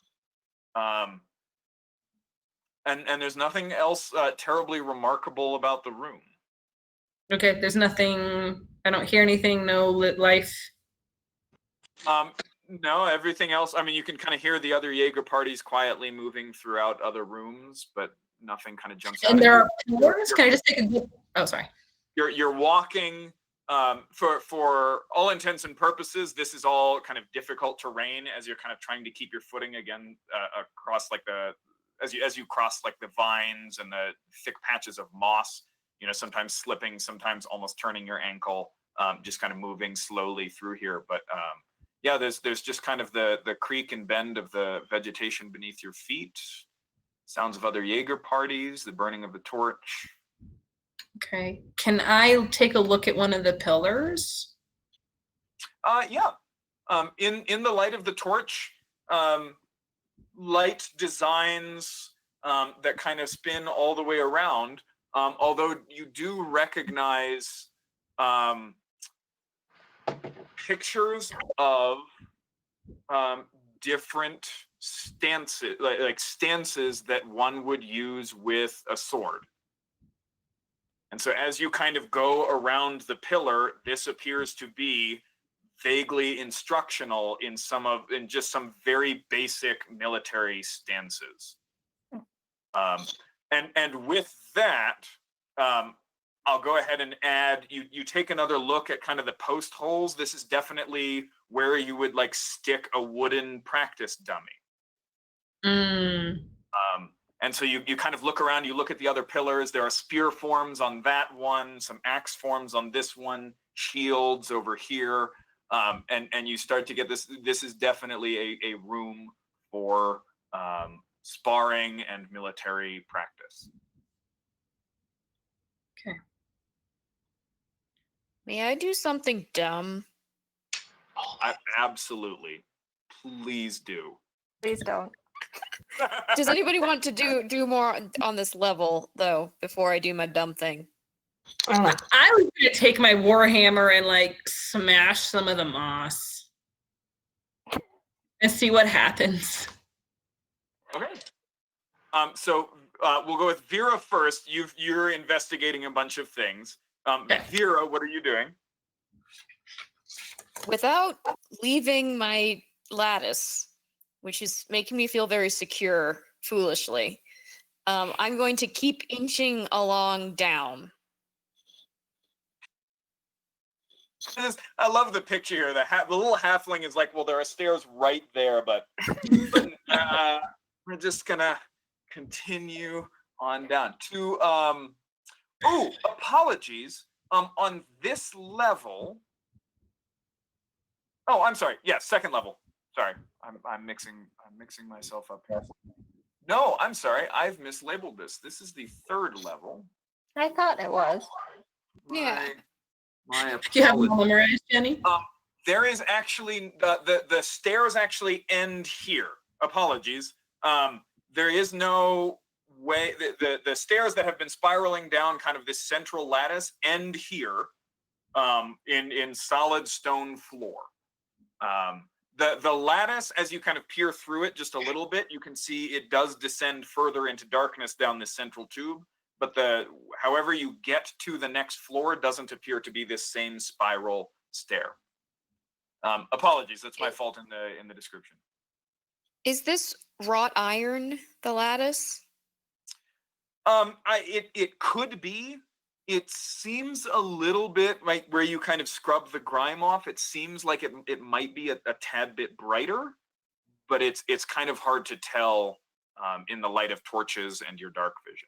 And there's nothing else terribly remarkable about the room. Okay, there's nothing, I don't hear anything, no lit life. No, everything else. I mean, you can kind of hear the other Jaeger parties quietly moving throughout other rooms, but nothing kind of jumps out. And at there you. are pillars. Can I just take a good? Oh, sorry. You're walking. For all intents and purposes, this is all kind of difficult terrain as you're kind of trying to keep your footing again across like as you cross like the vines and the thick patches of moss. You know, sometimes slipping, sometimes almost turning your ankle. Just kind of moving slowly through here, but yeah, there's just kind of the creak and bend of the vegetation beneath your feet. Sounds of other Jaeger parties, the burning of the torch. Okay. Can I take a look at one of the pillars? Yeah. In the light of the torch, light designs that kind of spin all the way around. Although you do recognize pictures of different stances, like stances that one would use with a sword. And so as you kind of go around the pillar, this appears to be vaguely instructional in just some very basic military stances. And with that, I'll go ahead and add, you take another look at kind of the post holes. This is definitely where you would like stick a wooden practice dummy. And so you kind of look around, you look at the other pillars. There are spear forms on that one, some axe forms on this one, shields over here. And you start to get this. This is definitely a room for sparring and military practice. Okay. May I do something dumb? Absolutely. Please do. Please don't. Does anybody want to do more on this level though before I do my dumb thing? I was gonna take my warhammer and like smash some of the moss and see what happens. Okay. So we'll go with Vera first. You're investigating a bunch of things. Okay. Vera, what are you doing? Without leaving my lattice, which is making me feel very secure, foolishly, I'm going to keep inching along down. I love the picture here. The little halfling is like, well, there are stairs right there, but we're just gonna continue on down to apologies. On this level. Oh, I'm sorry. Yeah, second level. Sorry, I'm mixing myself up here. No, I'm sorry. I've mislabeled this. This is the third level. I thought it was. Yeah. My Do you have apologies. one memorized, Jenny? There is actually the stairs actually end here. Apologies. There is no way. The stairs that have been spiraling down kind of this central lattice end here in solid stone floor. The lattice, as you kind of peer through it just a little bit, you can see it does descend further into darkness down this central tube. But however you get to the next floor doesn't appear to be this same spiral stair. Apologies, that's my fault in the description. Is this wrought iron, the lattice? It could be. It seems a little bit like where you kind of scrub the grime off. It seems like it might be a tad bit brighter, but it's kind of hard to tell in the light of torches and your dark vision.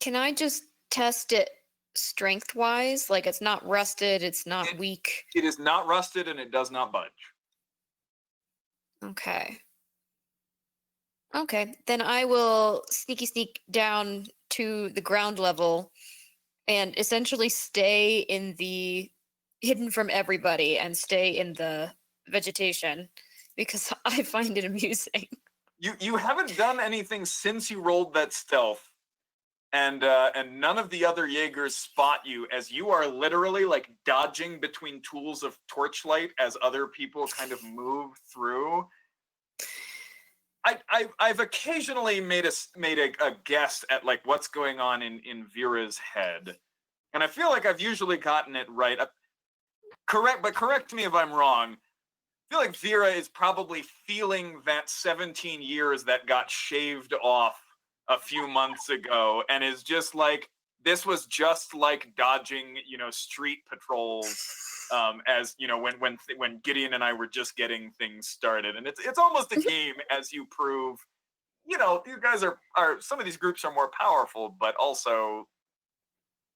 Can I just test it strength-wise? Like it's not rusted, it's not weak. It is not rusted and it does not budge. Okay. Okay, then I will sneak down to the ground level and essentially stay in the hidden from everybody and stay in the vegetation because I find it amusing. You haven't done anything since you rolled that stealth. And none of the other Jaegers spot you as you are literally like dodging between tools of torchlight as other people kind of move through. I've occasionally made a guess at like what's going on in Vera's head, and I feel like I've usually gotten it right. Correct me if I'm wrong. feel like Vera is probably feeling that 17 years that got shaved off a few months ago, and is just like, this was just like dodging, street patrols, as when Gideon and I were just getting things started, and it's almost a game as you prove. You guys are some of these groups are more powerful, but also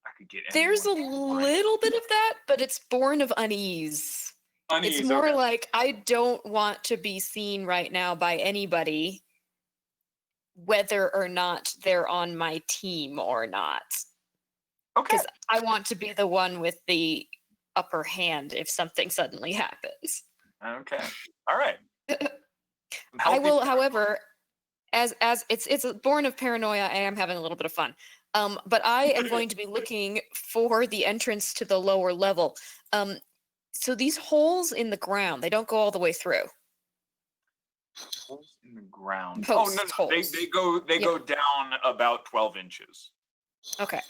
I could get. There's a anyone. little bit of that, but it's born of unease. Unease, It's more okay. like I don't want to be seen right now by anybody, whether or not they're on my team or not. Okay. Because I want to be the one with the upper hand if something suddenly happens. Okay. All right. I will, however, as it's born of paranoia, I am having a little bit of fun. But I am going to be looking for the entrance to the lower level. So these holes in the ground, they don't go all the way through. Holes in the ground. Posts, Oh no, they Yeah. go down about 12 inches. Okay.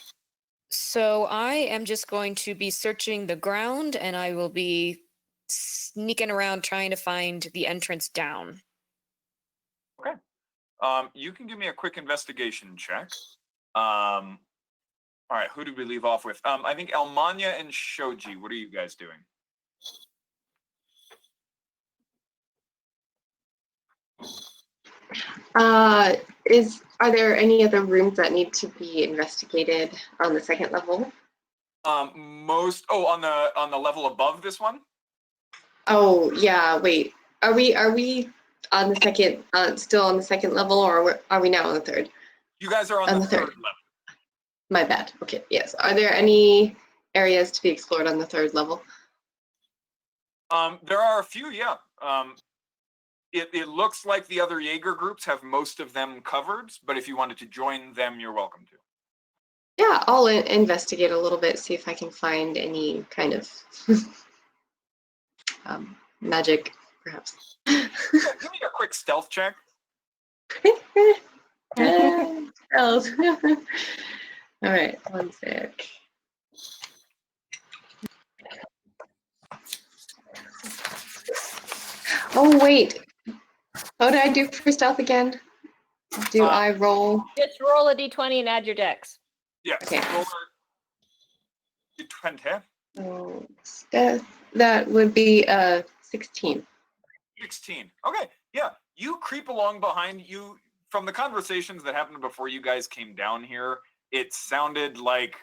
So I am just going to be searching the ground, and I will be sneaking around trying to find the entrance down. Okay. You can give me a quick investigation check. All right, who did we leave off with? I think Elmania and Shoji. What are you guys doing? Are there any other rooms that need to be investigated on the second level? On the level above this one? Oh yeah, wait. Are we on the second still on the second level, or are we now on the third? You guys are on the third level. My bad. Okay, yes. Are there any areas to be explored on the third level? There are a few, yeah. It looks like the other Jaeger groups have most of them covered, but if you wanted to join them, you're welcome to. Yeah, I'll investigate a little bit, see if I can find any kind of magic, perhaps. Yeah, give me a quick stealth check. All right, one sec. Oh wait, what did I do for stealth again? Do I roll? Just roll a d20 and add your dex. Yeah. Okay. Roll a 20. Oh, that would be 16. 16. Okay. Yeah. You creep along behind you. From the conversations that happened before you guys came down here, it sounded like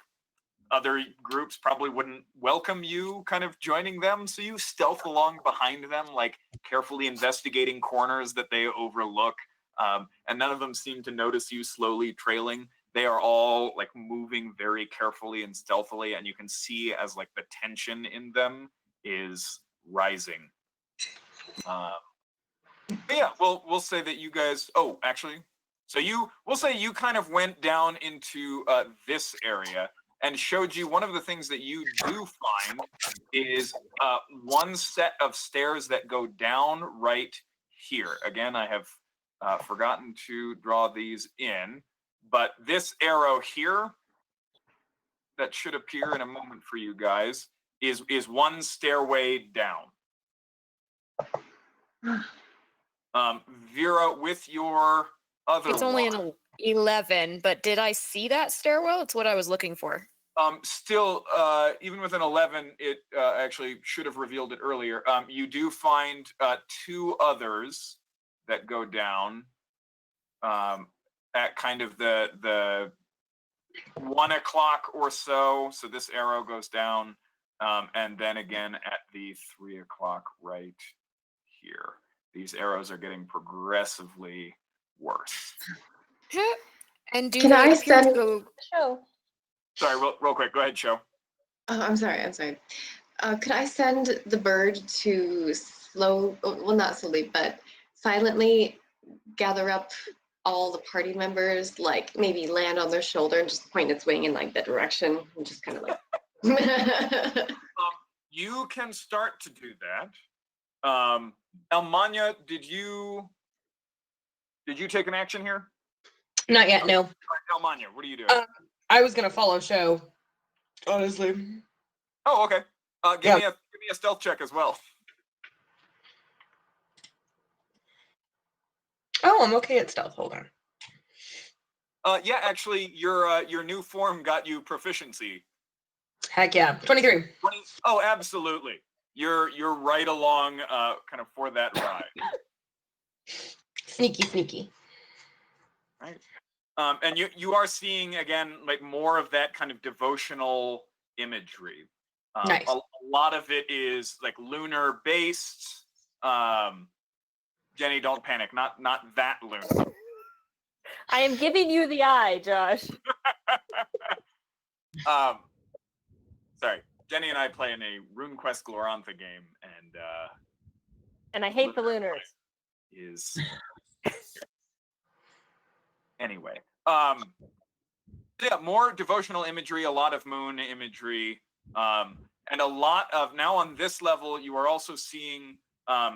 other groups probably wouldn't welcome you kind of joining them. So you stealth along behind them, like carefully investigating corners that they overlook. And none of them seem to notice you slowly trailing. They are all like moving very carefully and stealthily, and you can see as like the tension in them is rising. But yeah, we'll say that you guys. Oh, actually, we'll say you kind of went down into this area and showed you one of the things that you do find is one set of stairs that go down right here. Again, I have forgotten to draw these in, but this arrow here that should appear in a moment for you guys is one stairway down. Vera, with your other It's only an 11, but did I see that stairwell? It's what I was looking for. Still, even with an 11, it actually should have revealed it earlier. You do find two others that go down at kind of the 1 o'clock or so. So this arrow goes down, and then again at the 3 o'clock right here. These arrows are getting progressively worse. And do Can they I appear to send- go? Show. Sorry, real quick. Go ahead, Show. Oh, I'm sorry. Could I send the bird to not slowly, but silently gather up all the party members, like maybe land on their shoulder and just point its wing in like that direction and just kind of like. You can start to do that. Elmania, did you take an action here? Not yet, no. Elmania, what are you doing? I was gonna follow show. Honestly. Oh, okay. Give me a stealth check as well. Oh, I'm okay at stealth. Hold on. Yeah, actually, your new form got you proficiency. Heck yeah. 23. Oh, absolutely. You're right along, kind of for that ride. Sneaky, sneaky. Right. And you are seeing again like more of that kind of devotional imagery. Nice. A lot of it is like lunar based. Jenny, don't panic. Not that lunar. I am giving you the eye, Josh. Sorry, Jenny and I play in a RuneQuest Glorantha game, And I hate the lunars. is anyway. Yeah, more devotional imagery, a lot of moon imagery, and a lot of now on this level, you are also seeing. I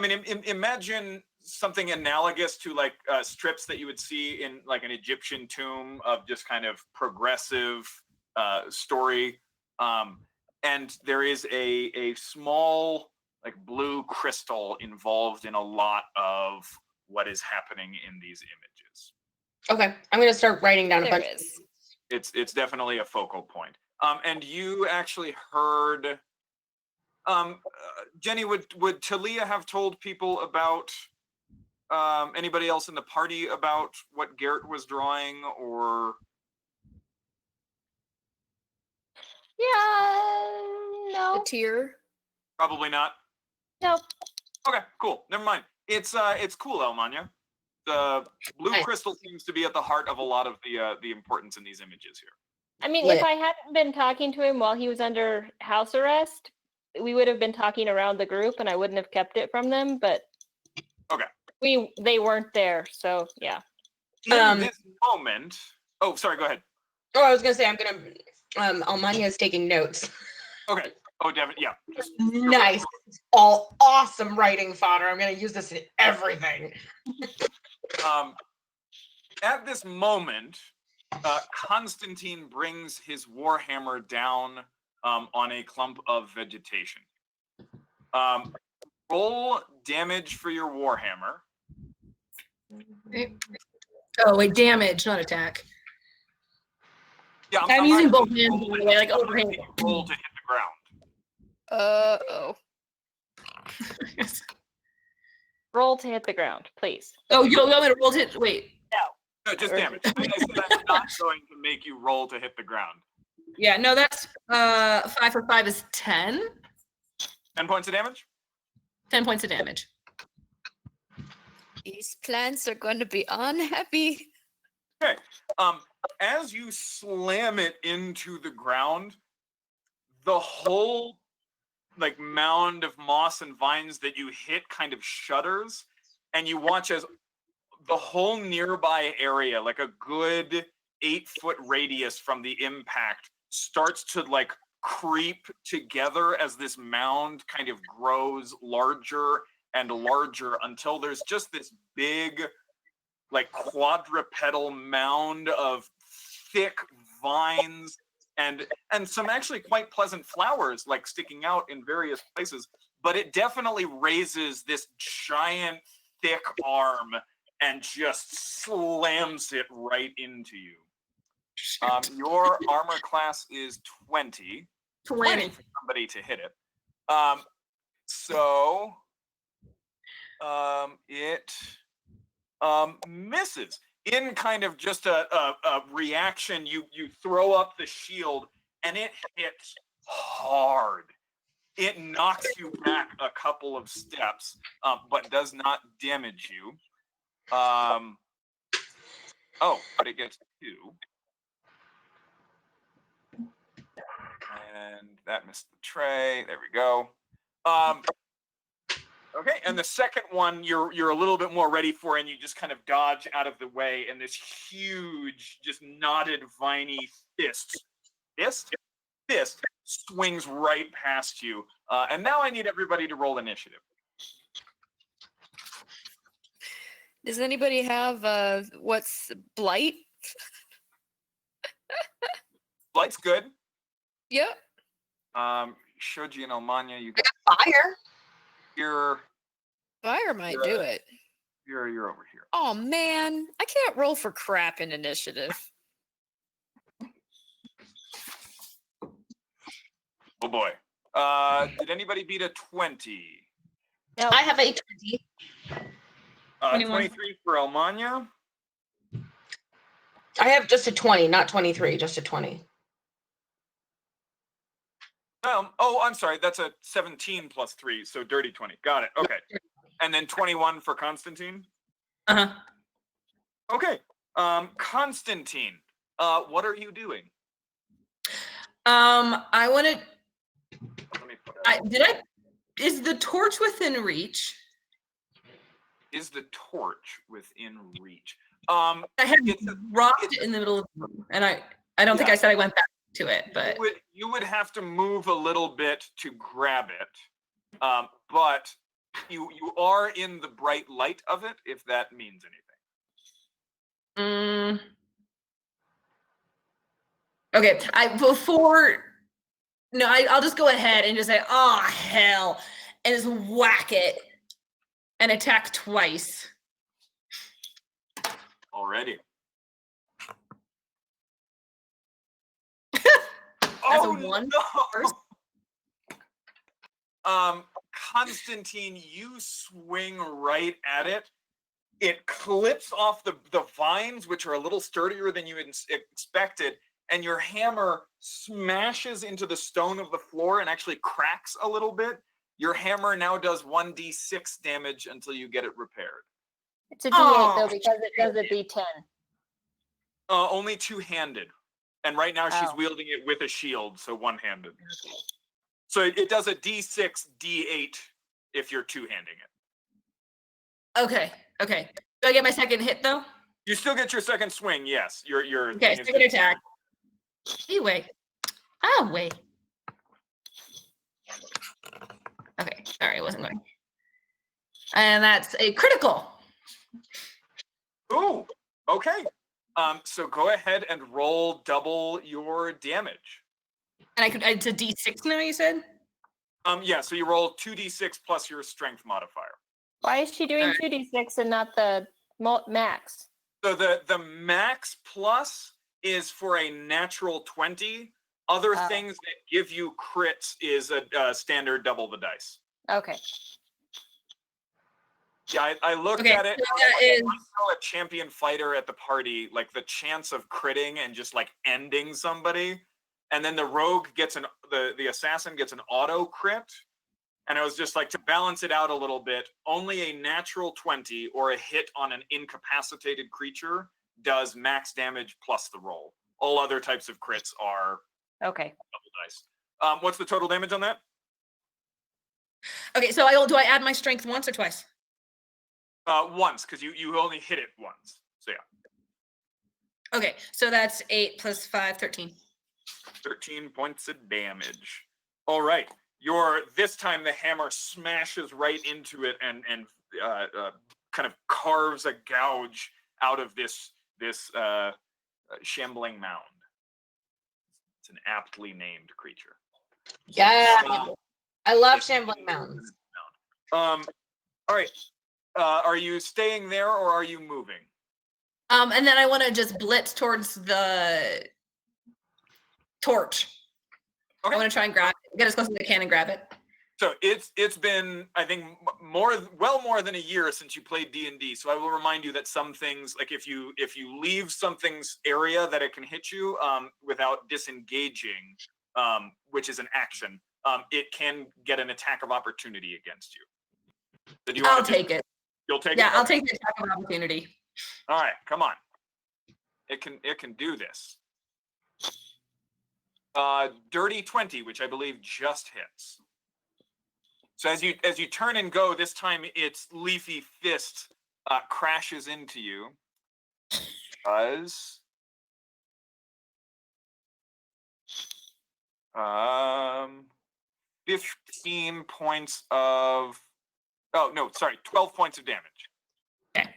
mean, imagine something analogous to like strips that you would see in like an Egyptian tomb of just kind of progressive story, and there is a small like blue crystal involved in a lot of what is happening in these images. Okay, I'm gonna start writing down a There bunch. is. It's definitely a focal point. And you actually heard. Jenny, would Talia have told people about anybody else in the party about what Garrett was drawing, or Yeah, The no, tear. probably not? no. Okay, cool. Never mind. It's cool, Elmania. The blue Nice. crystal seems to be at the heart of a lot of the importance in these images here. I mean, Lit. if I hadn't been talking to him while he was under house arrest, we would have been talking around the group, and I wouldn't have kept it from them. But Okay. they weren't there, so yeah. In this moment, oh, sorry. Go ahead. Oh, I was gonna say I'm gonna. Almania is taking notes. Okay. Oh, Devin. Yeah. Just Nice. All awesome writing fodder. I'm gonna use this in everything. At this moment, Constantine brings his warhammer down on a clump of vegetation. Roll damage for your warhammer. Oh, wait, damage, not attack. Yeah, I'm using not- both hands, by the way, like overhand. Roll to hit the ground. Oh. Roll to hit the ground, please. Oh, you want me to roll it? Wait. No, just damage. I said I'm not going to make you roll to hit the ground. Yeah, no, that's 5 for 5 is 10. 10 points of damage? 10 points of damage. These plants are going to be unhappy. Okay. As you slam it into the ground, the whole like mound of moss and vines that you hit kind of shudders, and you watch as the whole nearby area, like a good 8-foot radius from the impact, starts to like creep together as this mound kind of grows larger and larger until there's just this big like quadrupedal mound of thick vines and some actually quite pleasant flowers like sticking out in various places, but it definitely raises this giant thick arm and just slams it right into you. Your armor class is 20. 20. For somebody to hit it. So it misses. In kind of just a reaction, you throw up the shield and it hits hard. It knocks you back a couple of steps, but does not damage you. Oh, but it gets 2. And that missed the tray. There we go. Okay, and the second one you're a little bit more ready for, and you just kind of dodge out of the way, and this huge, just knotted, viney fist swings right past you. And now I need everybody to roll initiative. Does anybody have what's blight? Blight's good. Yep. Shoji and Almania, you I got fire. your Fire might do it. You're over here. Oh man, I can't roll for crap in initiative. Oh boy. Did anybody beat a 20? No. I have a 20. 21. 23 for Almania. I have just a 20, not 23, just a 20. Oh, I'm sorry. That's a 17 plus 3, so dirty 20. Got it. Okay. And then 21 for Constantine. Uh-huh. Okay. Constantine, what are you doing? I want to. Let me put it. Is the torch within reach? Is the torch within reach? I had It's dropped it's it in the middle of the room, and I don't think Yeah. I said I went back to it, but you would have to move a little bit to grab it, but you are in the bright light of it, if that means anything. Okay. I'll just go ahead and just say, oh hell, and just whack it and attack twice. Already. That's a 1 first. Constantine, you swing right at it. It clips off the vines, which are a little sturdier than you expected, and your hammer smashes into the stone of the floor and actually cracks a little bit. Your hammer now does 1d6 damage until you get it repaired. It's a D8 though because it does a D10. Only two-handed. And right now she's Oh. wielding it with a shield, so one-handed. So it does a d6, d8 if you're two-handing it. Okay. Do I get my second hit though? You still get your second swing, yes. Your Okay, thing is second attack. Anyway. Oh wait. Okay, sorry, it wasn't going. And that's a critical. Ooh, okay. So go ahead and roll double your damage. And it's a D6 now, you said? Yeah, so you roll 2d6 plus your strength modifier. Why is she doing Alright. 2d6 and not the max? So the max plus is for a natural 20. Other Oh. things that give you crits is a standard double the dice. Okay. Yeah, I looked Okay, at it. so that is- When I saw a champion fighter at the party, like the chance of critting and just like ending somebody, and then the rogue gets the assassin gets an auto crit, and I was just like, to balance it out a little bit, only a natural 20 or a hit on an incapacitated creature does max damage plus the roll. All other types of crits are Okay. double dice. What's the total damage on that? Okay, so do I add my strength once or twice? Once, because you only hit it once. So yeah, Okay, so that's 8 plus 5, 13. 13 points of damage. All right, this time the hammer smashes right into it and kind of carves a gouge out of this shambling mound. It's an aptly named creature. Yeah. I love shambling mountains. All right. Are you staying there or are you moving? And then I want to just blitz towards the torch. Okay. I want to try and grab it, get as close as I can and grab it. So it's been, I think, more than a year since you played D&D. So I will remind you that some things, like if you leave something's area that it can hit you without disengaging, which is an action, it can get an attack of opportunity against you. So do you I'll want to take it. You'll take it? Yeah, I'll Okay. take the attack of opportunity. All right, come on. It can do this. Dirty 20, which I believe just hits. So as you turn and go, this time its leafy fist crashes into you. Does 15 points of 12 points of damage. Okay.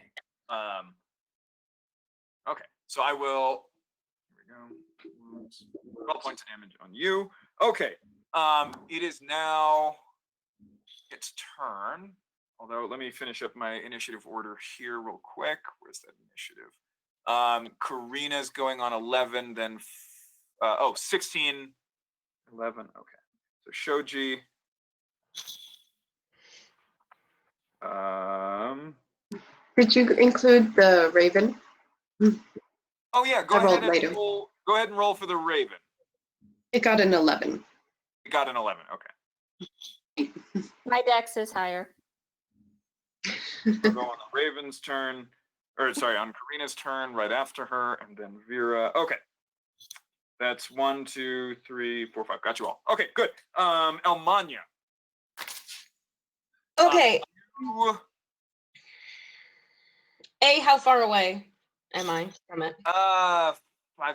Okay, so I will. Here we go. 12 points of damage on you. Okay. It is now its turn. Although, let me finish up my initiative order here real quick. Where's that initiative? Karina's going on 11, then 16, 11. Okay. So Shoji. Did you include the Raven? Oh yeah, I rolled later. Go ahead and roll for the Raven. It got an 11. You got an 11. Okay. My dex is higher. We'll go on the Raven's turn, or sorry, on Karina's turn, right after her, and then Vera. Okay. That's 1, 2, 3, 4, 5. Got you all. Okay, good. Elmania. Okay. You- How far away am I from it? 5,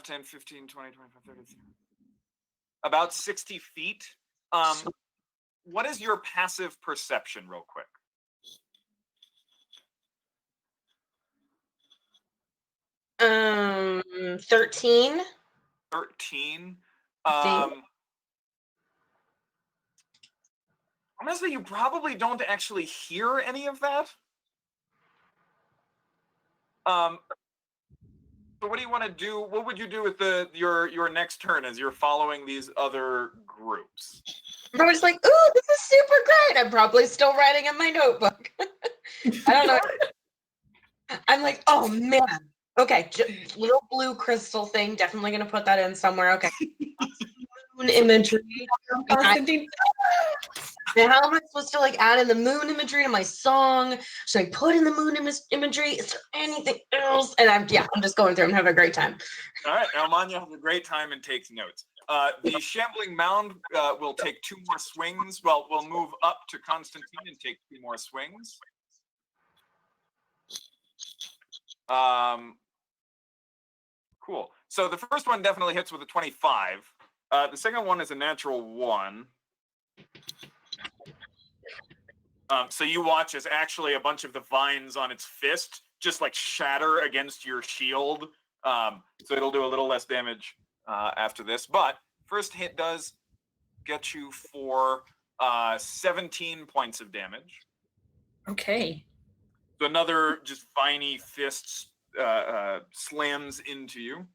10, 15, 20, 25, 30. About 60 feet. What is your passive perception, real quick? 13. 13. I think. Honestly, you probably don't actually hear any of that. So what do you want to do? What would you do with your next turn as you're following these other groups? I was like, ooh, this is super great. I'm probably still writing in my notebook. I don't know. I'm like, oh man. Okay, little blue crystal thing. Definitely gonna put that in somewhere. Okay. Moon imagery. Constantine. And how am I supposed to like add in the moon imagery to my song? Should I put in the moon imagery? Is there anything else? And I'm just going through. I'm having a great time. All right, Elmania has a great time and takes notes. The shambling mound will take 2 more swings. Well, we'll move up to Constantine and take 2 more swings. Cool. So the first one definitely hits with a 25. The second one is a natural 1. So you watch as actually a bunch of the vines on its fist just like shatter against your shield. So it'll do a little less damage after this. But first hit does get you for 17 points of damage. Okay. So another just viney fist slams into you.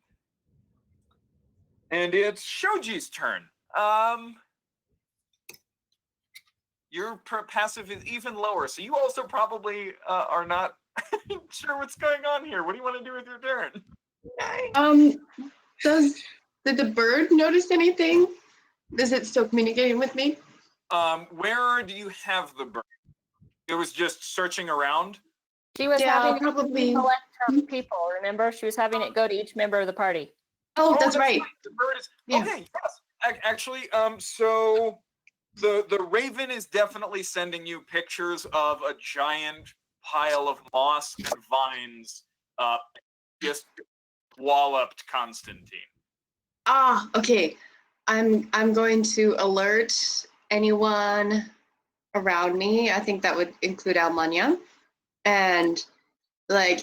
And it's Shoji's turn. Your passive is even lower, so you also probably are not sure what's going on here. What do you want to do with your turn? Did the bird notice anything? Is it still communicating with me? Where do you have the bird? It was just searching around. She was Yeah, having probably. it collect her people. Remember, she was having it go to each member of the party. Oh, that's right. The bird is Yeah. okay. Yes, actually, so the raven is definitely sending you pictures of a giant pile of moss and vines, just walloped Constantine. Okay. I'm going to alert anyone around me. I think that would include Almania. And like,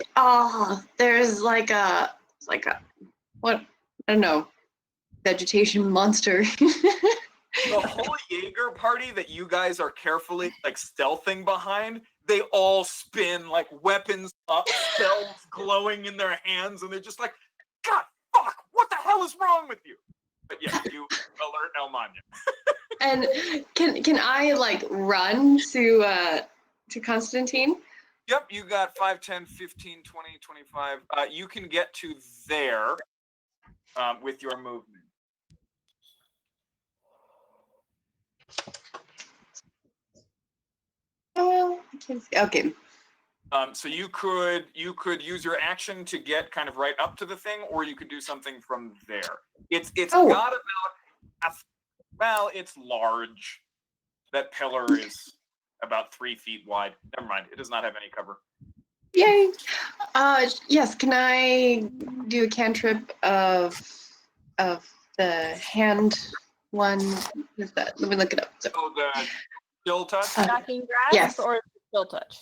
there's like a what, I don't know, vegetation monster. The whole Jaeger party that you guys are carefully like stealthing behind, they all spin like weapons up, spells glowing in their hands, and they're just like, God, fuck, what the hell is wrong with you? But yeah, you alert Elmania. And can I like run to Constantine? Yep, you got 5, 10, 15, 20, 25. You can get to there with your movement. Oh, I can't see. Okay. So you could use your action to get kind of right up to the thing, or you could do something from there. It's got about it's large. That pillar is about 3 feet wide. Never mind, it does not have any cover. Yay. Yes, can I do a cantrip of the hand one? Is that? Let me look it up. So, Oh, the chill touch. Knocking grass yes. or still touch?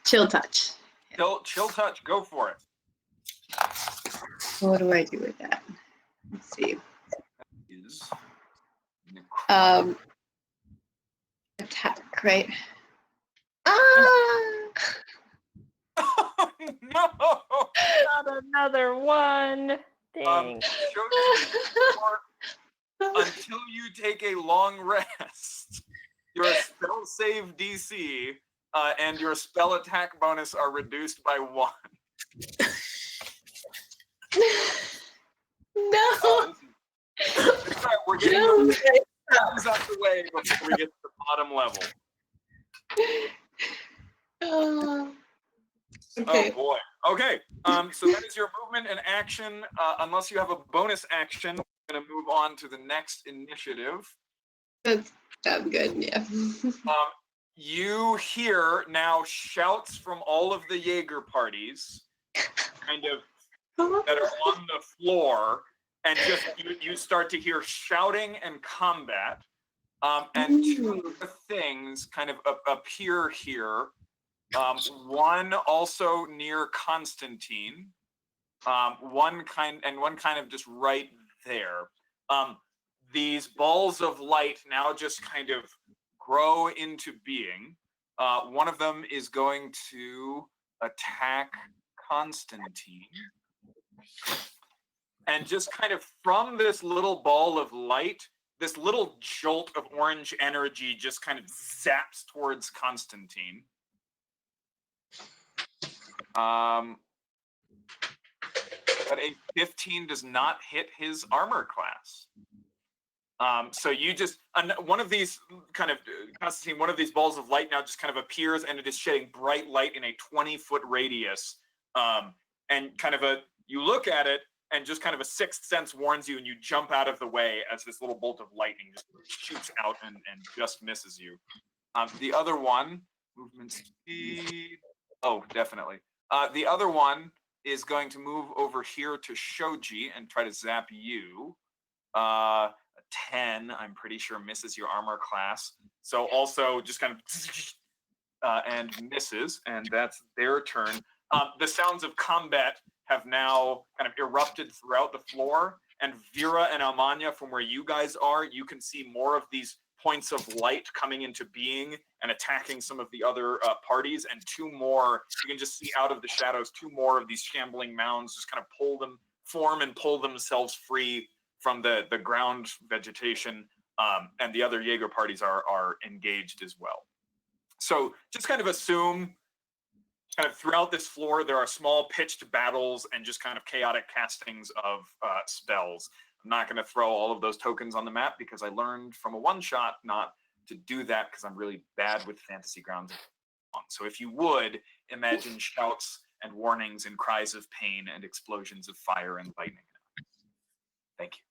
Chill touch. Chill touch. Go for it. What do I do with that? Let's see. Is Attack, right? Ah! Oh, no! Not another one. Dang. Shoji, until you take a long rest, your spell save DC and your spell attack bonus are reduced by 1. No. It's right, we're getting the things out the way before we get to the bottom level. Oh. Oh Okay. boy. Okay. So that is your movement and action. Unless you have a bonus action, I'm gonna move on to the next initiative. I'm good. Yeah. You hear now shouts from all of the Jaeger parties, kind of that are on the floor, and just you start to hear shouting and combat. And two things kind of appear here. One also near Constantine. One kind of just right there. These balls of light now just kind of grow into being. One of them is going to attack Constantine. And just kind of from this little ball of light, this little jolt of orange energy just kind of zaps towards Constantine. But a 15 does not hit his armor class. So you just, one of these kind of, Constantine, one of these balls of light now just kind of appears and it is shedding bright light in a 20-foot radius. And kind of you look at it and just kind of a sixth sense warns you and you jump out of the way as this little bolt of lightning just shoots out and just misses you. The other one, movement speed. Oh, definitely. The other one is going to move over here to Shoji and try to zap you. A 10, I'm pretty sure, misses your armor class. So also just kind of and misses, and that's their turn. The sounds of combat have now kind of erupted throughout the floor, and Vera and Almanya, from where you guys are, you can see more of these points of light coming into being and attacking some of the other parties, and two more, you can just see out of the shadows, two more of these shambling mounds just kind of form and pull themselves free from the ground vegetation, and the other Jaeger parties are engaged as well. So just kind of assume kind of throughout this floor, there are small pitched battles and just kind of chaotic castings of spells. I'm not going to throw all of those tokens on the map because I learned from a one-shot not to do that because I'm really bad with Fantasy Grounds. So if you would, imagine shouts and warnings and cries of pain and explosions of fire and lightning. Thank you.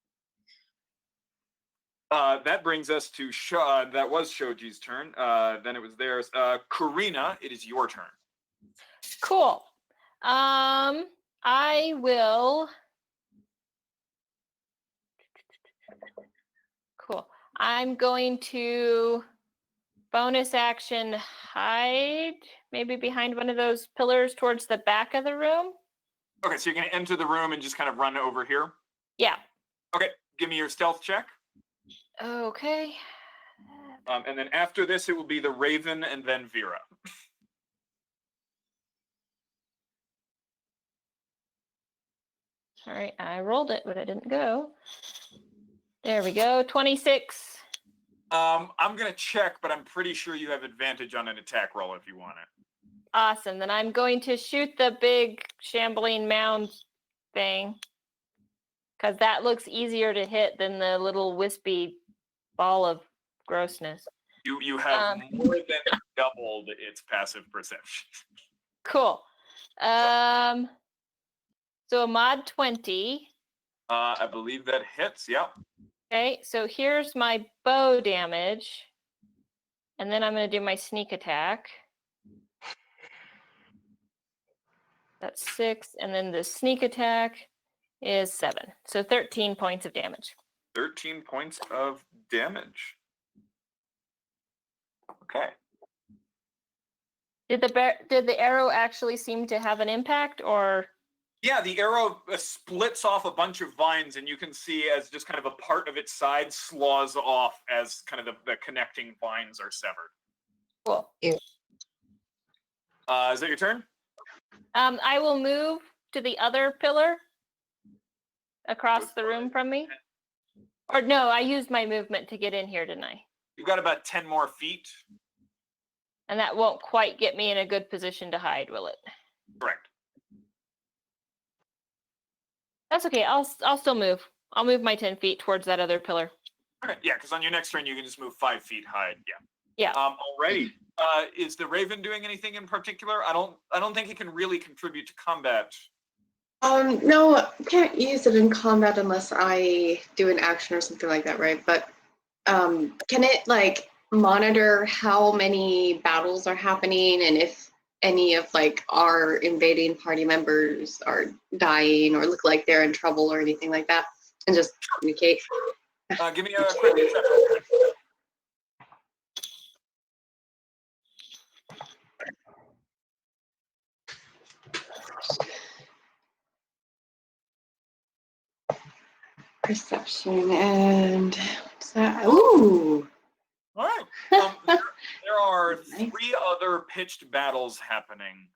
That brings us to that was Shoji's turn. Then it was theirs. Karina, it is your turn. Cool. I will. Cool. I'm going to bonus action hide, maybe behind one of those pillars towards the back of the room. Okay, so you're going to enter the room and just kind of run over here? Yeah. Okay, give me your stealth check. Okay. And then after this, it will be the Raven and then Vera. All right, I rolled it, but it didn't go. There we go, 26. I'm going to check, but I'm pretty sure you have advantage on an attack roll if you want it. Awesome, then I'm going to shoot the big shambling mound thing, because that looks easier to hit than the little wispy ball of grossness. You have more than doubled its passive perception. Cool. So a mod 20. I believe that hits, yep. Okay, so here's my bow damage. And then I'm going to do my sneak attack. That's 6. And then the sneak attack is 7. So 13 points of damage. 13 points of damage. Okay. Did the arrow actually seem to have an impact, or? Yeah, the arrow splits off a bunch of vines, and you can see as just kind of a part of its side slaws off as kind of the connecting vines are severed. Cool. Ew. Is that your turn? I will move to the other pillar across the room from me. Or no, I used my movement to get in here, didn't I? You've got about 10 more feet. And that won't quite get me in a good position to hide, will it? Correct. That's okay. I'll still move. I'll move my 10 feet towards that other pillar. Okay, yeah, because on your next turn you can just move 5 feet hide. Yeah. Yeah. Alrighty. Is the Raven doing anything in particular? I don't think it can really contribute to combat. No, can't use it in combat unless I do an action or something like that, right? But can it like monitor how many battles are happening and if any of like our invading party members are dying or look like they're in trouble or anything like that, and just communicate? Give me a quick perception. Perception and what's that? Ooh. All right. There are Nice. 3 other pitched battles happening.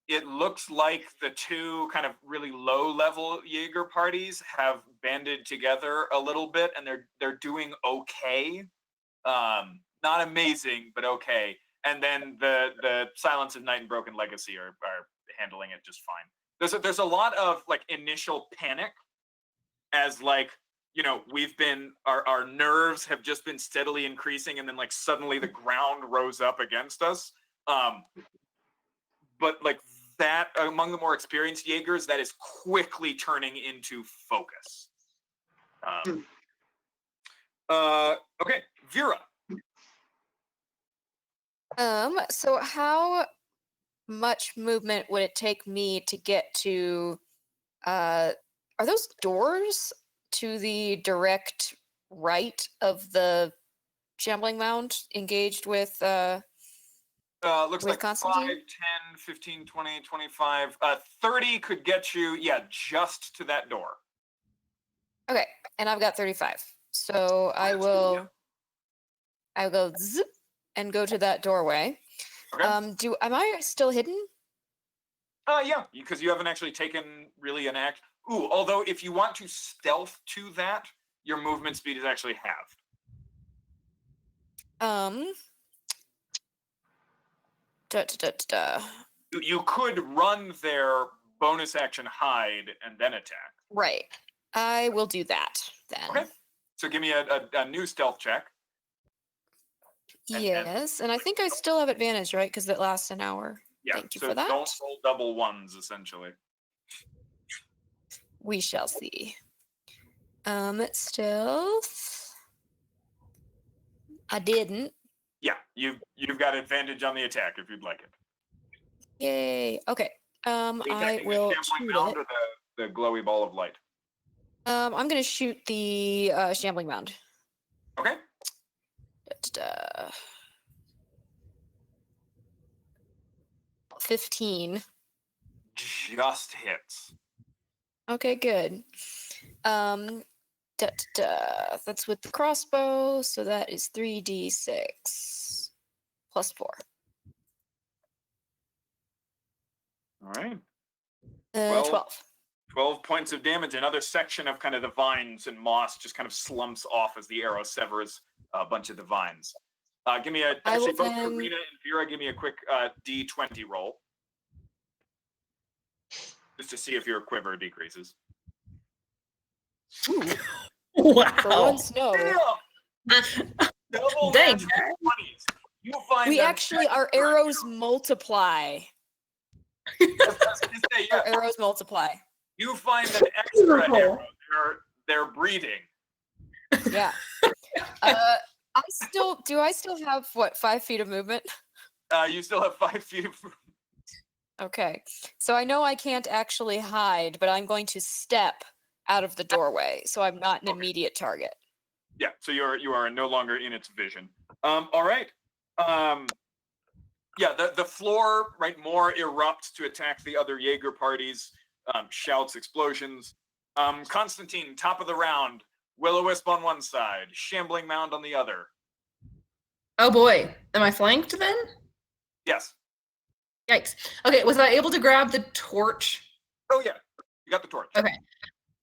It looks like the 2 kind of really low-level Jaeger parties have banded together a little bit, and they're doing okay. Not amazing, but okay. And then the Silence of Night and Broken Legacy are handling it just fine. There's a lot of like initial panic, as like, you know, our nerves have just been steadily increasing, and then like suddenly the ground rose up against us. But like that, among the more experienced Jaegers, that is quickly turning into focus. Okay, Vera. So how much movement would it take me to get to are those doors to the direct right of the shambling mound engaged with Looks with like 5, Constantine? 10, 15, 20, 25. 30 could get you, just to that door. Okay, and I've got 35. So I will go zip and go to that doorway. Okay. Am I still hidden? Yeah, because you haven't actually taken really an act. Ooh, although if you want to stealth to that, your movement speed is actually halved. You could run their bonus action hide and then attack. Right. I will do that then. Okay. So give me a new stealth check. Yes, and I think I still have advantage, right? Because it lasts an hour. Yeah. Thank you so for that. Don't roll double ones, essentially. We shall see. Stealth. I didn't. Yeah, you've got advantage on the attack if you'd like it. Yay. Okay. I Attacking will the shambling shoot mound it. or the glowy ball of light. I'm gonna shoot the shambling mound. Okay. 15. Just hits. Okay, good. That's with the crossbow, so that is 3d6 plus 4. All right. 12. 12. 12 points of damage. Another section of kind of the vines and moss just kind of slumps off as the arrow severs a bunch of the vines. Give me actually both Karina and Vera, give me a quick D20 roll. Just to see if your quiver decreases. Ooh. Wow. For once, no. Double Dang. natural 20s. You find We an actually, our extra arrows arrow. multiply. I was gonna say, Our arrows multiply. You find an extra arrow. They're breeding. Yeah. Do I still have, what, 5 feet of movement? You still have 5 feet of Okay. So I know I can't actually hide, but I'm going to step out of the doorway, so I'm not an immediate target. Yeah, so you are no longer in its vision. All right. Yeah, the floor, right, more erupts to attack the other Jaeger parties. Shouts, explosions. Constantine, top of the round. Will-o-wisp on one side, shambling mound on the other. Oh boy. Am I flanked then? Yes. Yikes. Okay, was I able to grab the torch? Oh yeah, you got the torch. Okay.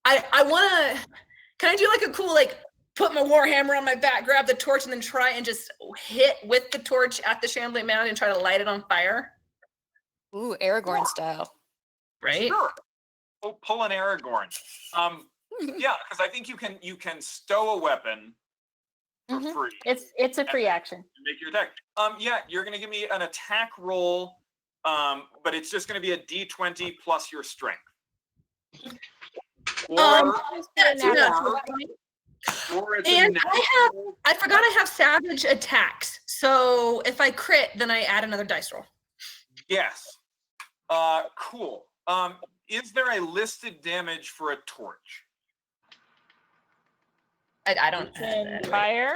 I want to. Can I do like a cool put my warhammer on my back, grab the torch, and then try and just hit with the torch at the shambling mound and try to light it on fire? Ooh, Aragorn style. Right. Sure. Pull an Aragorn. Yeah, because I think you can stow a weapon for Mhm. free. It's a free action. Make your attack. Yeah, you're gonna give me an attack roll, but it's just gonna be a D20 plus your strength. Or, That's enough. or it's And a I forgot I have savage attacks. So if I crit, then I add another dice roll. yes. Cool. Is there a listed damage for a torch? I don't. And fire.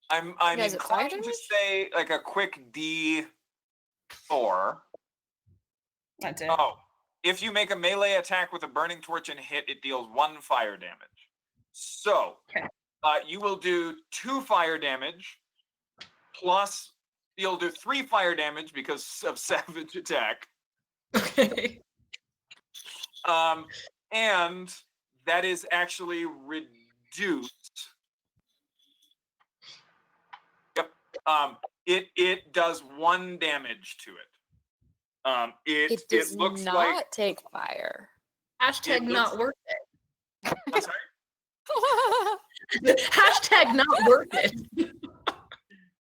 I'm Guys, it's fire inclined to damage? say like a quick D4. That's it. Oh, if you make a melee attack with a burning torch and hit, it deals 1 fire damage. So, Okay. you will do 2 fire damage, plus you'll do 3 fire damage because of savage attack. Okay. And that is actually reduced. Yep. It does 1 damage to it. It does looks not like take fire. Hashtag It not looks- worth it. I'm sorry? Hashtag not worth it.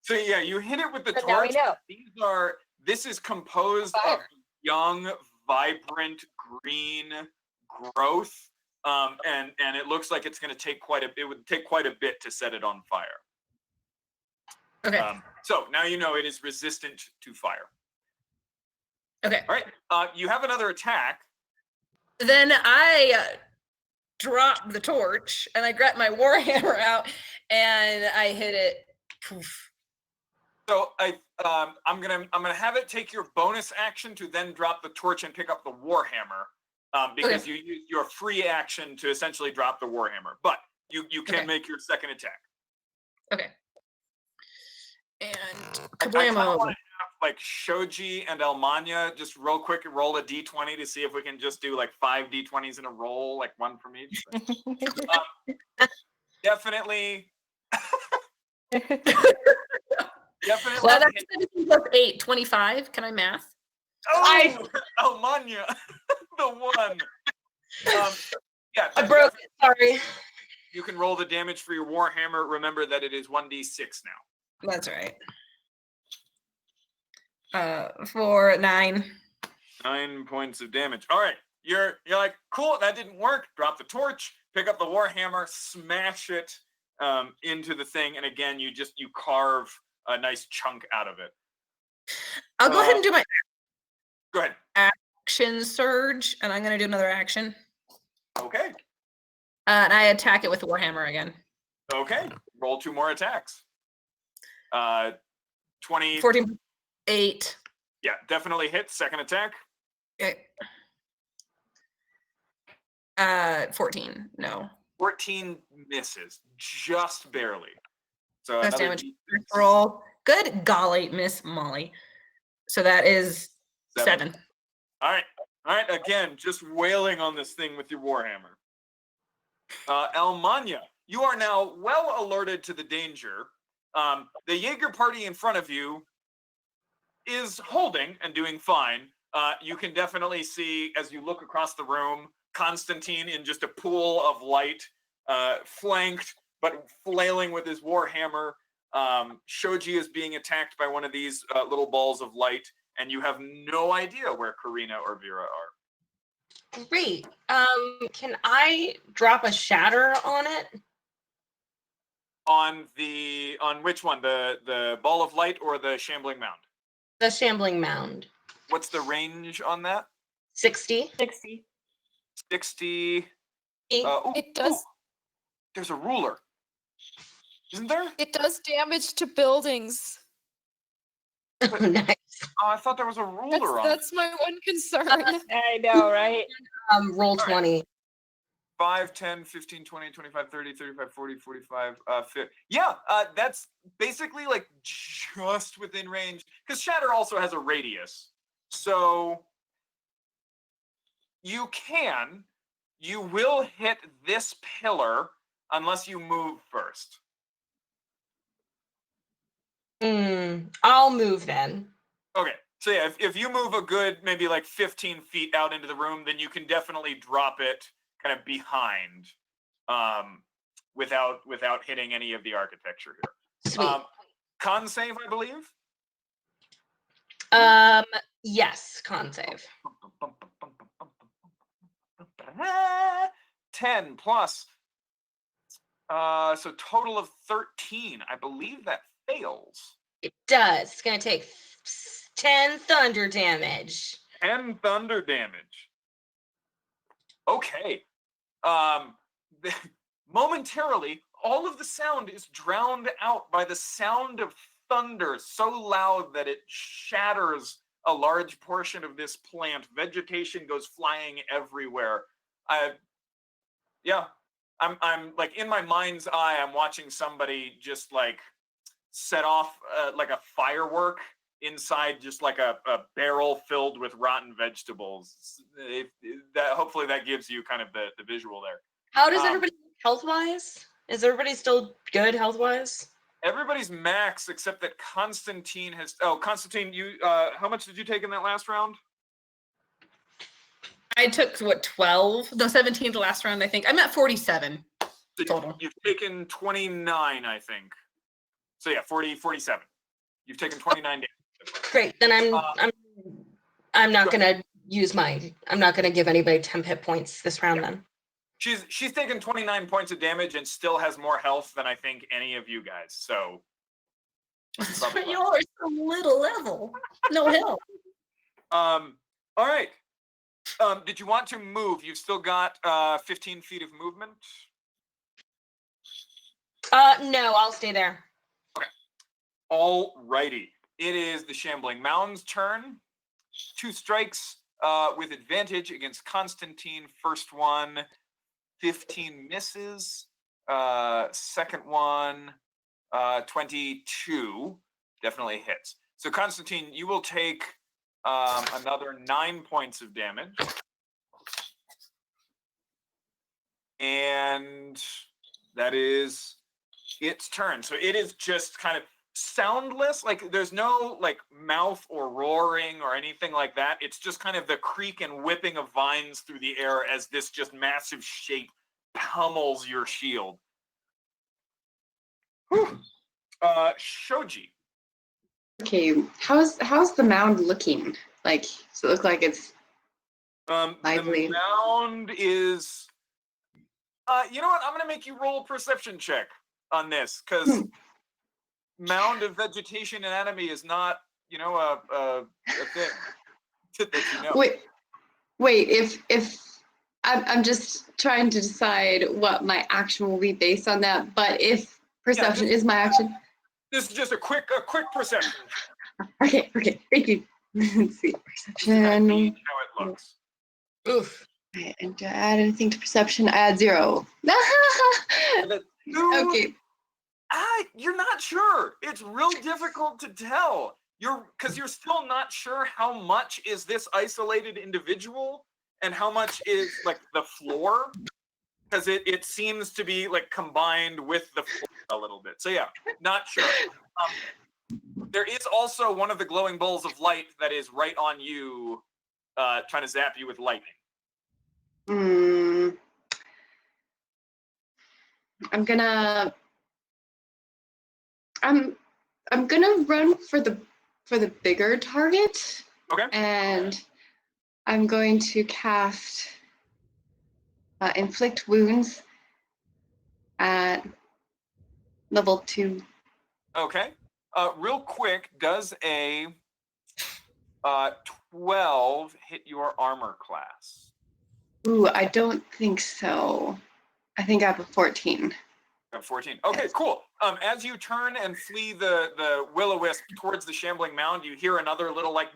So yeah, you hit it with the But now we torch. know. This is composed of Fire. young, vibrant green growth, and it looks like it's going to take it would take quite a bit to set it on fire. Okay. So now you know it is resistant to fire. Okay. All right, you have another attack. Then I drop the torch and I grab my warhammer out and I hit it. Poof. So I'm gonna have it take your bonus action to then drop the torch and pick up the warhammer, because you use your free action to essentially drop the warhammer. But you can Okay. make your second attack. Okay. And I kinda kablamo. wanna have, like Shoji and Elmania just real quick roll a d20 to see if we can just do like 5 d20s in a roll, like 1 from each. Definitely. Definitely. Well, that's 17 plus 8, 25. Can I math? Oh, Elmania, the one. Yeah, I broke it. Sorry. you can roll the damage for your warhammer. Remember that it is 1d6 now. That's right. For 9. 9 points of damage. All right, you're like, cool, that didn't work. Drop the torch, pick up the warhammer, smash it into the thing, and again, you carve a nice chunk out of it. I'll go ahead and do my Go ahead. action surge, and I'm going to do another action. Okay. And I attack it with the warhammer again. Okay. Roll 2 more attacks. 20. 14, 8. Yeah, definitely hits. Second attack. Okay. 14. No. 14 misses, just barely. So That's another damage. D6. Roll. Good golly, Miss Molly. So that is 7. All right. Again, just wailing on this thing with your warhammer. Elmania, you are now well alerted to the danger. The Jaeger party in front of you is holding and doing fine. You can definitely see, as you look across the room, Constantine in just a pool of light, flanked but flailing with his warhammer. Shoji is being attacked by one of these little balls of light, and you have no idea where Karina or Vera are. Great. Can I drop a shatter on it? On which one? The ball of light or the shambling mound? The shambling mound. What's the range on that? 60. 60. 60. It does. There's a ruler. Isn't there? It does damage to buildings. Oh, nice. Oh, I thought there was a ruler on it. That's my one concern. I know, right? Roll right. 20. 5, 10, 15, 20, 25, 30, 35, 40, 45, 50. Yeah, that's basically like just within range. Because Shatter also has a radius. So you will hit this pillar unless you move first. I'll move then. Okay. So yeah, if you move a good maybe like 15 feet out into the room, then you can definitely drop it kind of behind, without hitting any of the architecture here. Sweet. Con save, I believe. Yes, con save. 10 plus. So total of 13. I believe that fails. It does. It's gonna take 10 thunder damage. 10 thunder damage. Okay. Momentarily, all of the sound is drowned out by the sound of thunder so loud that it shatters a large portion of this plant. Vegetation goes flying everywhere. I'm like in my mind's eye, I'm watching somebody just like set off like a firework inside just like a barrel filled with rotten vegetables. Hopefully that gives you kind of the visual there. How does everybody health wise? Is everybody still good health wise? Everybody's max except that Constantine has. Oh, Constantine, you how much did you take in that last round? I took, what, 12? No, 17 the last round, I think. I'm at 47 So total. You've taken 29, I think. So yeah, 47. You've taken 29 damage. Great. Then I'm not gonna use I'm not gonna give anybody 10 hit points this round then. She's taken 29 points of damage and still has more health than I think any of you guys. So But you're so little level. No help. all right. Did you want to move? You've still got 15 feet of movement. No, I'll stay there. Okay. All righty. It is the Shambling Mound's turn. 2 strikes with advantage against Constantine. First one, 15 misses. Second one, 22. Definitely hits. So Constantine, you will take another 9 points of damage. And that is its turn. So it is just kind of soundless. Like there's no like mouth or roaring or anything like that. It's just kind of the creak and whipping of vines through the air as this just massive shape pummels your shield. Shoji. Okay, how's the mound looking? Like, does it look like it's lively? The mound is. You know what? I'm gonna make you roll a perception check on this because mound of vegetation anatomy is not, a thing that you know. Wait. If I'm just trying to decide what my action will be based on that. But if perception is my action, this is just a quick perception. Okay. Thank you. Let's see, perception. How it looks. Oof. Right, and to add anything to perception, I add 0. Okay. You're not sure. It's real difficult to tell. Because you're still not sure how much is this isolated individual and how much is like the floor. Because it seems to be like combined with the floor a little bit. So yeah, not sure. There is also one of the glowing balls of light that is right on you, trying to zap you with lightning. I'm gonna run for the bigger target. Okay. And I'm going to cast inflict wounds at level 2. Okay. Real quick, does a 12 hit your armor class? Ooh, I don't think so. I think I have a 14. 14. Okay, cool. As you turn and flee the will-o-wisp towards the shambling mound, you hear another little like,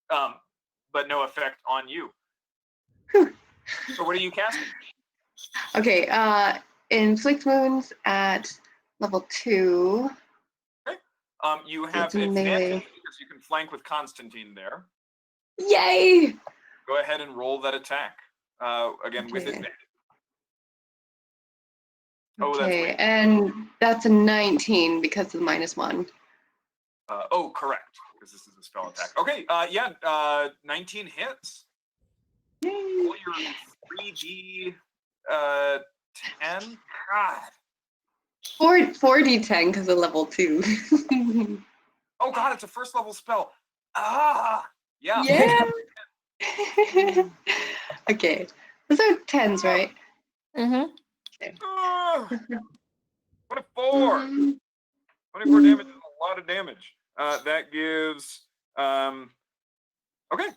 but no effect on you. Whew. So what are you casting? Okay, inflict wounds at level 2. Okay. You have It's a advantage melee. because you can flank with Constantine there. Yay! Go ahead and roll that attack. Again with Okay. advantage. Oh, that's Okay, weak. and that's a 19 because of the -1. Oh, correct. Because this is a spell attack. Okay, 19 hits. Yay! Roll your 3d 10. God. 4d10 because of level 2. Oh god, it's a first level spell. Ah, yeah. Yeah. Okay, those are 10s, right? Mm-hmm. Ah, 24. Mhm. 24 damage is a lot of damage. That gives okay.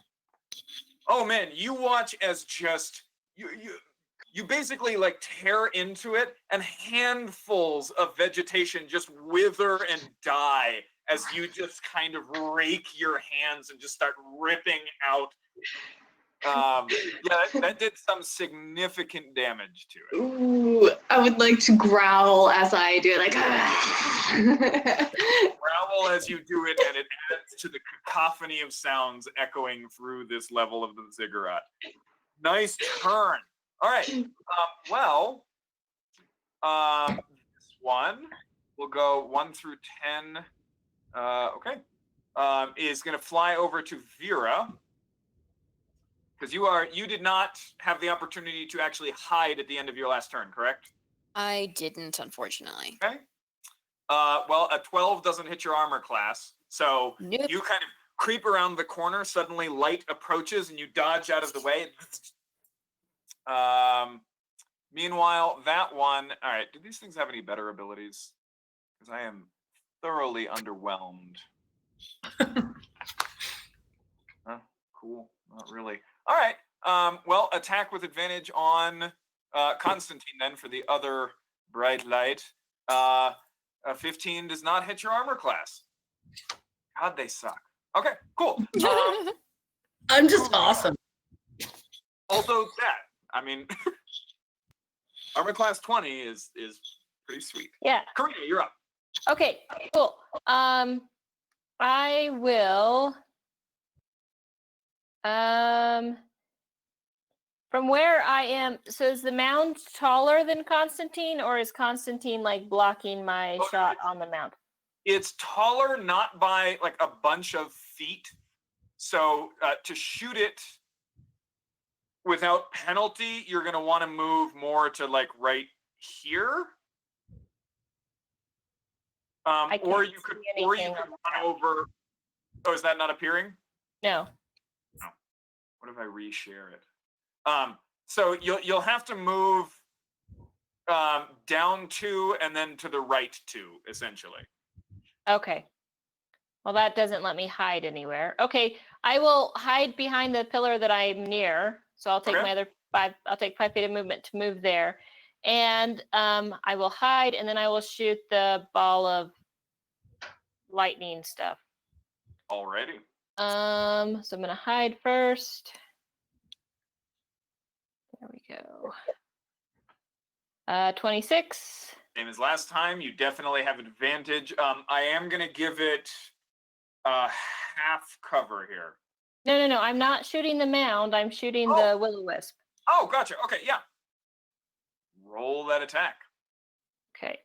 Oh man, you watch as just you basically like tear into it and handfuls of vegetation just wither and die as you just kind of rake your hands and just start ripping out. That did some significant damage to it. Ooh, I would like to growl as I do it, like. Growl as you do it, and it adds to the cacophony of sounds echoing through this level of the ziggurat. Nice turn. All right. This one will go 1 through 10. Okay. Is going to fly over to Vera. Because you did not have the opportunity to actually hide at the end of your last turn, correct? I didn't, unfortunately. Okay. Well, a 12 doesn't hit your armor class, so Nope. you kind of creep around the corner. Suddenly, light approaches, and you dodge out of the way. Meanwhile, that one. All right. Do these things have any better abilities? Because I am thoroughly underwhelmed. Huh? Cool. Not really. All right. Well, attack with advantage on Constantine then for the other bright light. 15 does not hit your armor class. God, they suck. Okay, cool. I'm just awesome. Although that, I mean, armor class 20 is pretty sweet. Yeah. Karina, you're up. Okay, cool. I will from where I am, so is the mound taller than Constantine, or is Constantine like blocking my shot on the mound? It's taller, not by like a bunch of feet. So to shoot it without penalty, you're going to want to move more to like right here. Or you could run over. Oh, is that not appearing? No. No. What if I reshare it? So you'll have to move down 2 and then to the right 2, essentially. Okay. Well, that doesn't let me hide anywhere. Okay, I will hide behind the pillar that I'm near. So I'll take my other 5. I'll take 5 feet of movement to move there, and I will hide, and then I will shoot the ball of lightning stuff. Already. So I'm gonna hide first. There we go. 26. Same as last time. You definitely have advantage. I am gonna give it half cover here. No. I'm not shooting the mound. I'm shooting the will-o-wisp. Oh, gotcha. Okay, yeah. Roll that attack. Okay.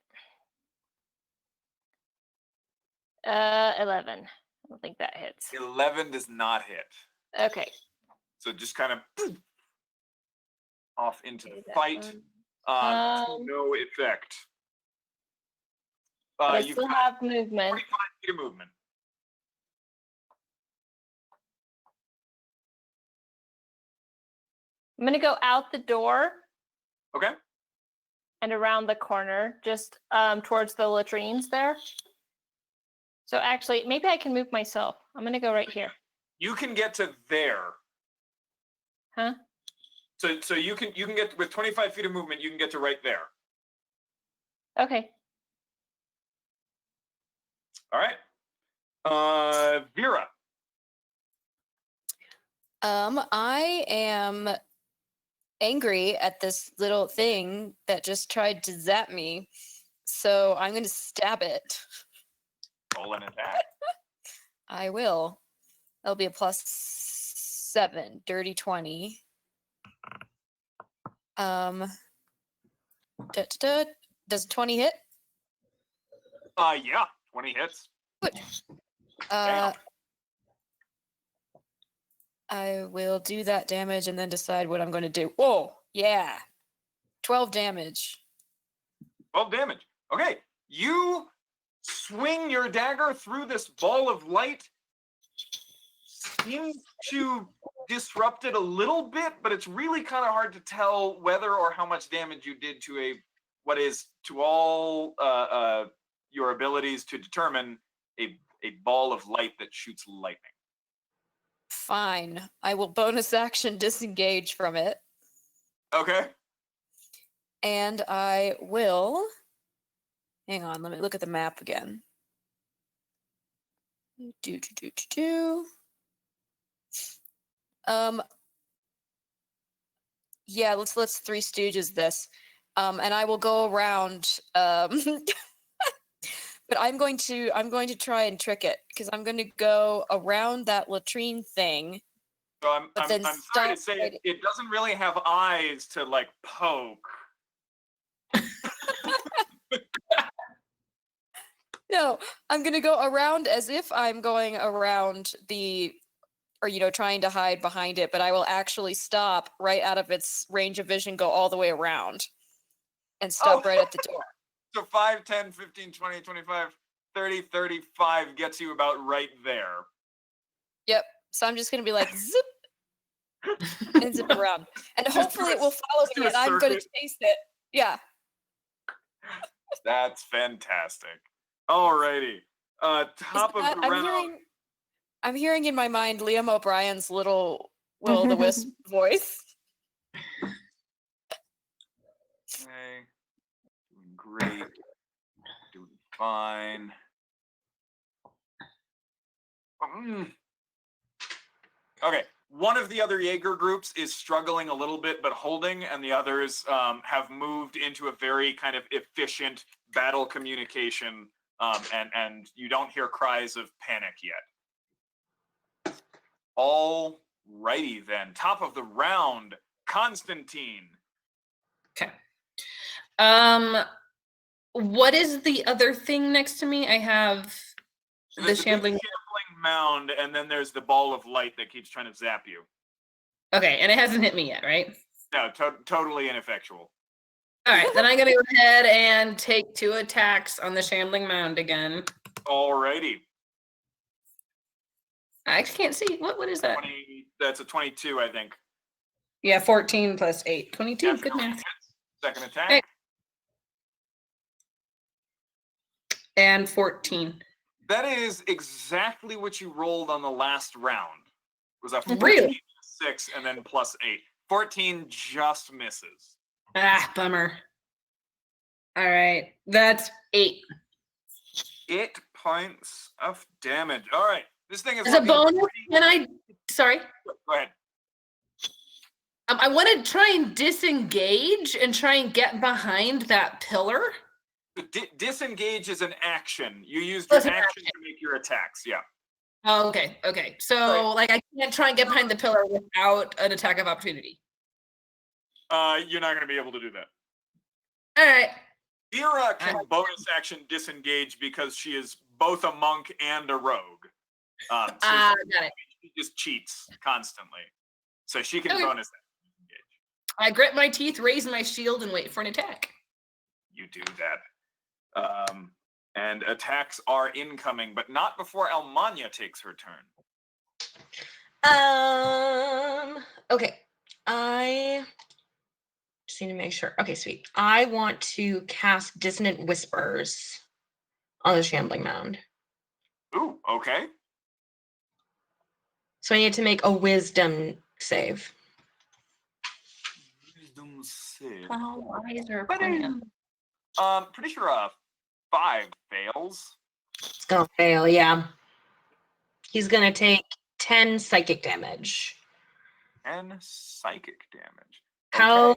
11. I don't think that hits. 11 does not hit. Okay. So just kind of off into the that fight. To no effect. But I You've still got have movement. 45 feet of movement. I'm gonna go out the door Okay. and around the corner, just towards the latrines there. So actually, maybe I can move myself. I'm gonna go right here. You can get to there. Huh? So you can get with 25 feet of movement. You can get to right there. Okay. All right. Vera. I am angry at this little thing that just tried to zap me, so I'm going to stab it. Roll an attack. I will. That'll be a plus 7, dirty 20. Does 20 hit? Yeah, 20 hits. Good. Damn. I will do that damage and then decide what I'm going to do. Whoa, yeah. 12 damage. 12 damage. Okay, you swing your dagger through this ball of light. Seems to disrupt it a little bit, but it's really kind of hard to tell whether or how much damage you did to what is, to all your abilities to determine, a ball of light that shoots lightning. Fine. I will bonus action disengage from it. Okay. And I will. Hang on, let me look at the map again. Yeah, let's Three Stooges this. And I will go around but I'm going to try and trick it because I'm going to go around that latrine thing. So I'm sorry to say right it doesn't really have eyes to like poke. No, I'm going to go around as if I'm going around trying to hide behind it, but I will actually stop right out of its range of vision, go all the way around, and stop right at the door. So 5, 10, 15, 20, 25, 30, 35 gets you about right there. Yep. So I'm just going to be like, zip, and zip around. And hopefully it will follow me, and I'm going to chase it. Yeah. That's fantastic. Alrighty. Top of the round. I'm hearing in my mind Liam O'Brien's little Will-o'-the-Wisp voice. Okay. Doing great. Doing fine. Okay. One of the other Jaeger groups is struggling a little bit, but holding, and the others have moved into a very kind of efficient battle communication, and you don't hear cries of panic yet. All righty then. Top of the round, Constantine. Okay. What is the other thing next to me? I have So the there's a big shambling. mound, and then there's the ball of light that keeps trying to zap you. Okay, and it hasn't hit me yet, right? No, totally ineffectual. All right, then I'm gonna go ahead and take 2 attacks on the shambling mound again. Alrighty. I actually can't see. What is that? 20, that's a 22, I think. Yeah, 14 plus 8. 22. Good Definitely math. hits. Second attack. Okay. And 14. That is exactly what you rolled on the last round. It was a 14, Really? 6, and then plus 8. 14 just misses. Ah, bummer. All right, that's 8. 8 points of damage. All right, this thing is As a looking bonus, sorry. Go ahead. I want to try and disengage and try and get behind that pillar. Disengage is an action. You used Oh, your it's an action to make your attacks. Yeah. Oh, okay. So, Right. like, I can't try and get behind the pillar without an attack of opportunity. You're not going to be able to do that. All right. Vera can bonus action disengage because she is both a monk and a rogue. So Got it. she just cheats constantly. So she can Okay. bonus action disengage. I grit my teeth, raise my shield, and wait for an attack. You do that. And attacks are incoming, but not before Almanya takes her turn. Okay. I just need to make sure. Okay, sweet. I want to cast Dissonant Whispers on the Shambling Mound. Ooh, okay. So I need to make a Wisdom save. Wisdom save. How wise are Pretty sure 5 fails. It's gonna fail, yeah. He's gonna take 10 psychic damage. And psychic damage. How?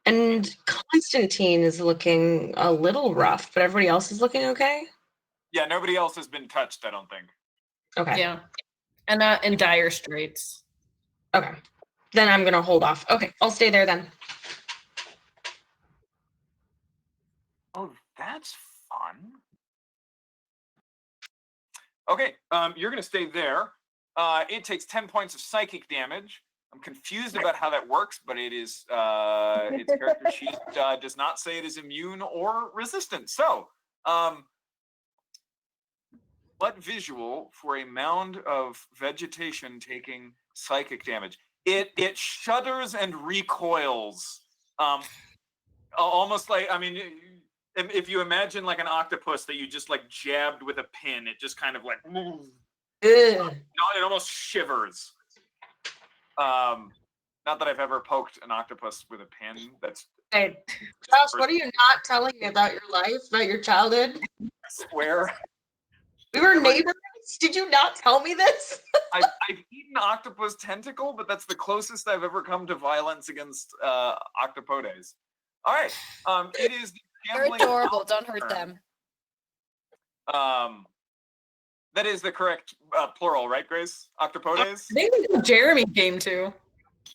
And Constantine is looking a little rough, but everybody else is looking okay? Yeah, nobody else has been touched, I don't think. Okay. Yeah. And not in dire straits. Okay. Then I'm gonna hold off. Okay, I'll stay there then. Oh, that's fun. Okay, you're gonna stay there. It takes 10 points of psychic damage. I'm confused about how that works, but it is its character sheet does not say it is immune or resistant. So, what visual for a mound of vegetation taking psychic damage? It shudders and recoils, almost like, I mean, if you imagine like an octopus that you just like jabbed with a pin, it just kind of like, it almost shivers. Not that I've ever poked an octopus with a pin. That's Hey, Josh, what are you not telling me about your life, about your childhood? I swear. We were neighbors. Did you not tell me this? I've eaten octopus tentacle, but that's the closest I've ever come to violence against octopodes. All right. It is the They're gambling adorable. Don't turn. hurt them. That is the correct plural, right, Grace? Octopodes? I think it's what Jeremy came to.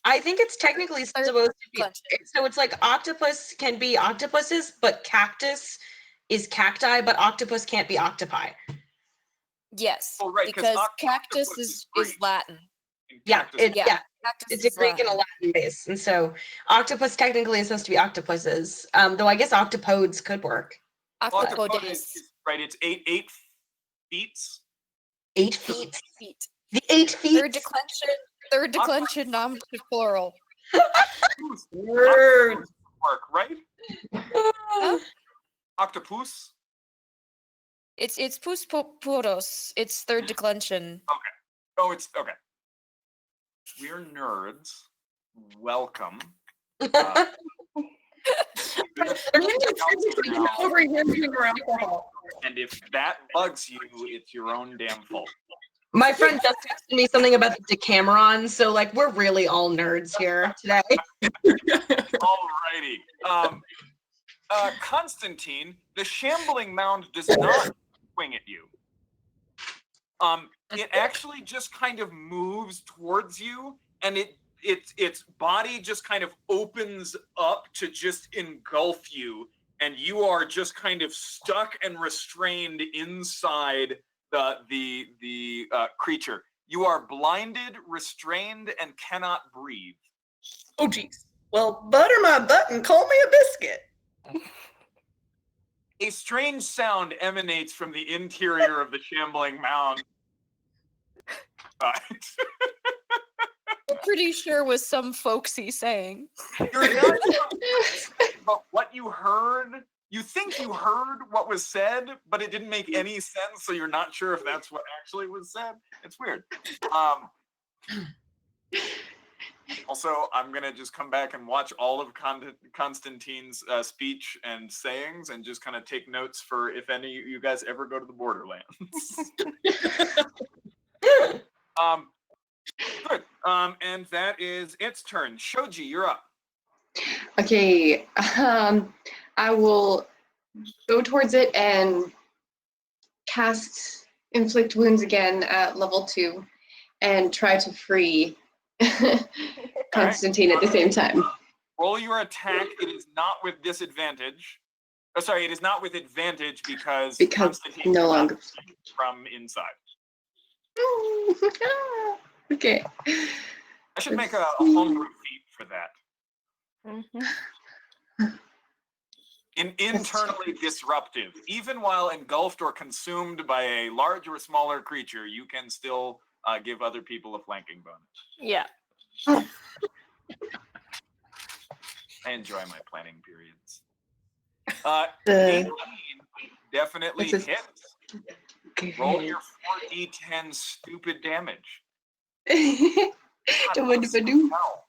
I think it's technically supposed to be. So it's like octopus can be octopuses, but cactus is cacti, but octopus can't be octopi. Yes, Oh, right, because cactus octopus is Greek. Latin. Cactus is Yeah. Cactus It's a is Greek and a Latin base, and so octopus technically is supposed to be octopuses. Though I guess octopodes could work. Octopodes Octopodes. is- right, it's eight feet. 8 feet. Feet. The 8 feet. Third declension, nominative plural. Octopus work, right? Octopus. It's pus puros. It's third declension. Oh, it's okay. We're nerds. Welcome. Over here drinking alcohol. And if that bugs you, it's your own damn fault. My friend just texted me something about the Decameron, so like we're really all nerds here today. Alrighty. Constantine, the shambling mound does not swing at you. It actually just kind of moves towards you, and its body just kind of opens up to just engulf you, and you are just kind of stuck and restrained inside the creature. You are blinded, restrained, and cannot breathe. Oh, geez. Well, butter my butt and call me a biscuit. A strange sound emanates from the interior of the shambling mound. I'm pretty sure was some folksy saying. You're not sure, but what you heard, you think you heard what was said, but it didn't make any sense, so you're not sure if that's what actually was said. It's weird. Also, I'm going to just come back and watch all of Constantine's speech and sayings and just kind of take notes for if any of you guys ever go to the Borderlands. Good. And that is its turn. Shoji, you're up. Okay, I will go towards it and cast Inflict Wounds again at level 2 and try to free Constantine at the same time. Roll your attack. It is not with disadvantage. Oh, sorry, it is not with advantage because Constantine no longer from inside. Okay. I should make a homebrew feat for that. Internally disruptive. Even while engulfed or consumed by a large or smaller creature, you can still give other people a flanking bonus. Yeah. I enjoy my planning periods. 18 definitely This is- hits. Okay. Roll your 4d10 stupid damage. Do-ba-do-ba-do. Hell.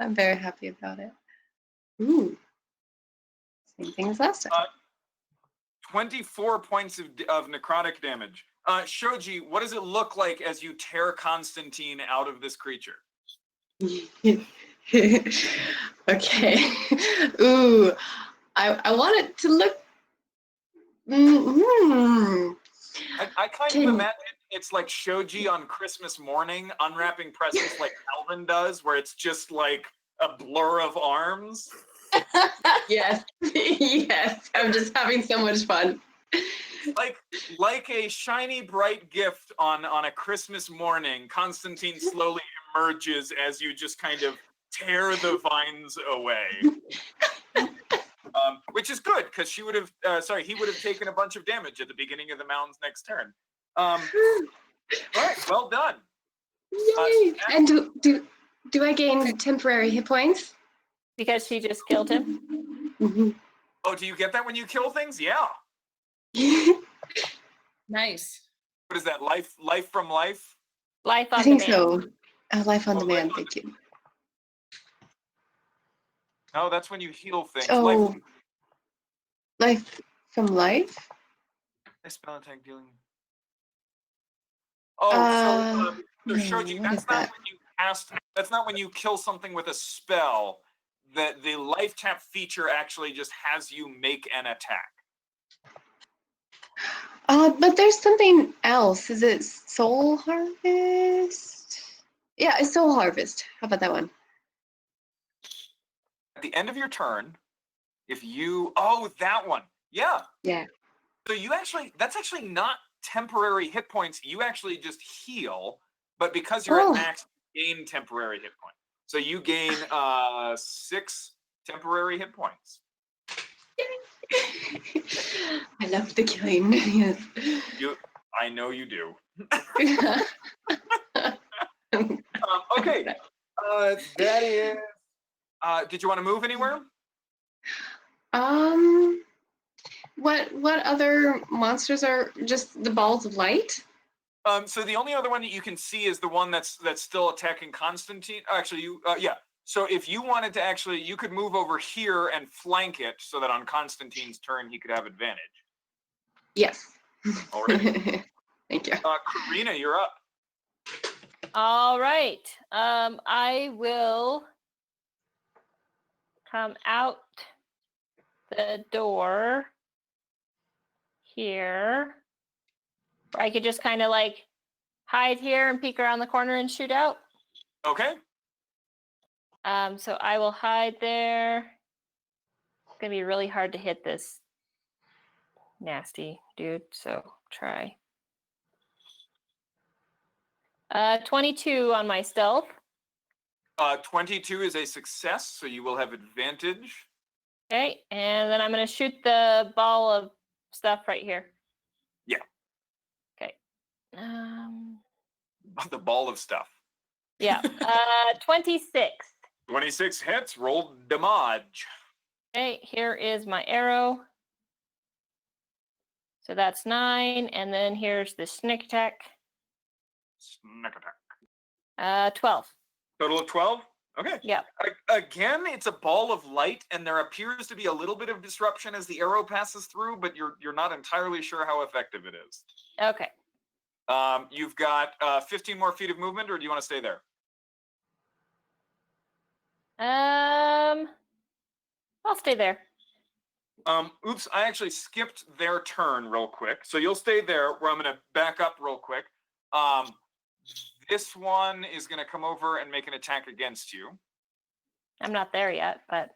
I'm very happy about it. Ooh. Same thing as last time. 24 points of necrotic damage. Shoji, what does it look like as you tear Constantine out of this creature? Okay. Ooh. I want it to look. I kind of imagine it's like Shoji on Christmas morning unwrapping presents like Calvin does, where it's just like a blur of arms. Yes, yes. I'm just having so much fun. Like a shiny, bright gift on a Christmas morning, Constantine slowly emerges as you just kind of tear the vines away. Which is good because he would have taken a bunch of damage at the beginning of the mound's next turn. All right, well done. Yay! And do I gain temporary hit points? Because she just killed him. Mhm. Oh, do you get that when you kill things? Yeah. Nice. What is that? Life from life? Life on I think demand. so. Life on Oh, demand. life on Thank you. No, that's when you heal things. Oh, life from life. Life spell attack dealing. Oh, so Shoji, what is that's not that? when you cast. That's not when you kill something with a spell. That the life tap feature actually just has you make an attack. But there's something else. Is it Soul Harvest? Yeah, it's Soul Harvest. How about that one? At the end of your turn, if you that one, yeah. Yeah. So that's actually not temporary hit points. You actually just heal, but because you're at max, you gain temporary hit points. So you gain 6 temporary hit points. I love the killing. Yes. I know you do. Okay. That is. Did you want to move anywhere? What other monsters are just the balls of light? So the only other one that you can see is the one that's still attacking Constantine. Actually, yeah. So if you wanted to you could move over here and flank it so that on Constantine's turn he could have advantage. Yes. All right. Thank you. Karina, you're up. All right. I will come out the door here. I could just kind of like hide here and peek around the corner and shoot out. Okay. So I will hide there. It's gonna be really hard to hit this nasty dude. So try. 22 on my stealth. 22 is a success, so you will have advantage. Okay, and then I'm gonna shoot the ball of stuff right here. Yeah. Okay. The ball of stuff. Yeah. 26. 26 hits. Roll damage. Okay, here is my arrow. So that's 9, and then here's the sneak attack. Sneak attack. 12. Total of 12. Okay. Yeah. Again, it's a ball of light, and there appears to be a little bit of disruption as the arrow passes through, but you're not entirely sure how effective it is. Okay. You've got 15 more feet of movement, or do you want to stay there? I'll stay there. Oops, I actually skipped their turn real quick. So you'll stay there where I'm going to back up real quick. This one is going to come over and make an attack against you. I'm not there yet, but.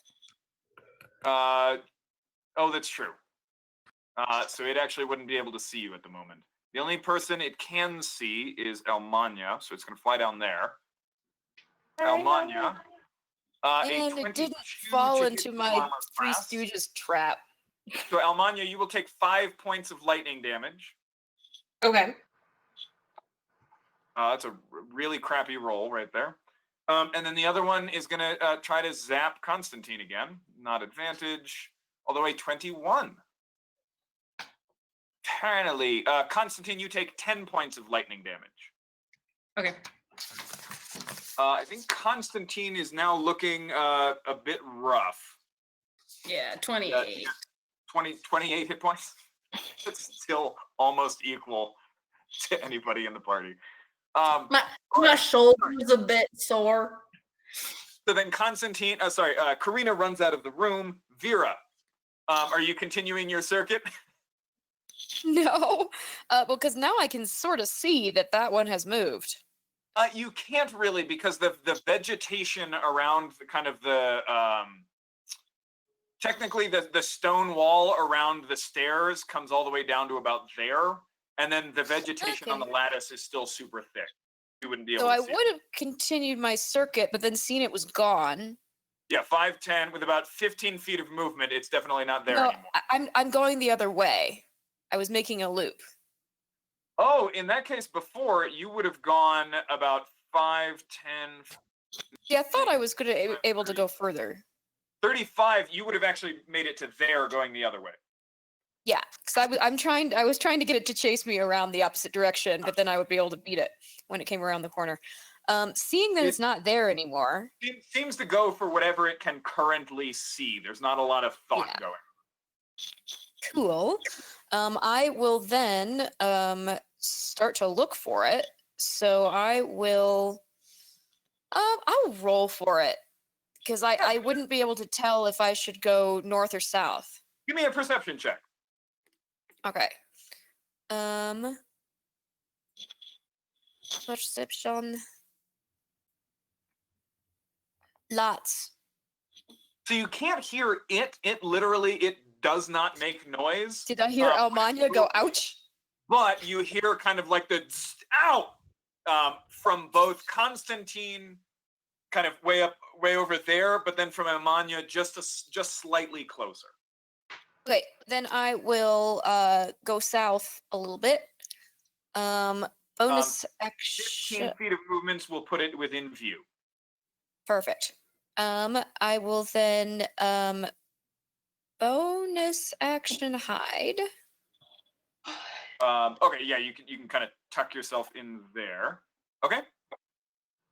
Oh, that's true. So it actually wouldn't be able to see you at the moment. The only person it can see is Elmania, so it's going to fly down there. Elmania. And it didn't fall into my Three Stooges trap. So Elmania, you will take 5 points of lightning damage. Okay. That's a really crappy roll right there. And then the other one is going to try to zap Constantine again. Not advantage. Although a 21. Apparently, Constantine, you take 10 points of lightning damage. Okay. I think Constantine is now looking a bit rough. Yeah, 28. 28 hit points. It's still almost equal to anybody in the party. My shoulder's a bit sore. So then Constantine, Karina runs out of the room. Vera, are you continuing your circuit? No. Well, because now I can sort of see that one has moved. You can't really, because the vegetation around the kind of the technically the stone wall around the stairs comes all the way down to about there, and then the vegetation on the Okay. lattice is still super thick. You wouldn't be able So to I see it. would have continued my circuit, but then seen it was gone. Yeah, 5'10" with about 15 feet of movement. It's definitely not there No, anymore. I'm going the other way. I was making a loop. Oh, in that case, before you would have gone about 5, 10, Yeah, I thought I was gonna able to go further. 35. You would have actually made it to there going the other way. Yeah, because I was trying to get it to chase me around the opposite direction, but then I would be able to beat it when it came around the corner. Seeing that it's not there anymore. It seems to go for whatever it can currently see. There's not a lot of thought Yeah. going. Cool. I will then start to look for it. So I will I'll roll for it. Because I wouldn't be able to tell if I should go north or south. Give me a perception check. Okay. Perception. Lots. So you can't hear it. It does not make noise. Did I hear Almania go ouch? But you hear kind of like the ow from both Constantine, kind of way over there, but then from Almania just slightly closer. Okay, then I will go south a little bit. Bonus 15 action. feet of movements will put it within view. Perfect. I will then bonus action hide. Okay, yeah, you can kind of tuck yourself in there. Okay.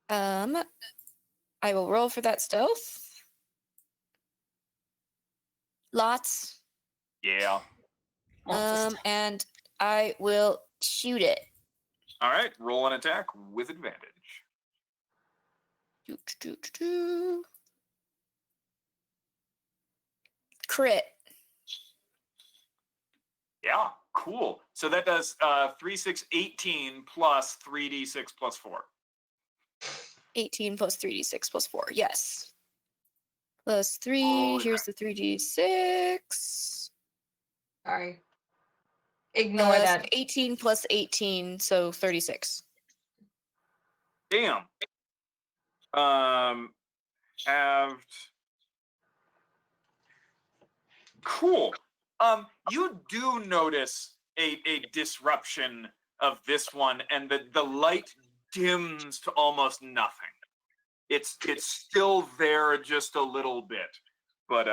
I will roll for that stealth. Lots. Yeah. And I will shoot it. All right. Roll an attack with advantage. Crit. Yeah. Cool. So that does 3, 6, 18 plus 3d6 plus 4. 18 plus 3d6 plus 4. Yes. Plus 3. Oh, Here's the 3d6. Sorry. Ignore that. 18 plus 18, so 36. Damn. Halved. Cool. You do notice a disruption of this one, and the light dims to almost nothing. It's still there just a little bit, but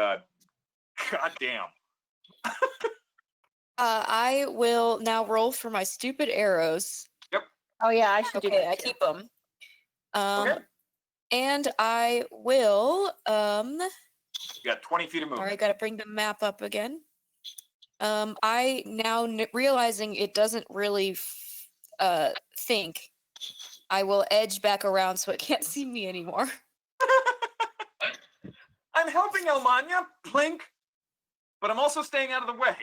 goddamn. I will now roll for my stupid arrows. Oh yeah, I should do Okay, that. I too. keep them. Okay. And I will You got 20 feet of movement. All right, gotta bring the map up again. I now realizing it doesn't really think. I will edge back around so it can't see me anymore. I'm helping Elmania, plink, but I'm also staying out of the way.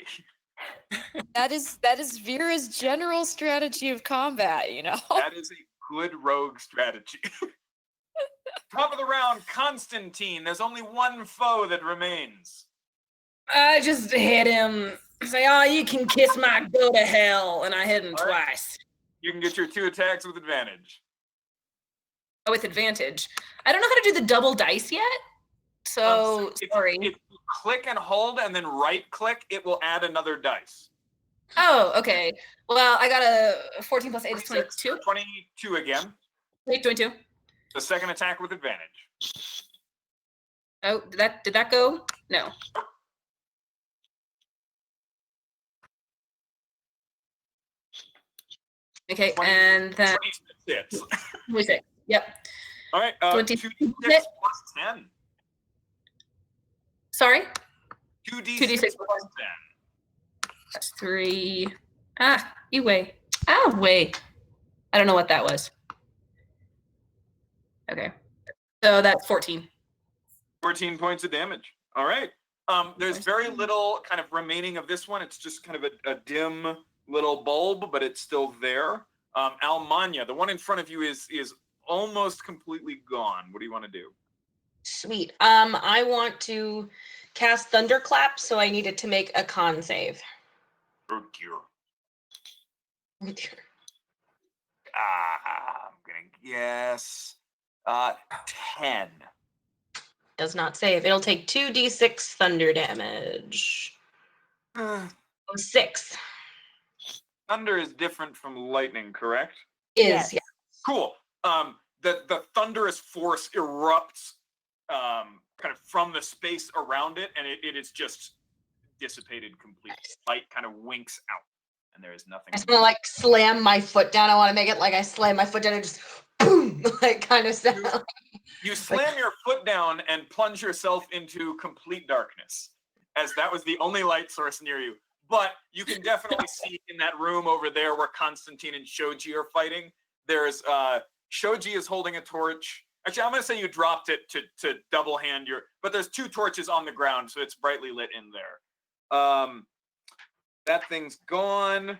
That is Vera's general strategy of combat, you know. That is a good rogue strategy. Top of the round, Constantine. There's only one foe that remains. I just hit him. Say, oh, you can kiss my go to hell. And I hit him All right. twice. You can get your 2 attacks with advantage. Oh, with advantage. I don't know how to do the double dice yet. So, sorry. If you click and hold and then right click, it will add another dice. Oh, okay. Well, I got a 14 plus 8 is 22. 22 again. 22. The second attack with advantage. Oh, did that go? No. Okay, and then 26. 26. Yep. All right. 26 2d6 plus 10. Sorry? 2d6 2d6 plus 10. That's 3. Ah, you weigh. Ah, weigh. I don't know what that was. Okay. So that's 14. 14 points of damage. All right. There's very little kind of remaining of this one. It's just kind of a dim little bulb, but it's still there. Almanya, the one in front of you is almost completely gone. What do you want to do? Sweet. I want to cast Thunderclap, so I needed to make a con save. Oh dear. Oh, dear. I'm gonna guess 10. Does not save. It'll take 2d6 thunder damage. Uh, 6 Thunder is different from lightning, correct? is Yes. yeah. Cool. The thunderous force erupts kind of from the space around it, and it is just dissipated completely. Nice. Light kind of winks out, and there is nothing. I just want to like slam my foot down. I want to make it like I slam my foot down and just boom, like kind of sound. You slam your foot down and plunge yourself into complete darkness, as that was the only light source near you. But you can definitely see in that room over there where Constantine and Shoji are fighting. There's Shoji is holding a torch. Actually, I'm going to say you dropped it to double hand your, but there's 2 torches on the ground, so it's brightly lit in there. That thing's gone.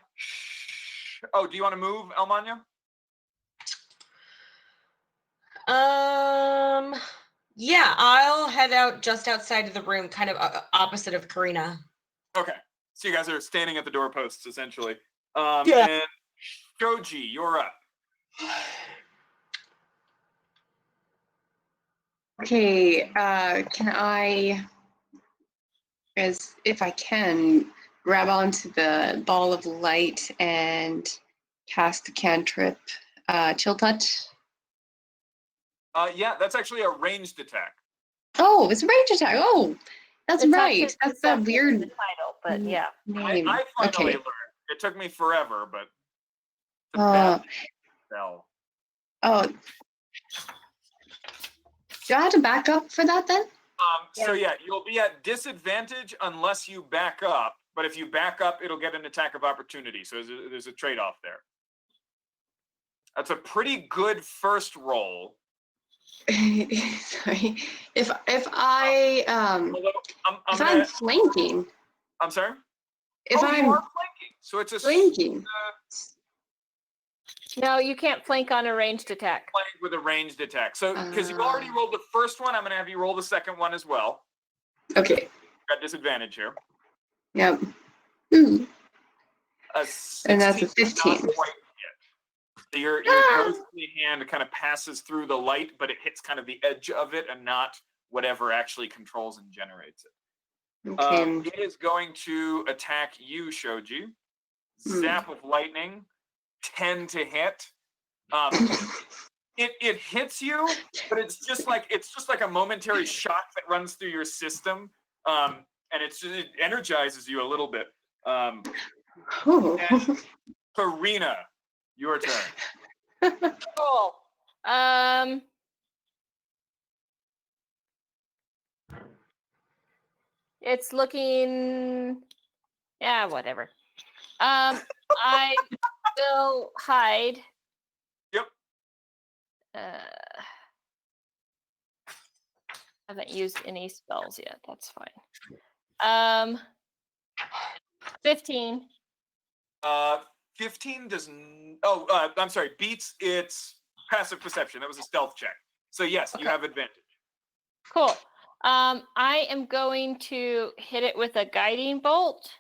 Oh, do you want to move, Almanya? Yeah, I'll head out just outside of the room, kind of opposite of Karina. Okay. So you guys are standing at the doorposts, essentially. Yeah. And Shoji, you're up. Okay, can I, as if I can, grab onto the ball of light and cast the cantrip, Chill Touch? Yeah, that's actually a ranged attack. Oh, it's a range attack. Oh, that's It's right. actually That's that deceptive in weird the title, but yeah. name. I finally Okay. learned. It took me forever, but it's a Uh, bad spell. oh, do I have to back up for that then? So yeah, you'll be at disadvantage unless you back up. But if you back up, it'll get an attack of opportunity. So there's a trade-off there. That's a pretty good first roll. Sorry. If I Although if I'm flanking, I'm sorry. if You I'm are flanking, so it's a flanking, No, you can't flank on a ranged attack. flank with a ranged attack. So because you already rolled the first one, I'm going to have you roll the second one as well. okay. Got disadvantage here. Yep. Ooh. And that's a 16 does not 15. quite hit. So your ghostly hand kind of passes through the light, but it hits kind of the edge of it and not whatever actually controls and generates it. Okay. It is going to attack you, Shoji. Zap of lightning, 10 to hit. It hits you, but it's just like a momentary shock that runs through your system, and it energizes you a little bit. Oh. Karina, your turn. Cool. It's looking, yeah, whatever. I will hide. Yep. Haven't used any spells yet. That's fine. 15. 15 does. I'm sorry. Beats its passive perception. That was a stealth check. So yes, you Okay. have advantage. Cool. I am going to hit it with a guiding bolt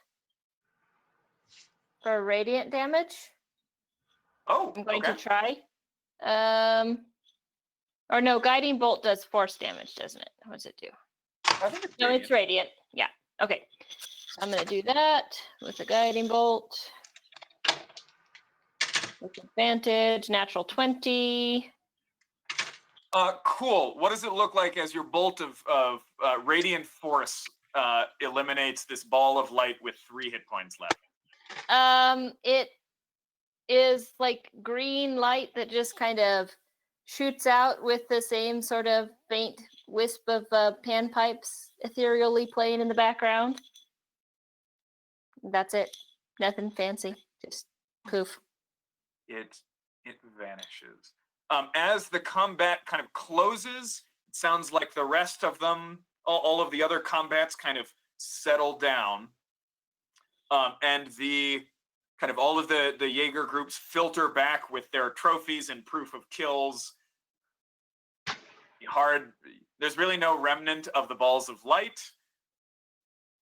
for radiant damage. Oh, I'm going okay. to try. Or no, guiding bolt does force damage, doesn't it? What does it do? I think it's No, radiant. it's radiant. Yeah. Okay. I'm going to do that with a guiding bolt. With advantage, natural 20. Cool. What does it look like as your bolt of radiant force eliminates this ball of light with 3 hit points left? It is like green light that just kind of shoots out with the same sort of faint wisp of panpipes ethereally playing in the background. That's it. Nothing fancy. Just poof. It vanishes. As the combat kind of closes, it sounds like the rest of them, all of the other combats kind of settle down, and the kind of all of the Jaeger groups filter back with their trophies and proof of kills. There's really no remnant of the balls of light.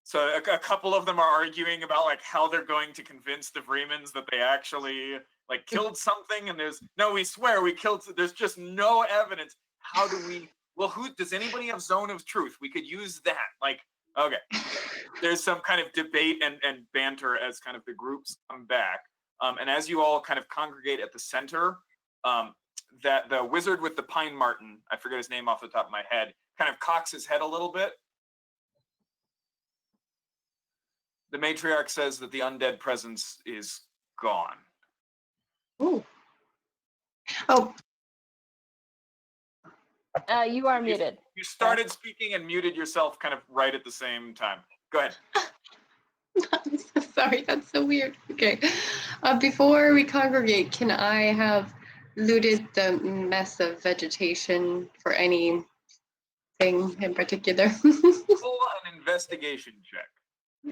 So a couple of them are arguing about like how they're going to convince the Vremens that they actually like killed something, and we swear we killed. There's just no evidence. How do we? Well, does anybody have zone of truth? We could use that. Like, okay, there's some kind of debate and banter as kind of the groups come back, and as you all kind of congregate at the center, that the wizard with the pine marten, I forget his name off the top of my head, kind of cocks his head a little bit. The matriarch says that the undead presence is gone. Ooh. Oh, You are muted. You started speaking and muted yourself kind of right at the same time. Go ahead. I'm so sorry. That's so weird. Okay. Before we congregate, can I have looted the mess of vegetation for anything in particular? Roll an investigation check.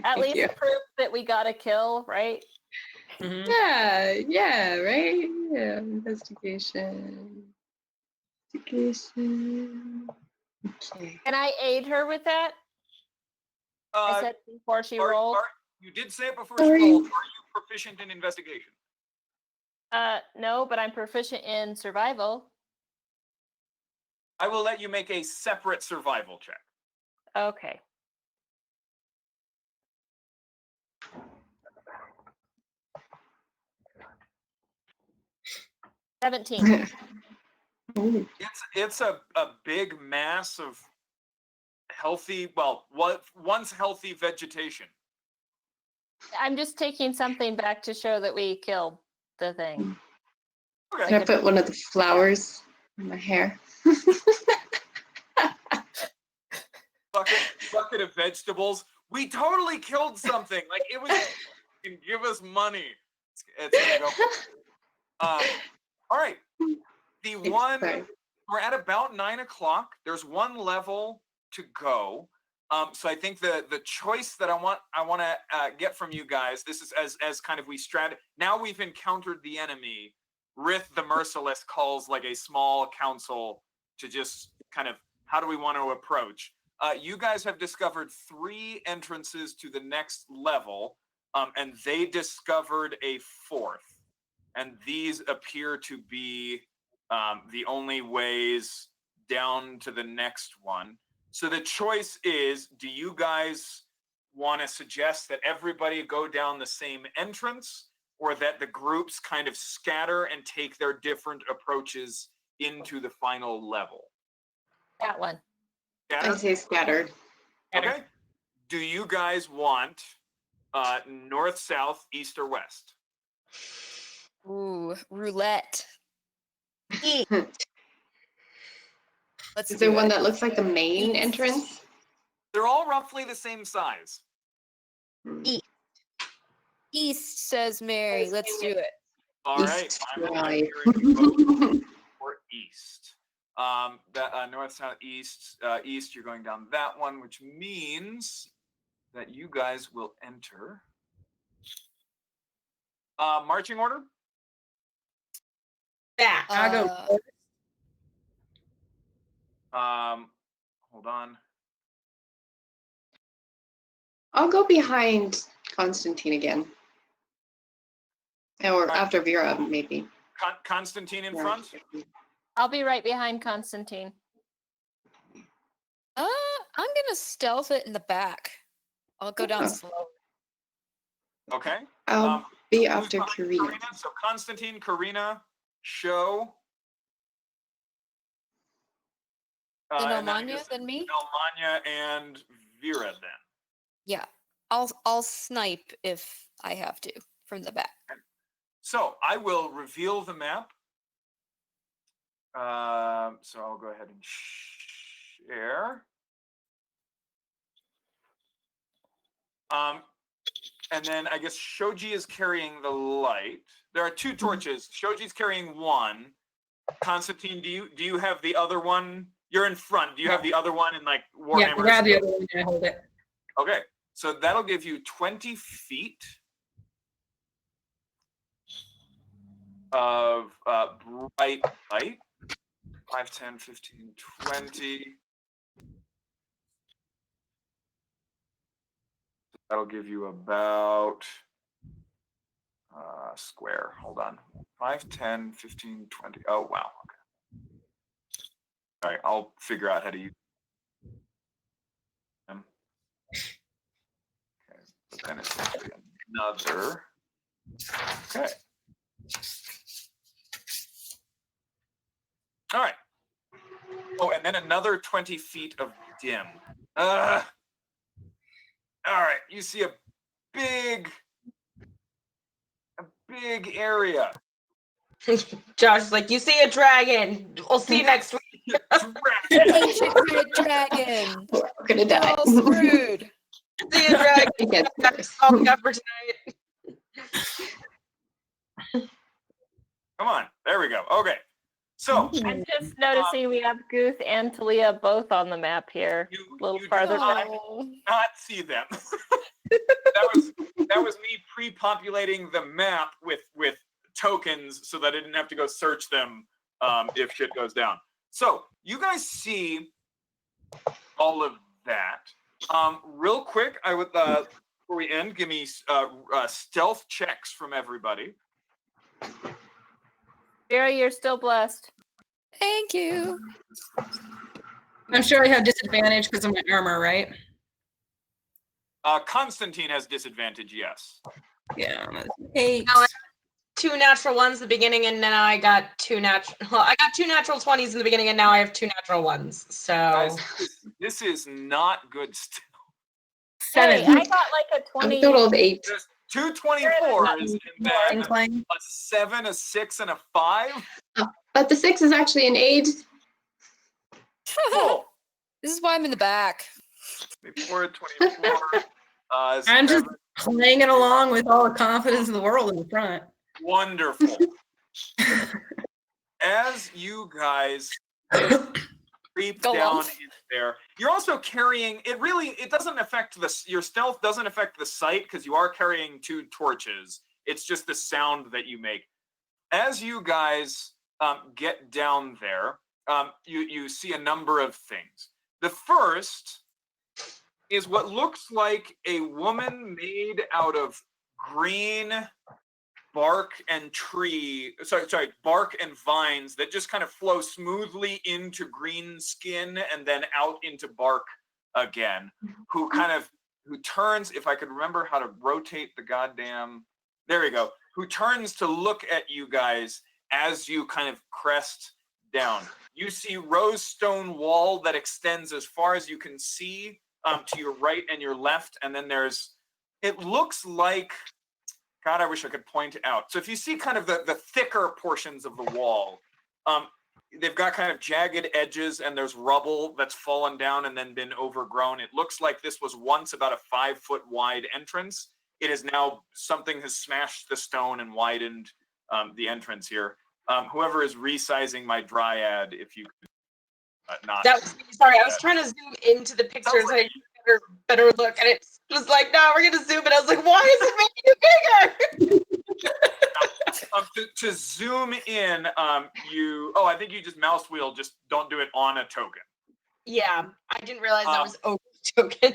At Thank least you. proof that we got a kill, right? Mhm. Yeah, right? Yeah, investigation. Investigation. Okay. Can I aid her with that? I said before she rolled. You did say it before she Sorry. rolled. Are you proficient in investigation? No, but I'm proficient in survival. I will let you make a separate survival check. Okay. $17. Ooh. It's a big mass of healthy, well, what once healthy vegetation. I'm just taking something back to show that we killed the thing. Okay. Can I put one of the flowers in my hair? bucket of vegetables. We totally killed something. Like it was. Can give us money. It's gonna go. All right. Sorry. We're at about 9 o'clock. There's one level to go. So I think the choice that I want to get from you guys. This is as kind of now we've encountered the enemy. Rith the Merciless calls like a small council to just kind of how do we want to approach. You guys have discovered 3 entrances to the next level, and they discovered a 4th. And these appear to be the only ways down to the next one. So the choice is, do you guys want to suggest that everybody go down the same entrance, or that the groups kind of scatter and take their different approaches into the final level? That one. Scatter? I say scattered. Okay. Do you guys want north, south, east, or west? Ooh, roulette. Let's Is there do one it. that looks like the main East. entrance? They're all roughly the same size. East, says Mary. Let's do it. All right. East I'm drive. hearing or east. North, south, east. East, you're going down that one, which means that you guys will enter. Marching order? Back. I go first. Hold on. I'll go behind Constantine again. Or Right. after Vera, maybe. Constantine in Yeah. front? I'll be right behind Constantine. I'm gonna stealth it in the back. I'll go down Oh. slow. Okay. I'll be Who's after behind Karina. So Constantine, Karina, Show. Then and I Almanya, guess then me. Almanya and Vera then. Yeah, I'll snipe if I have to from the back. So I will reveal the map. So I'll go ahead and share. And then I guess Shoji is carrying the light. There are 2 torches. Shoji's carrying one. Constantine, do you have the other one? You're in front. Do you have the other one in like Warhammer? Yeah, grab the other one and hold it. Okay. So that'll give you 20 feet of bright light. 5, 10, 15, 20. That'll give you about square. Hold on. 5, 10, 15, 20. Oh, wow. Okay. All right, I'll figure out how to use them. Okay, but then it's actually another. Okay. All right. Oh, and then another 20 feet of dim. All right, you see a big area. Josh is like, you see a dragon. We'll see you next week. Ancient red dragon. We're gonna die. Oh, screwed. See a dragon. It gets worse. All we got for tonight. Come on, there we go. Okay, so I'm just noticing we have Guth and Talia both on the map here. you, A little you do farther back. not see them. that was me pre-populating the map with tokens so that I didn't have to go search them if shit goes down. So you guys see all of that. Real quick, I would before we end, give me stealth checks from everybody. Vera, you're still blessed. Thank you. I'm sure I have disadvantage because of my armor, right? Constantine has disadvantage, yes. Yeah. 8. No, 2 natural ones at the beginning, and now I got 2 natural. Well, I got 2 natural 20s in the beginning, and now I have 2 natural ones. So Guys, this is not good still. 7. Hey, I got like a A 20. total of 8. There's 2 24s and then Incline. a 7, a 6, and a 5. But the 6 is actually an 8. Cool. This is why I'm in the back. 24, 24. I'm just playing it along with all the confidence in the world in the front. Wonderful. As you guys creep Go down on. in there, you're also carrying. It doesn't affect your stealth doesn't affect the sight because you are carrying 2 torches. It's just the sound that you make. As you guys get down there, you see a number of things. The first is what looks like a woman made out of green bark and bark and vines that just kind of flow smoothly into green skin and then out into bark again, who turns, if I could remember how to rotate the goddamn, there we go, who turns to look at you guys as you kind of crest down. You see rose stone wall that extends as far as you can see to your right and your left, and then it looks like, God, I wish I could point it out. So if you see kind of the thicker portions of the wall, they've got kind of jagged edges and there's rubble that's fallen down and then been overgrown. It looks like this was once about a 5-foot wide entrance. It is now something has smashed the stone and widened the entrance here. Whoever is resizing my dryad, if you could not. that was sorry. I was trying to zoom into the picture so I could get a better look, and it was like, no, we're gonna zoom. And I was like, why is it making it bigger? To zoom in, I think you just mouse wheel. Just don't do it on a token. Yeah, I didn't realize that was over token.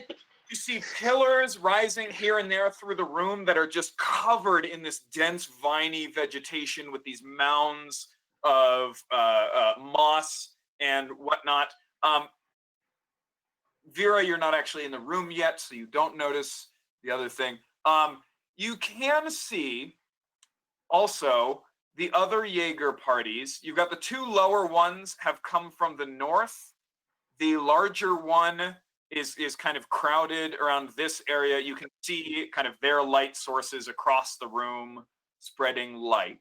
You see pillars rising here and there through the room that are just covered in this dense viney vegetation with these mounds of moss and whatnot. Vera, you're not actually in the room yet, so you don't notice the other thing. You can see also the other Jaeger parties. You've got the 2 lower ones have come from the north. The larger one is kind of crowded around this area. You can see kind of their light sources across the room spreading light.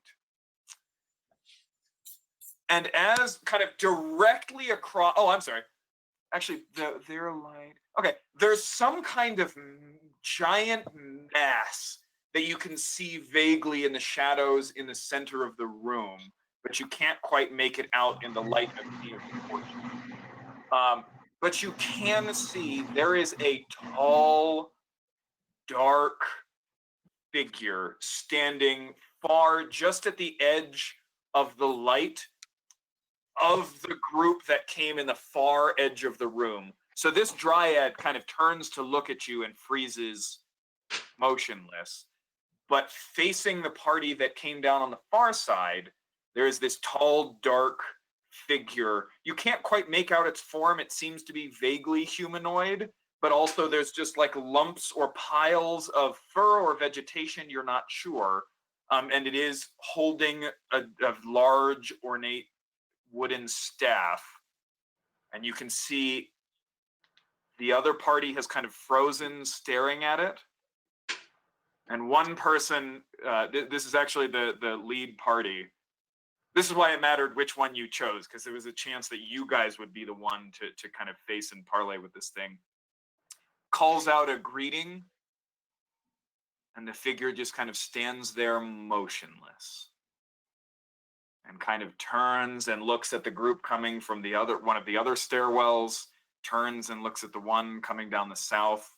And as kind of directly across, actually their light, okay, there's some kind of giant mass that you can see vaguely in the shadows in the center of the room, but you can't quite make it out in the light of the torch. But you can see there is a tall dark figure standing far just at the edge of the light of the group that came in the far edge of the room. So this dryad kind of turns to look at you and freezes motionless. But facing the party that came down on the far side, there is this tall, dark figure. You can't quite make out its form. It seems to be vaguely humanoid, but also there's just like lumps or piles of fur or vegetation, you're not sure. And it is holding a large, ornate wooden staff. And you can see the other party has kind of frozen, staring at it. And one person, this is actually the lead party. This is why it mattered which one you chose, because there was a chance that you guys would be the one to kind of face and parlay with this thing. Calls out a greeting, and the figure just kind of stands there motionless. And kind of turns and looks at the group coming from one of the other stairwells, turns and looks at the one coming down the south,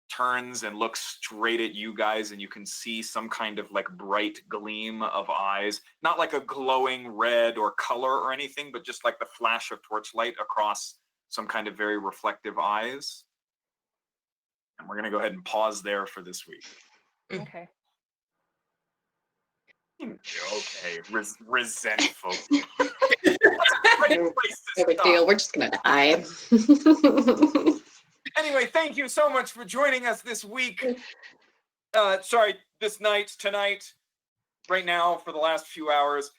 turns and looks straight at you guys, and you can see some kind of like bright gleam of eyes, not like a glowing red or color or anything, but just like the flash of torchlight across some kind of very reflective eyes. And we're going to go ahead and pause there for this week. Okay. Okay, resentful. No big deal. We're just gonna die. Anyway, thank you so much for joining us this week. This night, tonight, right now, for the last few hours.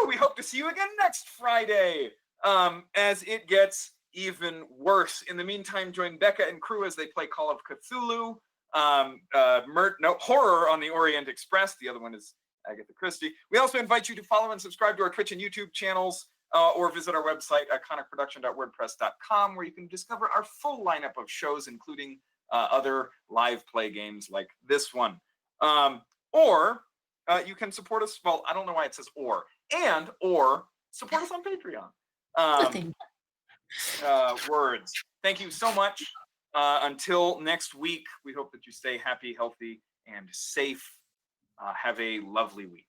We hope to see you again next Friday, as it gets even worse. In the meantime, join Becca and crew as they play Call of Cthulhu, Horror on the Orient Express. The other one is Agatha Christie. We also invite you to follow and subscribe to our Twitch and YouTube channels, or visit our website, iconicproduction.wordpress.com, where you can discover our full lineup of shows, including other live play games like this one. Or you can support us. Well, I don't know why it says or support us on Patreon. Words. Thank you so much. Until next week, we hope that you stay happy, healthy, and safe. Have a lovely week.